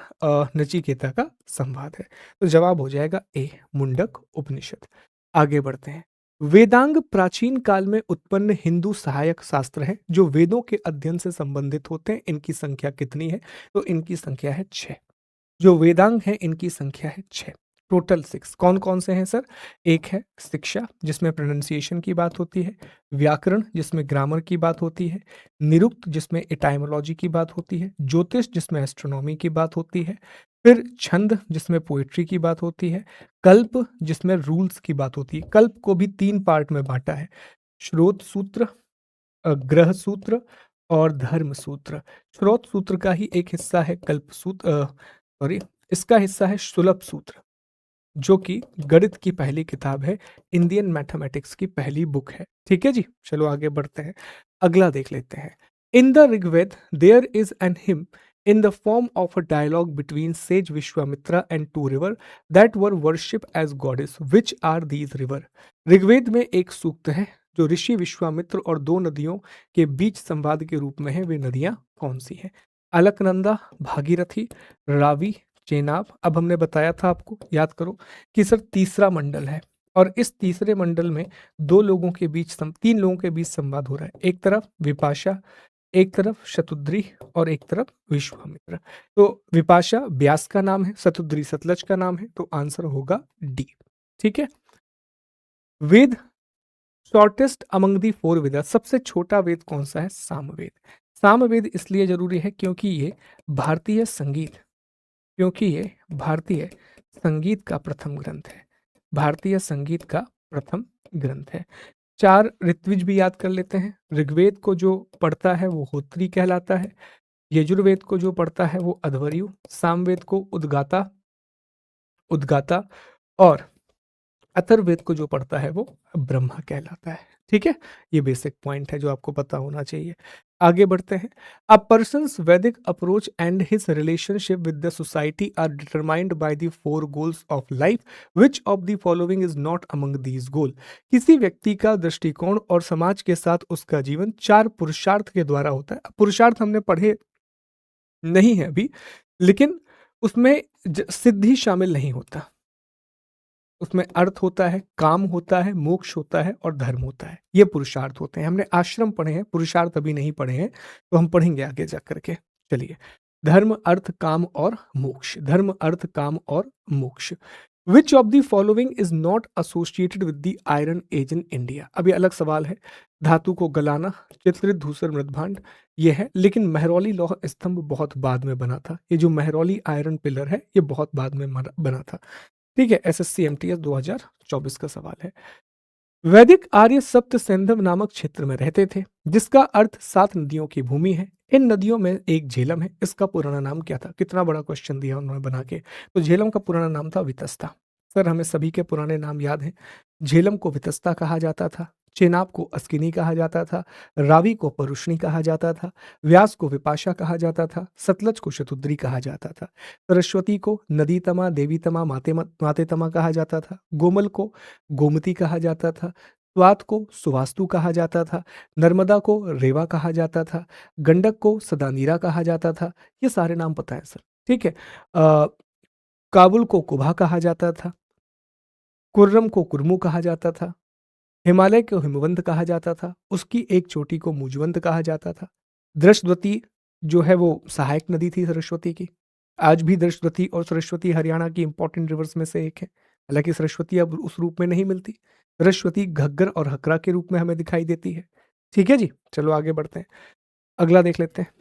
नचिकेता का संवाद है। तो जवाब हो जाएगा ए, मुंडक उपनिषद। आगे बढ़ते हैं। वेदांग प्राचीन काल में उत्पन्न हिंदू सहायक शास्त्र है जो वेदों के अध्ययन से संबंधित होते हैं। इनकी संख्या कितनी है? तो इनकी संख्या है 6। जो वेदांग है इनकी संख्या है 6, टोटल 6। कौन कौन से हैं सर? एक है शिक्षा जिसमें प्रोनाउंसिएशन की बात होती है, व्याकरण जिसमें ग्रामर की बात होती है, निरुक्त जिसमें एटाइमोलॉजी की बात होती है, ज्योतिष जिसमें एस्ट्रोनॉमी की बात होती है, फिर छंद जिसमें पोएट्री की बात होती है, कल्प जिसमें रूल्स की बात होती है। कल्प को भी 3 पार्ट में बांटा है, श्रोत सूत्र, ग्रह सूत्र और धर्म सूत्र। श्रोत सूत्र का ही एक हिस्सा है कल्प सूत्र, सॉरी, इसका हिस्सा है सुलभ सूत्र जो कि गणित की पहली किताब है, इंडियन मैथमेटिक्स की पहली बुक है। ठीक है जी, चलो आगे बढ़ते हैं। अगला देख लेते हैं। In the Rigveda there is an hymn in the form of a dialogue between sage Vishwamitra and 2 river that were worshipped as goddess. Which are these river? Rigveda में एक सूक्त है जो ऋषि विश्वामित्र और 2 नदियों के बीच संवाद के रूप में है। वे नदियां कौन सी हैं? अलकनंदा, भागीरथी, रावी, चेनाब। अब हमने बताया था आपको, याद करो कि सर तीसरा मंडल है और इस तीसरे मंडल में 2 लोगों के बीच 3 लोगों के बीच संवाद हो रहा है। एक तरफ विपाशा, एक तरफ शतुद्री और एक तरफ विश्वामित्र। तो विपाशा व्यास का नाम है, शतुद्री सतलज का नाम है, तो आंसर होगा डी। ठीक है। वेद, शॉर्टेस्ट अमंग दी 4 वेद। सबसे छोटा वेद कौन सा है? सामवेद। सामवेद इसलिए जरूरी है क्योंकि ये भारतीय संगीत क्योंकि ये भारतीय संगीत का प्रथम ग्रंथ है। भारतीय संगीत का प्रथम ग्रंथ है। 4 ऋत्विज भी याद कर लेते हैं। ऋग्वेद को जो पढ़ता है वो होत्री कहलाता है, यजुर्वेद को जो पढ़ता है वो अध्वर्यु, सामवेद को उद्गाता उद्गाता और अथर्ववेद को जो पढ़ता है वो ब्रह्मा कहलाता है। ठीक है, ये बेसिक पॉइंट है जो आपको पता होना चाहिए। आगे बढ़ते हैं। A persons Vedic approach and his relationship with the society are determined by the 4 goals of life. Which of the following is not among these goal? किसी व्यक्ति का दृष्टिकोण और समाज के साथ उसका जीवन 4 पुरुषार्थ के द्वारा होता है। पुरुषार्थ हमने पढ़े नहीं है अभी, लेकिन उसमें सिद्धि शामिल नहीं होता। उसमें अर्थ होता है, काम होता है, मोक्ष होता है और धर्म होता है। ये पुरुषार्थ होते हैं। हमने आश्रम पढ़े हैं, पुरुषार्थ अभी नहीं पढ़े हैं, तो हम पढ़ेंगे आगे जा करके। चलिए, धर्म, अर्थ, काम और मोक्ष। धर्म, अर्थ, काम और मोक्ष। Which of the following is not associated with the iron age in India? अभी अलग सवाल है। धातु को गलाना, चित्रित धूसर मृदभांड, ये है। लेकिन मेहरौली लौह स्तंभ बहुत बाद में बना था। ये जो मेहरौली आयरन पिलर है ये बहुत बाद में बना था। ठीक है, एसएससी एमटीएस 2024 का सवाल है। वैदिक आर्य सप्त सेंधव नामक क्षेत्र में रहते थे जिसका अर्थ 7 नदियों की भूमि है। इन नदियों में एक झेलम है, इसका पुराना नाम क्या था? कितना बड़ा क्वेश्चन दिया उन्होंने बना के। तो झेलम का पुराना नाम था वितस्ता। सर हमें सभी के पुराने नाम याद हैं। झेलम को वितस्ता कहा जाता था, चेनाब को अस्किनी कहा जाता था, रावी को परुष्णी कहा जाता था, व्यास को विपाशा कहा जाता था, सतलज को शतुद्री कहा जाता था, सरस्वती को नदीतमा, देवीतमा, मातेतमा कहा जाता था, गोमल को गोमती कहा जाता था, स्वात को सुवास्तु कहा जाता था, नर्मदा को रेवा कहा जाता था, गंडक को सदानीरा कहा जाता था। ये सारे नाम पता है सर, ठीक है। काबुल को कुबा कहा जाता था, कुर्रम को कुर्मू कहा जाता था, हिमालय को हिमवंत कहा जाता था, उसकी एक चोटी को मुजवंत कहा जाता था। दृष्टवती जो है वो सहायक नदी थी सरस्वती की। आज भी दृष्टवती और सरस्वती हरियाणा की इंपॉर्टेंट रिवर्स में से एक है। हालांकि सरस्वती अब उस रूप में नहीं मिलती। सरस्वती घग्गर और हकरा के रूप में हमें दिखाई देती है। ठीक है जी, चलो आगे बढ़ते हैं, अगला देख लेते हैं।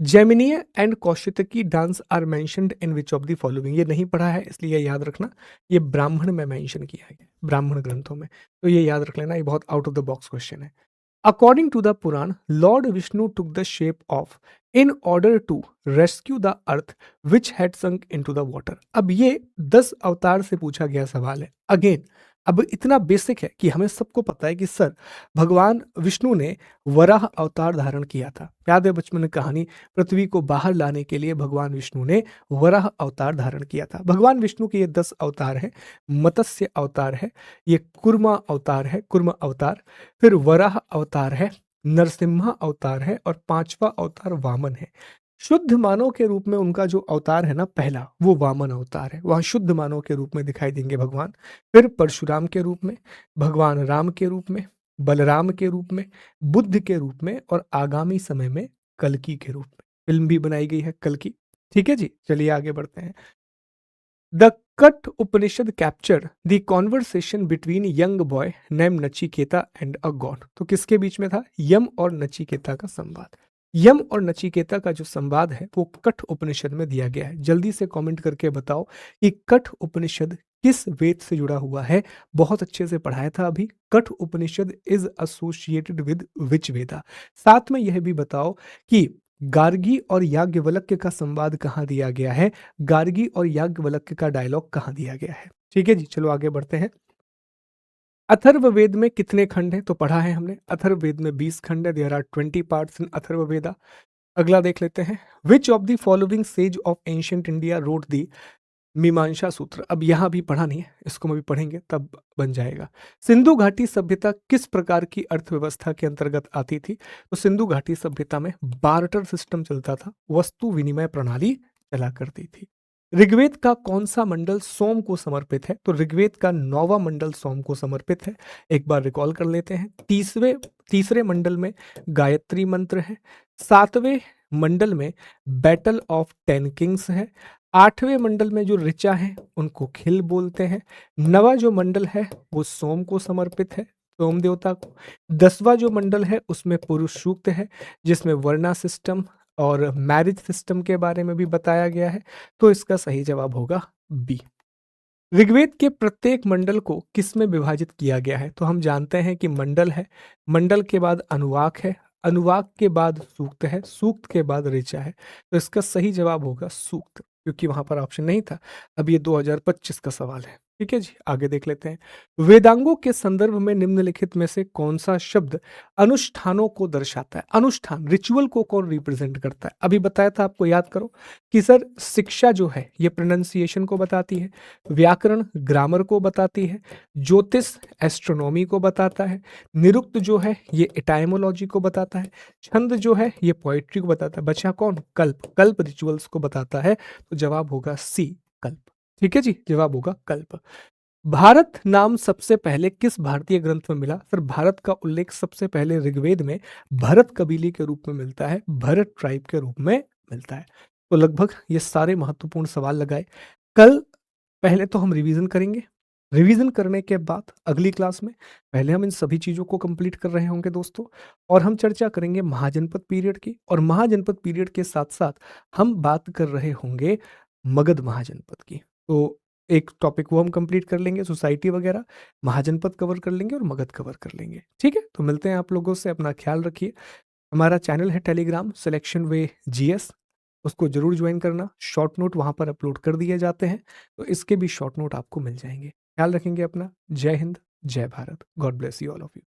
Jaiminiya and Kaushiki dance are mentioned in which of the following. ये नहीं पढ़ा है इसलिए याद रखना, ये ब्राह्मण में मेंशन किया है, ब्राह्मण ग्रंथों में, तो ये याद रख लेना, ये बहुत out of the box question है। According to the Purana, Lord Vishnu took the shape of in order to rescue the earth which had sunk into the water. अब ये 10 अवतार से पूछा गया सवाल है। अगेन अब इतना बेसिक है कि हमें सबको पता है कि सर भगवान विष्णु ने वराह अवतार धारण किया था। याद है बचपन में कहानी, पृथ्वी को बाहर लाने के लिए भगवान विष्णु ने वराह अवतार धारण किया था। भगवान विष्णु के ये 10 अवतार हैं। मत्स्य अवतार है, ये कुर्मा अवतार है, कुर्म अवतार, फिर वराह अवतार है, नरसिम्हा अवतार है और 5वां अवतार वामन है। शुद्ध मानव के रूप में उनका जो अवतार है ना पहला, वो वामन अवतार है, वहां शुद्ध मानव के रूप में दिखाई देंगे भगवान। फिर परशुराम के रूप में, भगवान राम के रूप में, बलराम के रूप में, बुद्ध के रूप में और आगामी समय में कल्कि के रूप में। फिल्म भी बनाई गई है कल्कि। ठीक है जी, चलिए आगे बढ़ते हैं। The cut Upanishad capture the conversation between young boy name Nachiketa and a God. तो किसके बीच में था? यम और नचिकेता का संवाद। यम और नचिकेता का जो संवाद है वो कठ उपनिषद में दिया गया है। जल्दी से कमेंट करके बताओ कि कठ उपनिषद किस वेद से जुड़ा हुआ है। बहुत अच्छे से पढ़ाया था अभी। कठ उपनिषद इज एसोसिएटेड विद विच वेदा। साथ में यह भी बताओ कि गार्गी और याज्ञवल्क्य का संवाद कहाँ दिया गया है, गार्गी और याज्ञवल्क्य का डायलॉग कहाँ दिया गया है। ठीक है जी, चलो आगे बढ़ते हैं। अथर्ववेद में कितने खंड हैं? तो पढ़ा है हमने, अथर्ववेद में 20 खंड है। There are 20 parts in Atharvaveda. अगला देख लेते हैं। Which of the following sages of ancient India wrote the Mimamsa Sutra. अब यहां भी पढ़ा नहीं है, इसको हम भी पढ़ेंगे तब बन जाएगा। सिंधु घाटी सभ्यता किस प्रकार की अर्थव्यवस्था के अंतर्गत आती थी? तो सिंधु घाटी सभ्यता में बार्टर सिस्टम चलता था, वस्तु विनिमय प्रणाली चला करती थी। ऋग्वेद का कौन सा मंडल सोम को समर्पित है? तो ऋग्वेद का 9वां मंडल सोम को समर्पित है। एक बार रिकॉल कर लेते हैं। तीसरे मंडल में गायत्री मंत्र है। 7वें मंडल में बैटल ऑफ 10 किंग्स है। 8वें मंडल में जो ऋचा है उनको खिल बोलते हैं। 9वां जो मंडल है वो सोम को समर्पित है, सोम देवता को। 10वां जो मंडल है उसमें पुरुष सूक्त है, जिसमें वर्णा सिस्टम और मैरिज सिस्टम के बारे में भी बताया गया है। तो इसका सही जवाब होगा बी। ऋग्वेद के प्रत्येक मंडल को किस में विभाजित किया गया है? तो हम जानते हैं कि मंडल है, मंडल के बाद अनुवाक है, अनुवाक के बाद सूक्त है, सूक्त के बाद ऋचा है। तो इसका सही जवाब होगा सूक्त, क्योंकि वहां पर ऑप्शन नहीं था। अब ये 2025 का सवाल है। ठीक है जी, आगे देख लेते हैं। वेदांगों के संदर्भ में निम्नलिखित में से कौन सा शब्द अनुष्ठानों को दर्शाता है? अनुष्ठान, रिचुअल को कौन रिप्रेजेंट करता है? अभी बताया था आपको, याद करो कि सर शिक्षा जो है ये प्रोनाउंसिएशन को बताती है, व्याकरण ग्रामर को बताती है, ज्योतिष एस्ट्रोनॉमी को बताता है, निरुक्त जो है ये एटाइमोलॉजी को बताता है, छंद जो है ये पोएट्री को बताता है। बचा कौन? कल्प, कल्प रिचुअल्स को बताता है। तो जवाब होगा सी, कल्प। ठीक है जी, जवाब होगा कल्प। भारत नाम सबसे पहले किस भारतीय ग्रंथ में मिला? सर भारत का उल्लेख सबसे पहले ऋग्वेद में भरत कबीले के रूप में मिलता है, भरत ट्राइब के रूप में मिलता है। तो लगभग ये सारे महत्वपूर्ण सवाल लगाए। कल पहले तो हम रिवीजन करेंगे, रिवीजन करने के बाद अगली क्लास में पहले हम इन सभी चीजों को कंप्लीट कर रहे होंगे दोस्तों, और हम चर्चा करेंगे महाजनपद पीरियड की, और महाजनपद पीरियड के साथ साथ हम बात कर रहे होंगे मगध महाजनपद की। तो एक टॉपिक वो हम कंप्लीट कर लेंगे, सोसाइटी वगैरह, महाजनपद कवर कर लेंगे और मगध कवर कर लेंगे। ठीक है, तो मिलते हैं आप लोगों से, अपना ख्याल रखिए। हमारा चैनल है टेलीग्राम सिलेक्शन वे जीएस, उसको जरूर ज्वाइन करना। शॉर्ट नोट वहां पर अपलोड कर दिए जाते हैं, तो इसके भी शॉर्ट नोट आपको मिल जाएंगे। ख्याल रखेंगे अपना। जय हिंद, जय Bharat. God bless you all of you.